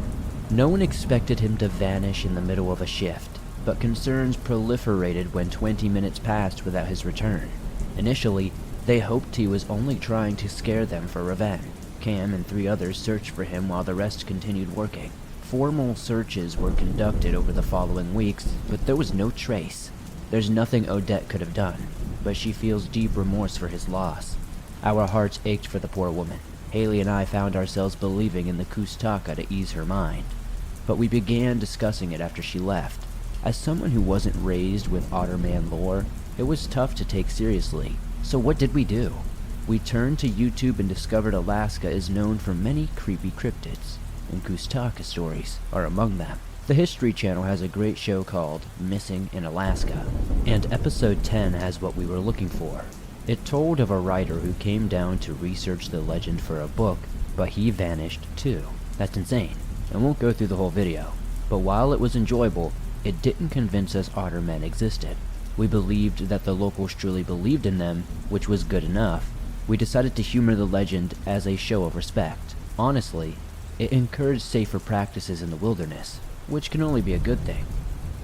No one expected him to vanish in the middle of a shift, but concerns proliferated when 20 minutes passed without his return. Initially, they hoped he was only trying to scare them for revenge. Cam and 3 others searched for him while the rest continued working. Formal searches were conducted over the following weeks, but there was no trace. There's nothing Odette could have done, but she feels deep remorse for his loss. Our hearts ached for the poor woman. Haley and I found ourselves believing in the Kustaka to ease her mind, but we began discussing it after she left. As someone who wasn't raised with Otterman lore, it was tough to take seriously. So what did we do? We turned to YouTube and discovered Alaska is known for many creepy cryptids, and Kustaka stories are among them. The History Channel has a great show called Missing in Alaska, and episode 10 has what we were looking for. It told of a writer who came down to research the legend for a book, but he vanished too. That's insane. I won't go through the whole video, but while it was enjoyable, it didn't convince us ottermen existed. We believed that the locals truly believed in them, which was good enough, We decided to humor the legend as a show of respect. Honestly, it encouraged safer practices in the wilderness, which can only be a good thing.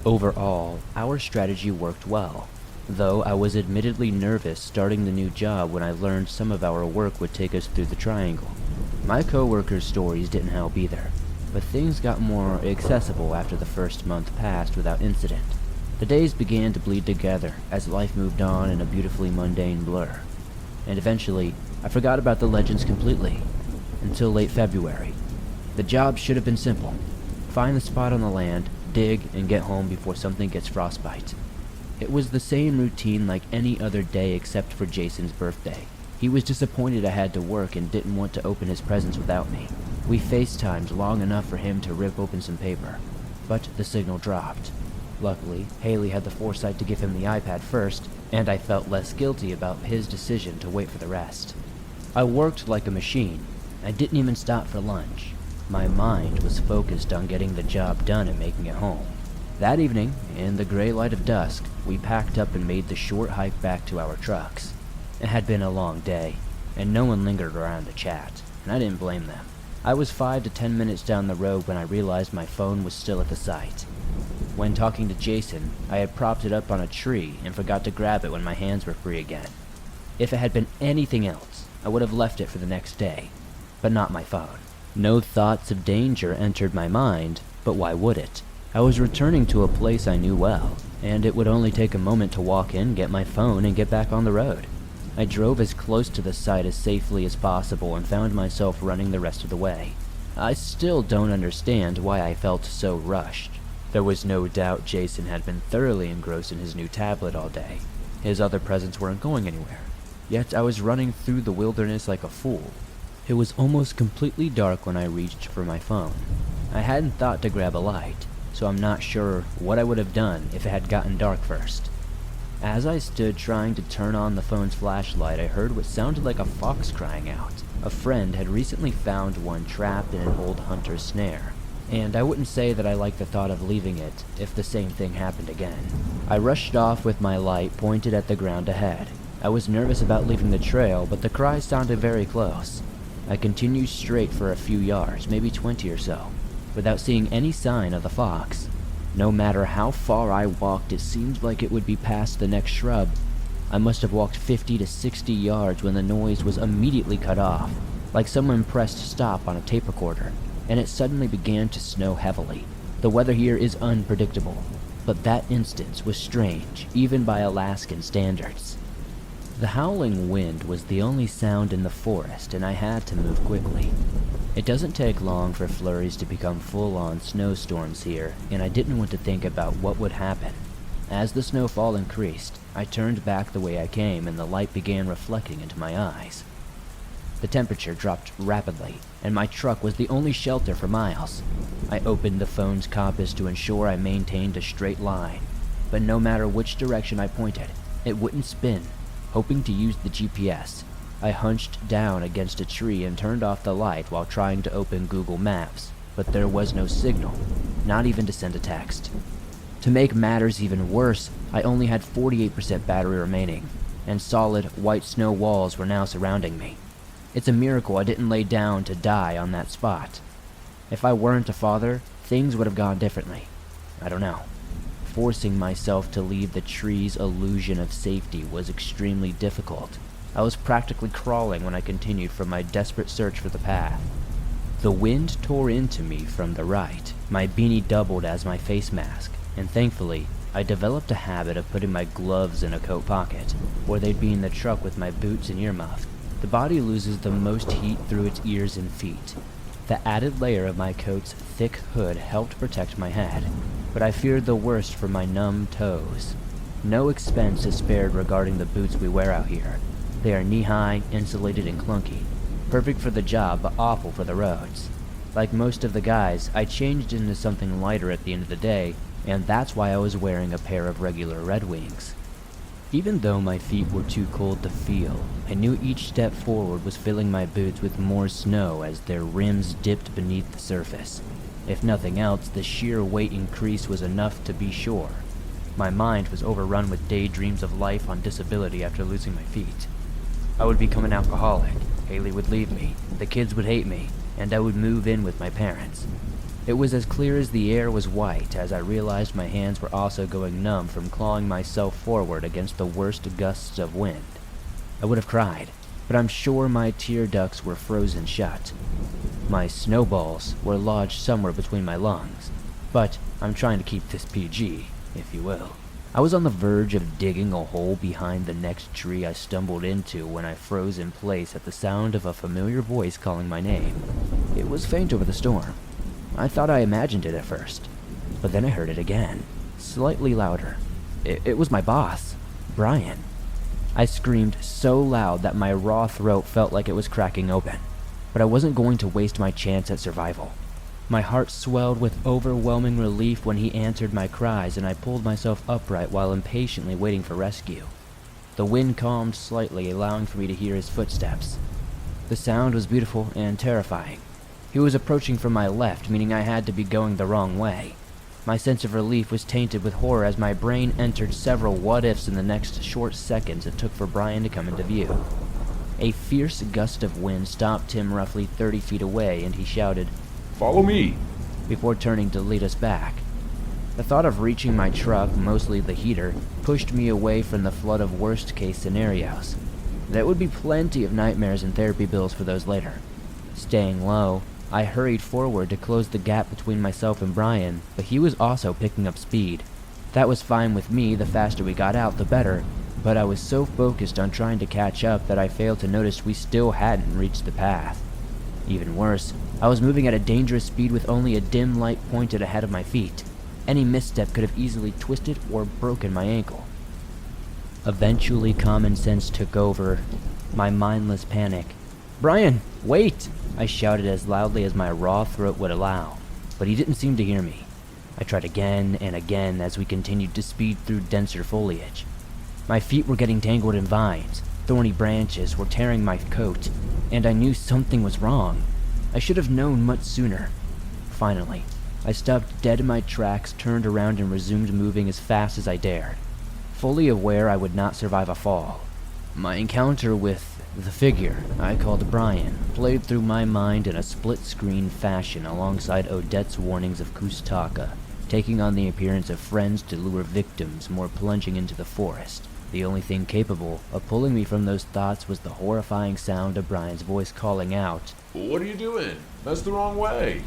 Overall, our strategy worked well, though I was admittedly nervous starting the new job when I learned some of our work would take us through the triangle. My coworkers' stories didn't help either, but things got more accessible after the first month passed without incident. The days began to bleed together as life moved on in a beautifully mundane blur. And eventually, I forgot about the legends completely, until late February. The job should have been simple. Find the spot on the land, dig, and get home before something gets frostbite. It was the same routine like any other day except for Jason's birthday. He was disappointed I had to work and didn't want to open his presents without me. We FaceTimed long enough for him to rip open some paper, but the signal dropped. Luckily, Haley had the foresight to give him the iPad first, and I felt less guilty about his decision to wait for the rest. I worked like a machine. I didn't even stop for lunch. My mind was focused on getting the job done and making it home. That evening, in the gray light of dusk, we packed up and made the short hike back to our trucks. It had been a long day, and no one lingered around to chat, and I didn't blame them. I was 5 to 10 minutes down the road when I realized my phone was still at the site. When talking to Jason, I had propped it up on a tree and forgot to grab it when my hands were free again. If it had been anything else, I would have left it for the next day, but not my phone. No thoughts of danger entered my mind, but why would it? I was returning to a place I knew well, and it would only take a moment to walk in, get my phone, and get back on the road. I drove as close to the site as safely as possible and found myself running the rest of the way. I still don't understand why I felt so rushed. There was no doubt Jason had been thoroughly engrossed in his new tablet all day. His other presents weren't going anywhere. Yet I was running through the wilderness like a fool. It was almost completely dark when I reached for my phone. I hadn't thought to grab a light, so I'm not sure what I would have done if it had gotten dark first. As I stood trying to turn on the phone's flashlight, I heard what sounded like a fox crying out. A friend had recently found one trapped in an old hunter's snare, and I wouldn't say that I liked the thought of leaving it if the same thing happened again. I rushed off with my light pointed at the ground ahead. I was nervous about leaving the trail, but the cry sounded very close. I continued straight for a few yards, maybe 20 or so, without seeing any sign of the fox. No matter how far I walked, it seemed like it would be past the next shrub. I must have walked 50 to 60 yards when the noise was immediately cut off, like someone pressed stop on a tape recorder, and it suddenly began to snow heavily. The weather here is unpredictable, but that instance was strange, even by Alaskan standards. The howling wind was the only sound in the forest, and I had to move quickly. It doesn't take long for flurries to become full-on snowstorms here, and I didn't want to think about what would happen. As the snowfall increased, I turned back the way I came and the light began reflecting into my eyes. The temperature dropped rapidly, and my truck was the only shelter for miles. I opened the phone's compass to ensure I maintained a straight line, but no matter which direction I pointed, it wouldn't spin. Hoping to use the GPS, I hunched down against a tree and turned off the light while trying to open Google Maps, but there was no signal, not even to send a text. To make matters even worse, I only had 48% battery remaining, and solid white snow walls were now surrounding me. It's a miracle I didn't lay down to die on that spot. If I weren't a father, things would have gone differently. I don't know. Forcing myself to leave the tree's illusion of safety was extremely difficult. I was practically crawling when I continued from my desperate search for the path. The wind tore into me from the right. My beanie doubled as my face mask, and thankfully, I developed a habit of putting my gloves in a coat pocket, or they'd be in the truck with my boots and earmuffs. The body loses the most heat through its ears and feet. The added layer of my coat's thick hood helped protect my head, but I feared the worst for my numb toes. No expense is spared regarding the boots we wear out here. They are knee-high, insulated, and clunky. Perfect for the job, but awful for the roads. Like most of the guys, I changed into something lighter at the end of the day, and that's why I was wearing a pair of regular Red Wings. Even though my feet were too cold to feel, I knew each step forward was filling my boots with more snow as their rims dipped beneath the surface. If nothing else, the sheer weight increase was enough to be sure. My mind was overrun with daydreams of life on disability after losing my feet. I would become an alcoholic, Haley would leave me, the kids would hate me, and I would move in with my parents. It was as clear as the air was white as I realized my hands were also going numb from clawing myself forward against the worst gusts of wind. I would have cried, but I'm sure my tear ducts were frozen shut. My snowballs were lodged somewhere between my lungs, but I'm trying to keep this PG, if you will. I was on the verge of digging a hole behind the next tree I stumbled into when I froze in place at the sound of a familiar voice calling my name. It was faint over the storm. I thought I imagined it at first, but then I heard it again, slightly louder. It was my boss, Brian. I screamed so loud that my raw throat felt like it was cracking open, but I wasn't going to waste my chance at survival. My heart swelled with overwhelming relief when he answered my cries, and I pulled myself upright while impatiently waiting for rescue. The wind calmed slightly, allowing for me to hear his footsteps. The sound was beautiful and terrifying. He was approaching from my left, meaning I had to be going the wrong way. My sense of relief was tainted with horror as my brain entered several what-ifs in the next short seconds it took for Brian to come into view. A fierce gust of wind stopped him roughly 30 feet away, and he shouted, "Follow me!" before turning to lead us back. The thought of reaching my truck, mostly the heater, pushed me away from the flood of worst-case scenarios. There would be plenty of nightmares and therapy bills for those later. Staying low, I hurried forward to close the gap between myself and Brian, but he was also picking up speed. That was fine with me. The faster we got out, the better, but I was so focused on trying to catch up that I failed to notice we still hadn't reached the path. Even worse, I was moving at a dangerous speed with only a dim light pointed ahead of my feet. Any misstep could have easily twisted or broken my ankle. Eventually, common sense took over. My mindless panic. "Brian, wait!" I shouted as loudly as my raw throat would allow, but he didn't seem to hear me. I tried again and again as we continued to speed through denser foliage. My feet were getting tangled in vines, thorny branches were tearing my coat, and I knew something was wrong. I should have known much sooner. Finally, I stopped dead in my tracks, turned around and resumed moving as fast as I dared, fully aware I would not survive a fall. My encounter with the figure I called Brian played through my mind in a split-screen fashion alongside Odette's warnings of Kustaka, taking on the appearance of friends to lure victims more plunging into the forest. The only thing capable of pulling me from those thoughts was the horrifying sound of Brian's voice calling out, "What are you doing? That's the wrong way."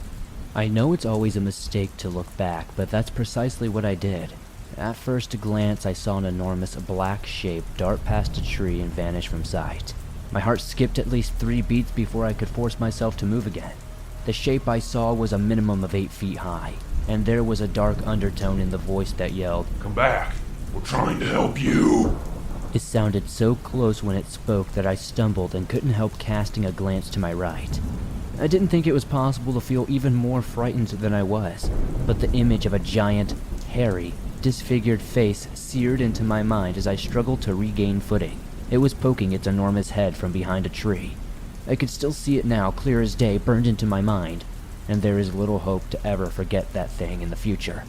I know it's always a mistake to look back, but that's precisely what I did. At first glance, I saw an enormous black shape dart past a tree and vanish from sight. My heart skipped at least 3 beats before I could force myself to move again. The shape I saw was a minimum of 8 feet high, and there was a dark undertone in the voice that yelled, "Come back. We're trying to help you." It sounded so close when it spoke that I stumbled and couldn't help casting a glance to my right. I didn't think it was possible to feel even more frightened than I was, but the image of a giant, hairy, disfigured face seared into my mind as I struggled to regain footing. It was poking its enormous head from behind a tree. I could still see it now, clear as day, burned into my mind, and there is little hope to ever forget that thing in the future.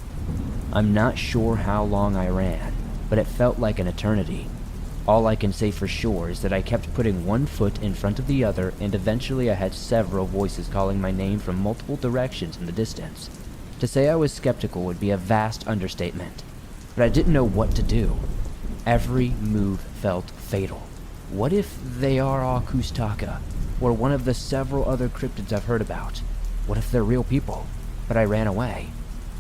I'm not sure how long I ran, but it felt like an eternity. All I can say for sure is that I kept putting one foot in front of the other, and eventually I had several voices calling my name from multiple directions in the distance. To say I was skeptical would be a vast understatement, but I didn't know what to do. Every move felt fatal. What if they are all Kustaka, or one of the several other cryptids I've heard about? What if they're real people, but I ran away?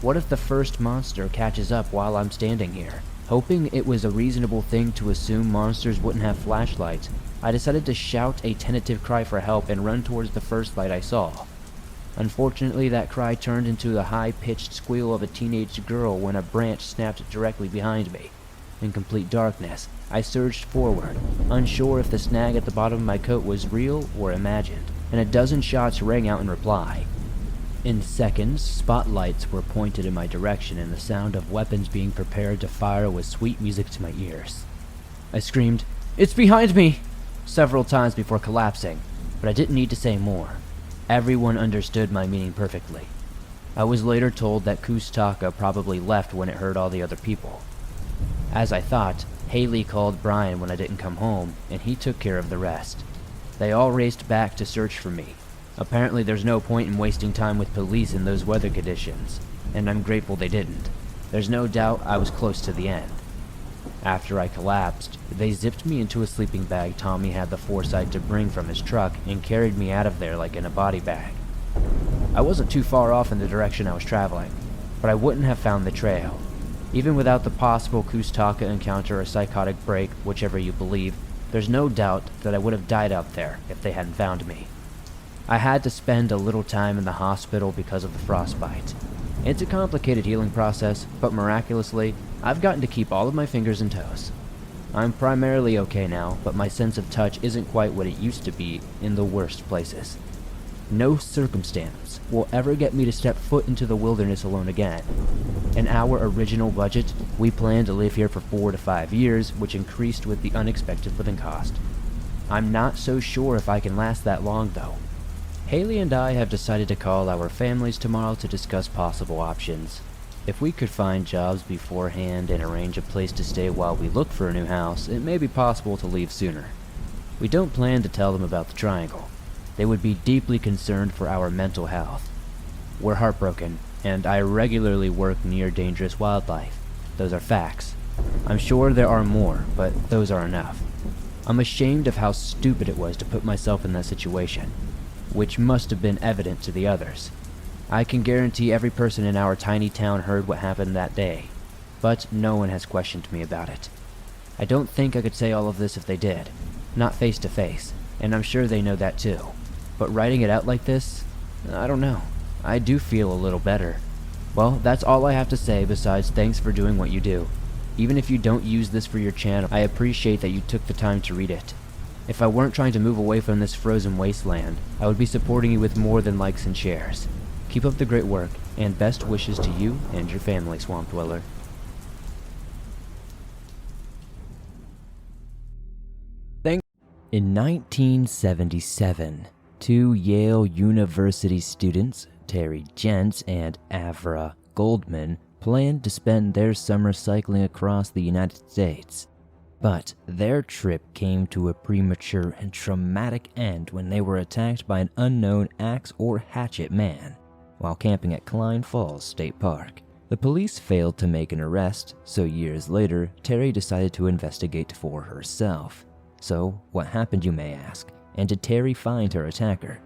What if the first monster catches up while I'm standing here? Hoping it was a reasonable thing to assume monsters wouldn't have flashlights, I decided to shout a tentative cry for help and run towards the first light I saw. Unfortunately, that cry turned into the high-pitched squeal of a teenage girl when a branch snapped directly behind me. In complete darkness, I surged forward, unsure if the snag at the bottom of my coat was real or imagined, and a dozen shots rang out in reply. In seconds, spotlights were pointed in my direction, and the sound of weapons being prepared to fire was sweet music to my ears. I screamed, "It's behind me!" several times before collapsing, but I didn't need to say more. Everyone understood my meaning perfectly. I was later told that Kustaka probably left when it heard all the other people. As I thought, Haley called Brian when I didn't come home, and he took care of the rest. They all raced back to search for me. Apparently there's no point in wasting time with police in those weather conditions, and I'm grateful they didn't. There's no doubt I was close to the end. After I collapsed, they zipped me into a sleeping bag Tommy had the foresight to bring from his truck and carried me out of there like in a body bag. I wasn't too far off in the direction I was traveling, but I wouldn't have found the trail. Even without the possible Kustaka encounter or psychotic break, whichever you believe, there's no doubt that I would have died out there if they hadn't found me. I had to spend a little time in the hospital because of the frostbite. It's a complicated healing process, but miraculously, I've gotten to keep all of my fingers and toes. I'm primarily okay now, but my sense of touch isn't quite what it used to be in the worst places. No circumstance will ever get me to step foot into the wilderness alone again. In our original budget, we planned to live here for 4 to 5 years, which increased with the unexpected living cost. I'm not so sure if I can last that long though. Haley and I have decided to call our families tomorrow to discuss possible options. If we could find jobs beforehand and arrange a place to stay while we look for a new house, it may be possible to leave sooner. We don't plan to tell them about the triangle. They would be deeply concerned for our mental health. We're heartbroken, and I regularly work near dangerous wildlife. Those are facts. I'm sure there are more, but those are enough. I'm ashamed of how stupid it was to put myself in that situation, which must have been evident to the others. I can guarantee every person in our tiny town heard what happened that day, but no one has questioned me about it. I don't think I could say all of this if they did, not face to face, and I'm sure they know that too. But writing it out like this, I don't know. I do feel a little better. Well, that's all I have to say besides thanks for doing what you do. Even if you don't use this for your channel, I appreciate that you took the time to read it. If I weren't trying to move away from this frozen wasteland, I would be supporting you with more than likes and shares. Keep up the great work, and best wishes to you and your family, Swamp Dweller. In 1977, 2 Yale University students, Terry Jentz and Avra Goldman, planned to spend their summer cycling across the United States. But their trip came to a premature and traumatic end when they were attacked by an unknown axe or hatchet man while camping at Klein Falls State Park. The police failed to make an arrest, so years later, Terry decided to investigate for herself. So, what happened, you may ask, and did Terry find her attacker?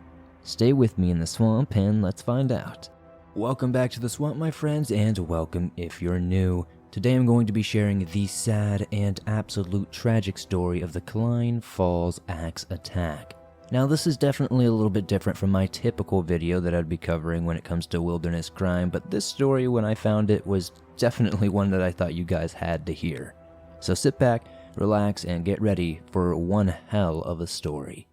Stay with me in the swamp and let's find out. Welcome back to the swamp, my friends, and welcome if you're new. Today I'm going to be sharing the sad and absolute tragic story of the Klein Falls axe attack. Now, this is definitely a little bit different from my typical video that I'd be covering when it comes to wilderness crime, but this story, when I found it, was definitely one that I thought you guys had to hear. So sit back, relax, and get ready for one hell of a story.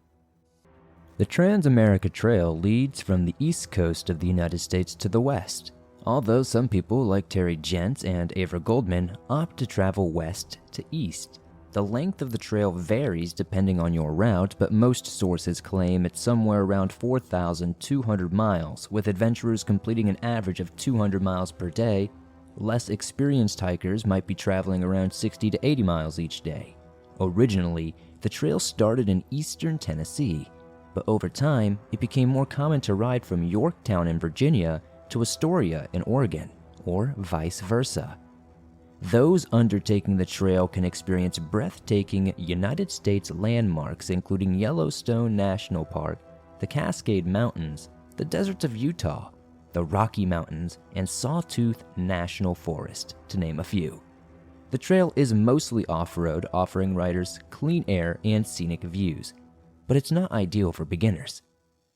The Trans-America Trail leads from the east coast of the United States to the west, although some people like Terry Jentz and Avra Goldman opt to travel west to east. The length of the trail varies depending on your route, but most sources claim it's somewhere around 4,200 miles, with adventurers completing an average of 200 miles per day. Less experienced hikers might be traveling around 60 to 80 miles each day. Originally, the trail started in eastern Tennessee, but over time, it became more common to ride from Yorktown in Virginia to Astoria in Oregon, or vice versa. Those undertaking the trail can experience breathtaking United States landmarks including Yellowstone National Park, the Cascade Mountains, the deserts of Utah, the Rocky Mountains, and Sawtooth National Forest, to name a few. The trail is mostly off-road, offering riders clean air and scenic views, but it's not ideal for beginners.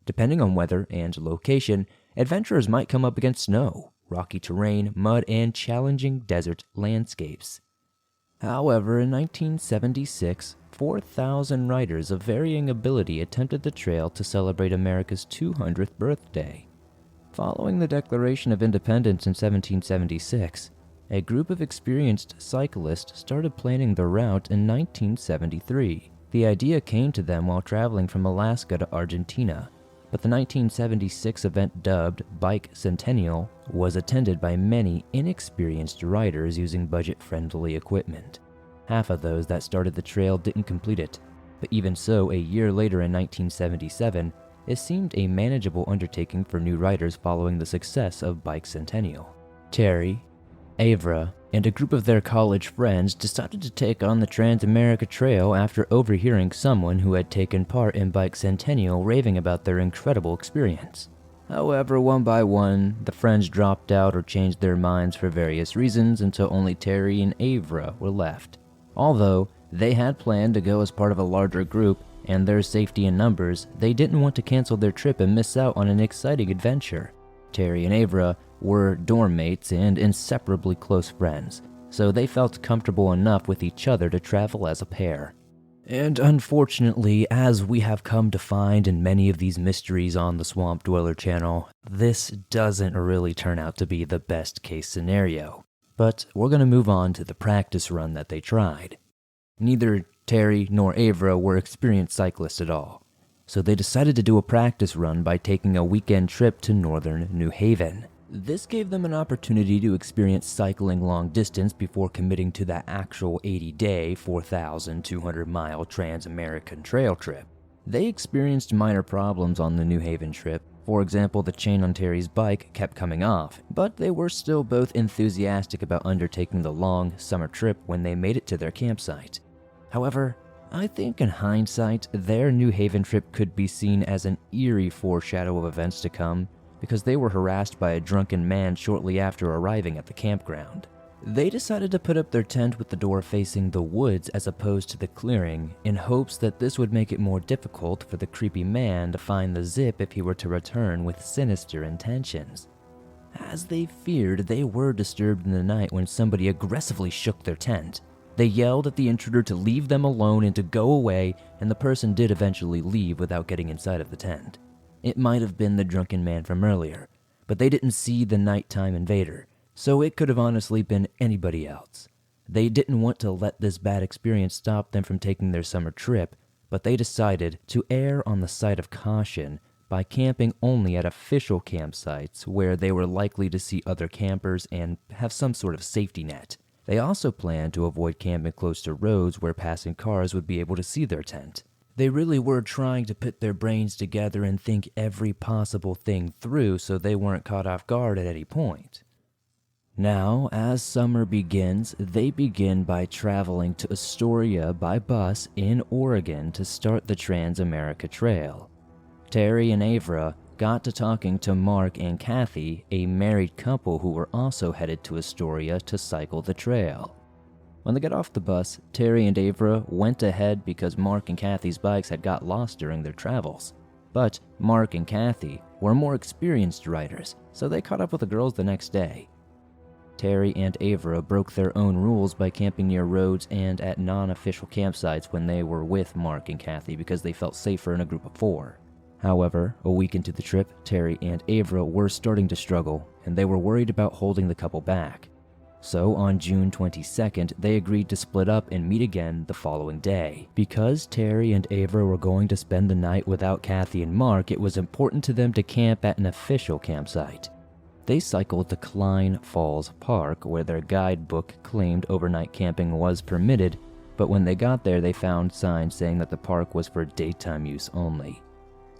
Depending on weather and location, adventurers might come up against snow, rocky terrain, mud, and challenging desert landscapes. However, in 1976, 4,000 riders of varying ability attempted the trail to celebrate America's 200th birthday. Following the Declaration of Independence in 1776, a group of experienced cyclists started planning the route in 1973. The idea came to them while traveling from Alaska to Argentina, but the 1976 event, dubbed Bike Centennial, was attended by many inexperienced riders using budget-friendly equipment. Half of those that started the trail didn't complete it, but even so, a year later in 1977, it seemed a manageable undertaking for new riders following the success of Bicentennial. Terry, Avra, and a group of their college friends decided to take on the Trans-America Trail after overhearing someone who had taken part in Bicentennial raving about their incredible experience. However, one by one, the friends dropped out or changed their minds for various reasons until only Terry and Avra were left. Although they had planned to go as part of a larger group, and their safety in numbers, they didn't want to cancel their trip and miss out on an exciting adventure. Terry and Avra were dorm mates and inseparably close friends, so they felt comfortable enough with each other to travel as a pair. And unfortunately, as we have come to find in many of these mysteries on the Swamp Dweller channel, this doesn't really turn out to be the best case scenario. But we're going to move on to the practice run that they tried. Neither Terry nor Avra were experienced cyclists at all, so they decided to do a practice run by taking a weekend trip to northern New Haven. This gave them an opportunity to experience cycling long distance before committing to that actual 80-day, 4,200-mile Trans-American Trail trip. They experienced minor problems on the New Haven trip. For example, the chain on Terry's bike kept coming off, but they were still both enthusiastic about undertaking the long summer trip when they made it to their campsite. However, I think in hindsight, their New Haven trip could be seen as an eerie foreshadow of events to come, because they were harassed by a drunken man shortly after arriving at the campground. They decided to put up their tent with the door facing the woods as opposed to the clearing, in hopes that this would make it more difficult for the creepy man to find the zip if he were to return with sinister intentions. As they feared, they were disturbed in the night when somebody aggressively shook their tent. They yelled at the intruder to leave them alone and to go away, and the person did eventually leave without getting inside of the tent. It might have been the drunken man from earlier, but they didn't see the nighttime invader, so it could have honestly been anybody else. They didn't want to let this bad experience stop them from taking their summer trip, but they decided to err on the side of caution by camping only at official campsites where they were likely to see other campers and have some sort of safety net. They also planned to avoid camping close to roads where passing cars would be able to see their tent. They really were trying to put their brains together and think every possible thing through so they weren't caught off guard at any point. Now, as summer begins, they begin by traveling to Astoria by bus in Oregon to start the Trans-America Trail. Terry and Avra got to talking to Mark and Kathy, a married couple who were also headed to Astoria to cycle the trail. When they got off the bus, Terry and Avra went ahead because Mark and Kathy's bikes had got lost during their travels. But Mark and Kathy were more experienced riders, so they caught up with the girls the next day. Terry and Avra broke their own rules by camping near roads and at non-official campsites when they were with Mark and Kathy because they felt safer in a group of 4. However, a week into the trip, Terry and Avra were starting to struggle, and they were worried about holding the couple back. So on June 22nd, they agreed to split up and meet again the following day. Because Terry and Avra were going to spend the night without Kathy and Mark, it was important to them to camp at an official campsite. They cycled to Klein Falls Park, where their guidebook claimed overnight camping was permitted, but when they got there, they found signs saying that the park was for daytime use only.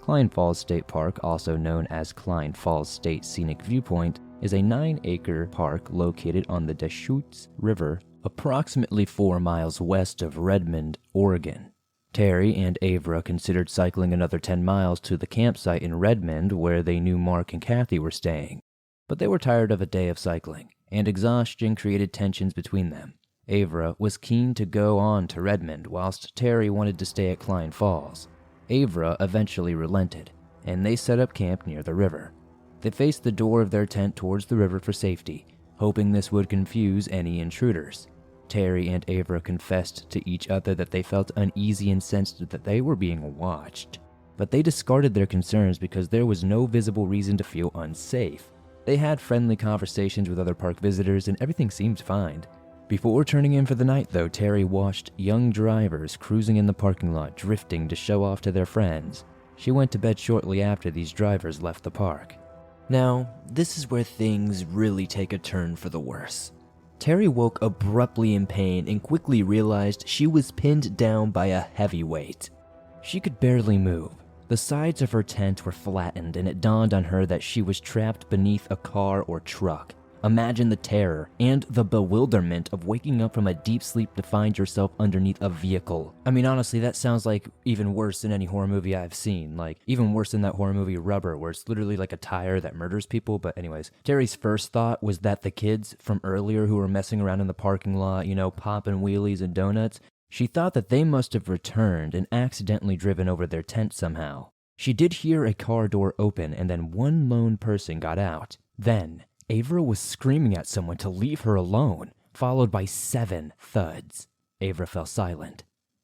Klein Falls State Park, also known as Klein Falls State Scenic Viewpoint, is a 9-acre park located on the Deschutes River, approximately 4 miles west of Redmond, Oregon. Terry and Avra considered cycling another 10 miles to the campsite in Redmond where they knew Mark and Kathy were staying. But they were tired of a day of cycling, and exhaustion created tensions between them. Avra was keen to go on to Redmond, whilst Terry wanted to stay at Klein Falls. Avra eventually relented, and they set up camp near the river. They faced the door of their tent towards the river for safety, hoping this would confuse any intruders. Terry and Avra confessed to each other that they felt uneasy and sensed that they were being watched. But they discarded their concerns because there was no visible reason to feel unsafe. They had friendly conversations with other park visitors and everything seemed fine. Before turning in for the night though, Terry watched young drivers cruising in the parking lot drifting to show off to their friends. She went to bed shortly after these drivers left the park. Now, this is where things really take a turn for the worse. Terry woke abruptly in pain and quickly realized she was pinned down by a heavy weight. She could barely move. The sides of her tent were flattened, and it dawned on her that she was trapped beneath a car or truck. Imagine the terror and the bewilderment of waking up from a deep sleep to find yourself underneath a vehicle. I mean, honestly, that sounds like even worse than any horror movie I've seen. Like, even worse than that horror movie Rubber, where it's literally like a tire that murders people. But anyways, Terry's first thought was that the kids from earlier who were messing around in the parking lot, popping wheelies and donuts, she thought that they must have returned and accidentally driven over their tent somehow. She did hear a car door open, and then one lone person got out. Then Avra was screaming at someone to leave her alone, followed by 7 thuds. Avra fell silent.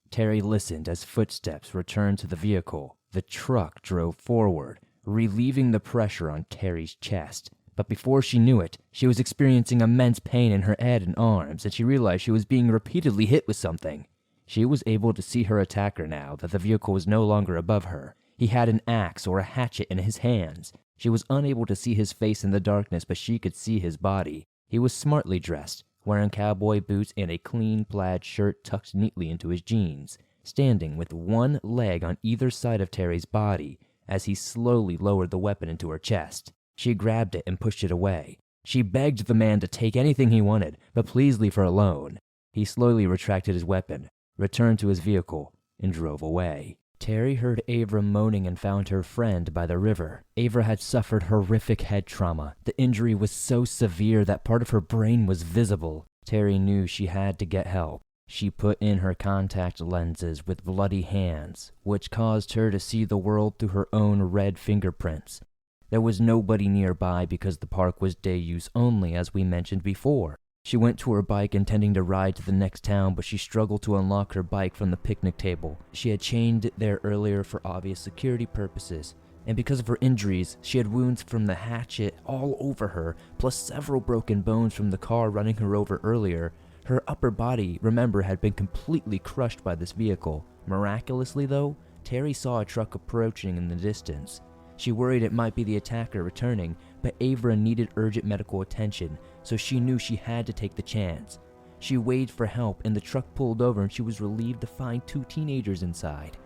Terry listened as footsteps returned to the vehicle. The truck drove forward, relieving the pressure on Terry's chest. But before she knew it, she was experiencing immense pain in her head and arms, and she realized she was being repeatedly hit with something. She was able to see her attacker now that the vehicle was no longer above her. He had an axe or a hatchet in his hands. She was unable to see his face in the darkness, but she could see his body. He was smartly dressed, wearing cowboy boots and a clean plaid shirt tucked neatly into his jeans, standing with one leg on either side of Terry's body as he slowly lowered the weapon into her chest. She grabbed it and pushed it away. She begged the man to take anything he wanted, but please leave her alone. He slowly retracted his weapon, returned to his vehicle, and drove away. Terry heard Avra moaning and found her friend by the river. Avra had suffered horrific head trauma. The injury was so severe that part of her brain was visible. Terry knew she had to get help. She put in her contact lenses with bloody hands, which caused her to see the world through her own red fingerprints. There was nobody nearby because the park was day use only, as we mentioned before. She went to her bike intending to ride to the next town, but she struggled to unlock her bike from the picnic table. She had chained it there earlier for obvious security purposes, and because of her injuries, she had wounds from the hatchet all over her, plus several broken bones from the car running her over earlier. Her upper body, remember, had been completely crushed by this vehicle. Miraculously, though, Terry saw a truck approaching in the distance. She worried it might be the attacker returning, but Avra needed urgent medical attention, so she knew she had to take the chance. She waved for help, and the truck pulled over, and she was relieved to find 2 teenagers inside.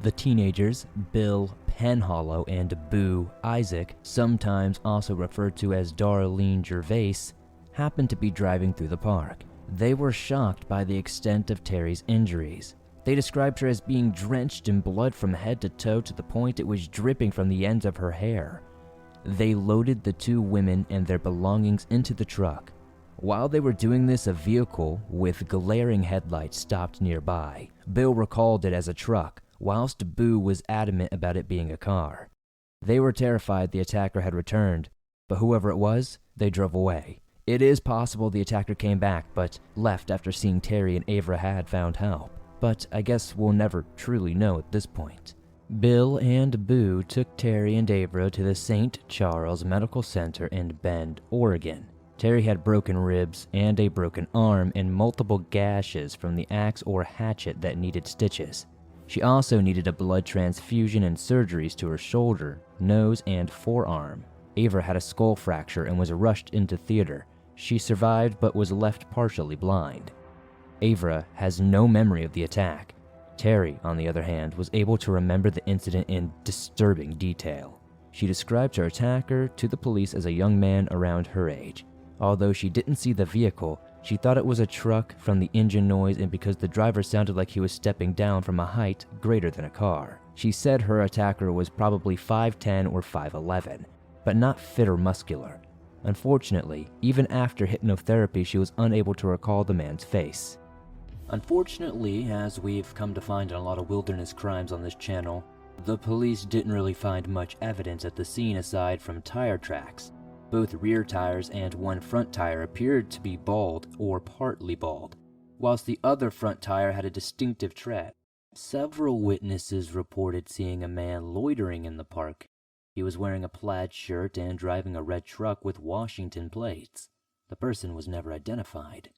The teenagers, Bill Penhollow and Boo Isaac, sometimes also referred to as Darlene Gervais, happened to be driving through the park. They were shocked by the extent of Terry's injuries. They described her as being drenched in blood from head to toe to the point it was dripping from the ends of her hair. They loaded the 2 women and their belongings into the truck. While they were doing this, a vehicle with glaring headlights stopped nearby. Bill recalled it as a truck, whilst Boo was adamant about it being a car. They were terrified the attacker had returned, but whoever it was, they drove away. It is possible the attacker came back, but left after seeing Terry and Avra had found help. But I guess we'll never truly know at this point. Bill and Boo took Terry and Avra to the St. Charles Medical Center in Bend, Oregon. Terry had broken ribs and a broken arm and multiple gashes from the axe or hatchet that needed stitches. She also needed a blood transfusion and surgeries to her shoulder, nose, and forearm. Avra had a skull fracture and was rushed into theater. She survived but was left partially blind. Avra has no memory of the attack. Terry, on the other hand, was able to remember the incident in disturbing detail. She described her attacker to the police as a young man around her age. Although she didn't see the vehicle, she thought it was a truck from the engine noise and because the driver sounded like he was stepping down from a height greater than a car. She said her attacker was probably 5'10 or 5'11, but not fit or muscular. Unfortunately, even after hypnotherapy, she was unable to recall the man's face. Unfortunately, as we've come to find in a lot of wilderness crimes on this channel, the police didn't really find much evidence at the scene aside from tire tracks. Both rear tires and one front tire appeared to be bald or partly bald, whilst the other front tire had a distinctive tread. Several witnesses reported seeing a man loitering in the park. He was wearing a plaid shirt and driving a red truck with Washington plates. The person was never identified.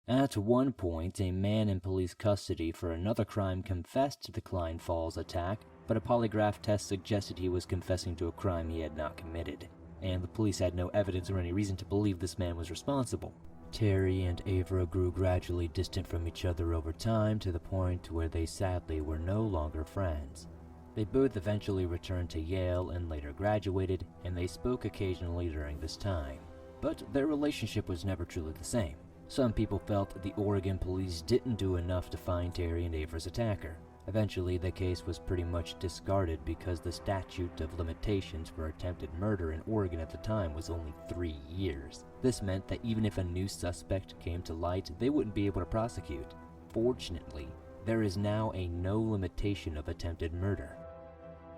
At one point, a man in police custody for another crime confessed to the Klein Falls attack, but a polygraph test suggested he was confessing to a crime he had not committed, and the police had no evidence or any reason to believe this man was responsible. Terry and Avra grew gradually distant from each other over time to the point where they sadly were no longer friends. They both eventually returned to Yale and later graduated, and they spoke occasionally during this time. But their relationship was never truly the same. Some people felt the Oregon police didn't do enough to find Terry and Avra's attacker. Eventually, the case was pretty much discarded because the statute of limitations for attempted murder in Oregon at the time was only 3 years. This meant that even if a new suspect came to light, they wouldn't be able to prosecute. Fortunately, there is now a no limitation of attempted murder.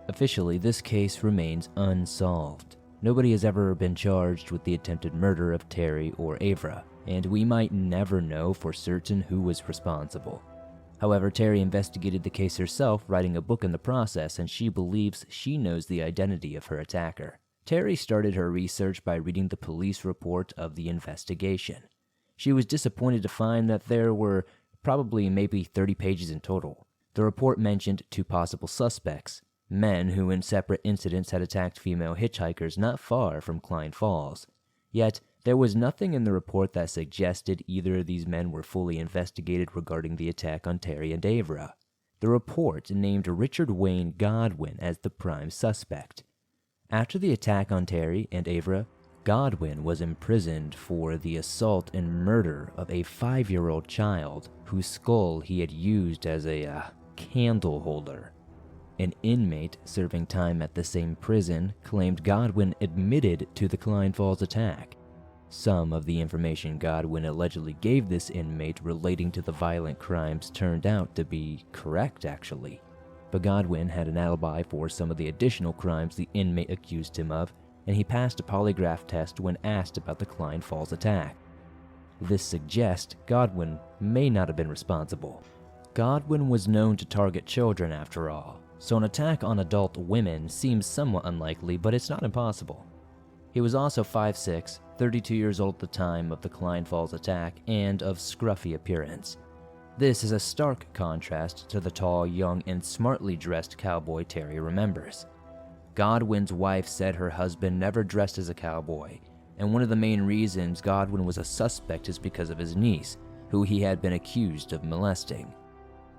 Officially, this case remains unsolved. Nobody has ever been charged with the attempted murder of Terry or Avra, and we might never know for certain who was responsible. However, Terry investigated the case herself, writing a book in the process, and she believes she knows the identity of her attacker. Terry started her research by reading the police report of the investigation. She was disappointed to find that there were probably maybe 30 pages in total. The report mentioned 2 possible suspects, men who in separate incidents had attacked female hitchhikers not far from Klein Falls. Yet, there was nothing in the report that suggested either of these men were fully investigated regarding the attack on Terry and Avra. The report named Richard Wayne Godwin as the prime suspect. After the attack on Terry and Avra, Godwin was imprisoned for the assault and murder of a 5-year-old child whose skull he had used as a candle holder. An inmate serving time at the same prison claimed Godwin admitted to the Klein Falls attack. Some of the information Godwin allegedly gave this inmate relating to the violent crimes turned out to be correct, actually. But Godwin had an alibi for some of the additional crimes the inmate accused him of, and he passed a polygraph test when asked about the Klein Falls attack. This suggests Godwin may not have been responsible. Godwin was known to target children, after all, so an attack on adult women seems somewhat unlikely, but it's not impossible. He was also 5'6", 32 years old at the time of the Klein Falls attack, and of scruffy appearance. This is a stark contrast to the tall, young, and smartly dressed cowboy Terry remembers. Godwin's wife said her husband never dressed as a cowboy, and one of the main reasons Godwin was a suspect is because of his niece, who he had been accused of molesting.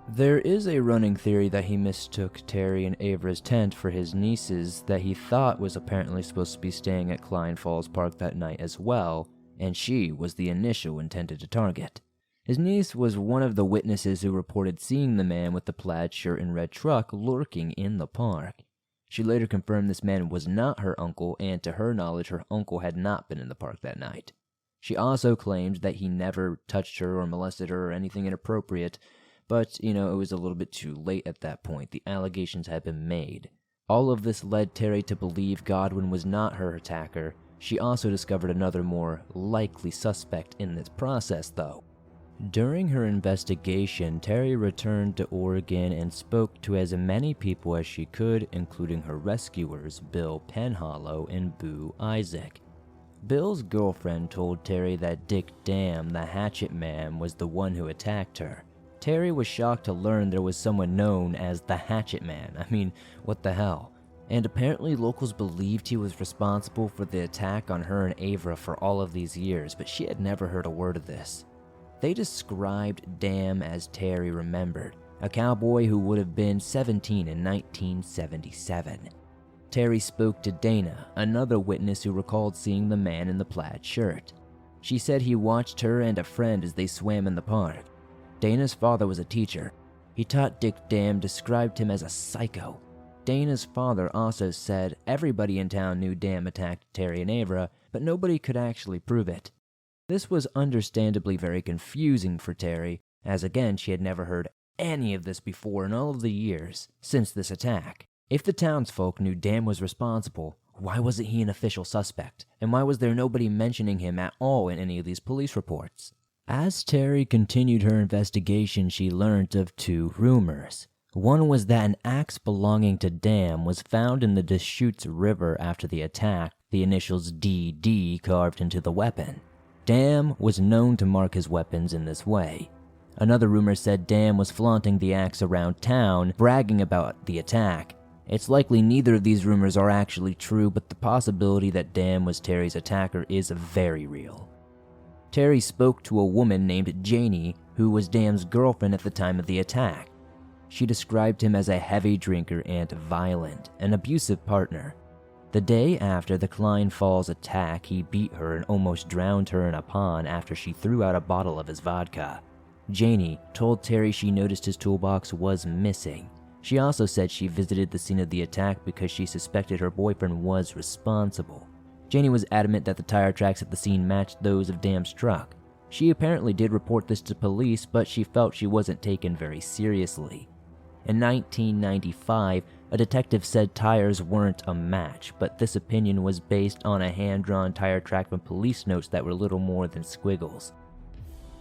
There is a running theory that he mistook Terry and Avra's tent for his niece's that he thought was apparently supposed to be staying at Klein Falls Park that night as well, and she was the initial intended to target. His niece was one of the witnesses who reported seeing the man with the plaid shirt and red truck lurking in the park. She later confirmed this man was not her uncle, and to her knowledge her uncle had not been in the park that night. She also claimed that he never touched her or molested her or anything inappropriate, but, it was a little bit too late at that point. The allegations had been made. All of this led Terry to believe Godwin was not her attacker. She also discovered another more likely suspect in this process, though. During her investigation, Terry returned to Oregon and spoke to as many people as she could, including her rescuers, Bill Penhollow and Boo Isaac. Bill's girlfriend told Terry that Dick Dam, the hatchet man, was the one who attacked her. Terry was shocked to learn there was someone known as the Hatchet Man. I mean, what the hell? And apparently locals believed he was responsible for the attack on her and Avra for all of these years, but she had never heard a word of this. They described Dam as Terry remembered, a cowboy who would have been 17 in 1977. Terry spoke to Dana, another witness who recalled seeing the man in the plaid shirt. She said he watched her and a friend as they swam in the park. Dana's father was a teacher. He taught Dick Dam, described him as a psycho. Dana's father also said everybody in town knew Dam attacked Terry and Avra, but nobody could actually prove it. This was understandably very confusing for Terry, as again she had never heard any of this before in all of the years since this attack. If the townsfolk knew Dam was responsible, why wasn't he an official suspect? And why was there nobody mentioning him at all in any of these police reports? As Terry continued her investigation, she learned of 2 rumors. One was that an axe belonging to Dam was found in the Deschutes River after the attack, the initials DD carved into the weapon. Dam was known to mark his weapons in this way. Another rumor said Dam was flaunting the axe around town, bragging about the attack. It's likely neither of these rumors are actually true, but the possibility that Dam was Terry's attacker is very real. Terry spoke to a woman named Janie, who was Dam's girlfriend at the time of the attack. She described him as a heavy drinker and violent, an abusive partner. The day after the Klein Falls attack, he beat her and almost drowned her in a pond after she threw out a bottle of his vodka. Janie told Terry she noticed his toolbox was missing. She also said she visited the scene of the attack because she suspected her boyfriend was responsible. Janie was adamant that the tire tracks at the scene matched those of Dam's truck. She apparently did report this to police, but she felt she wasn't taken very seriously. In 1995, a detective said tires weren't a match, but this opinion was based on a hand-drawn tire track from police notes that were little more than squiggles.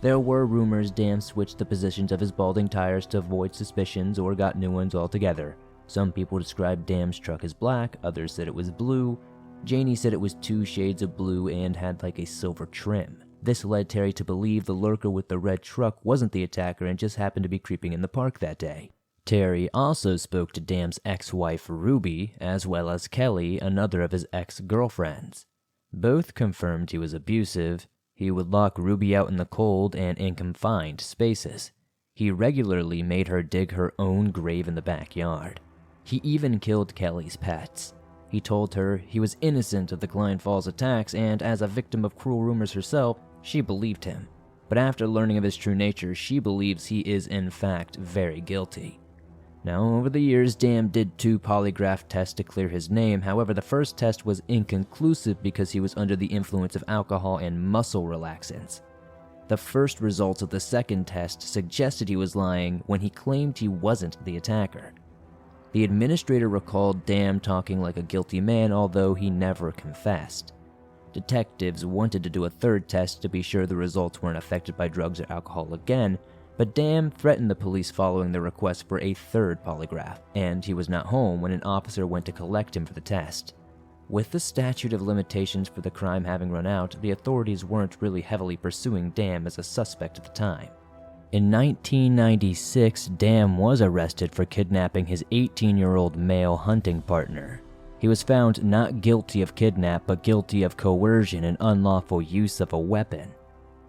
There were rumors Dam switched the positions of his balding tires to avoid suspicions or got new ones altogether. Some people described Dam's truck as black, others said it was blue. Janie said it was 2 shades of blue and had like a silver trim. This led Terry to believe the lurker with the red truck wasn't the attacker and just happened to be creeping in the park that day. Terry also spoke to Dam's ex-wife Ruby, as well as Kelly, another of his ex-girlfriends. Both confirmed he was abusive. He would lock Ruby out in the cold and in confined spaces. He regularly made her dig her own grave in the backyard. He even killed Kelly's pets. He told her he was innocent of the Klein Falls attacks, and as a victim of cruel rumors herself, she believed him. But after learning of his true nature, she believes he is in fact very guilty. Now, over the years, Dam did 2 polygraph tests to clear his name. However, the first test was inconclusive because he was under the influence of alcohol and muscle relaxants. The first results of the second test suggested he was lying when he claimed he wasn't the attacker. The administrator recalled Dam talking like a guilty man, although he never confessed. Detectives wanted to do a third test to be sure the results weren't affected by drugs or alcohol again, but Dam threatened the police following the request for a third polygraph, and he was not home when an officer went to collect him for the test. With the statute of limitations for the crime having run out, the authorities weren't really heavily pursuing Dam as a suspect at the time. In 1996, Dam was arrested for kidnapping his 18-year-old male hunting partner. He was found not guilty of kidnap, but guilty of coercion and unlawful use of a weapon.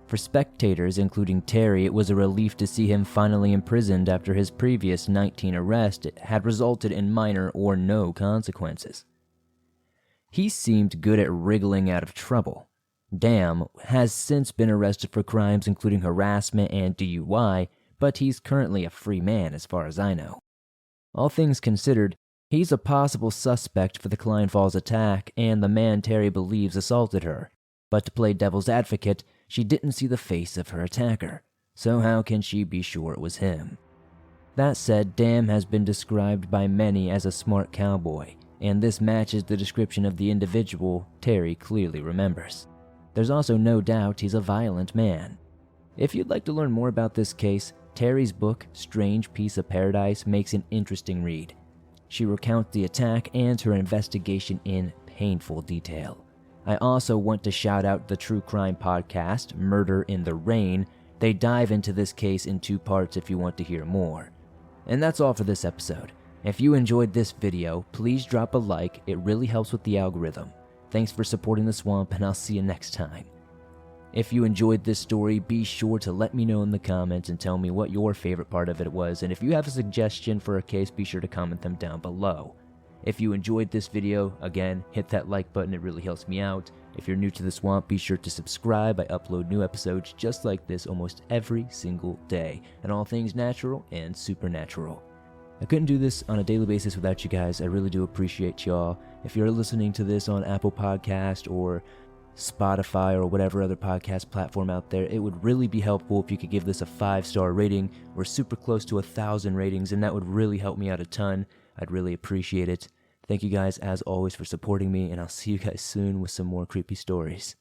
For spectators, including Terry, it was a relief to see him finally imprisoned after his previous 19 arrest had resulted in minor or no consequences. He seemed good at wriggling out of trouble. Dam has since been arrested for crimes including harassment and DUI, but he's currently a free man as far as I know. All things considered, he's a possible suspect for the Klein Falls attack and the man Terry believes assaulted her. But to play devil's advocate, she didn't see the face of her attacker, so how can she be sure it was him? That said, Dam has been described by many as a smart cowboy, and this matches the description of the individual Terry clearly remembers. There's also no doubt he's a violent man. If you'd like to learn more about this case, Terry's book, Strange Piece of Paradise, makes an interesting read. She recounts the attack and her investigation in painful detail. I also want to shout out the true crime podcast, Murder in the Rain. They dive into this case in 2 parts if you want to hear more. And that's all for this episode. If you enjoyed this video, please drop a like, it really helps with the algorithm. Thanks for supporting the swamp, and I'll see you next time. If you enjoyed this story, be sure to let me know in the comments and tell me what your favorite part of it was, and if you have a suggestion for a case, be sure to comment them down below. If you enjoyed this video, again, hit that like button, it really helps me out. If you're new to the swamp, be sure to subscribe. I upload new episodes just like this almost every single day, and all things natural and supernatural. I couldn't do this on a daily basis without you guys. I really do appreciate y'all. If you're listening to this on Apple Podcast or Spotify or whatever other podcast platform out there, it would really be helpful if you could give this a 5-star rating. We're super close to 1,000 ratings, and that would really help me out a ton. I'd really appreciate it. Thank you guys as always for supporting me, and I'll see you guys soon with some more creepy stories.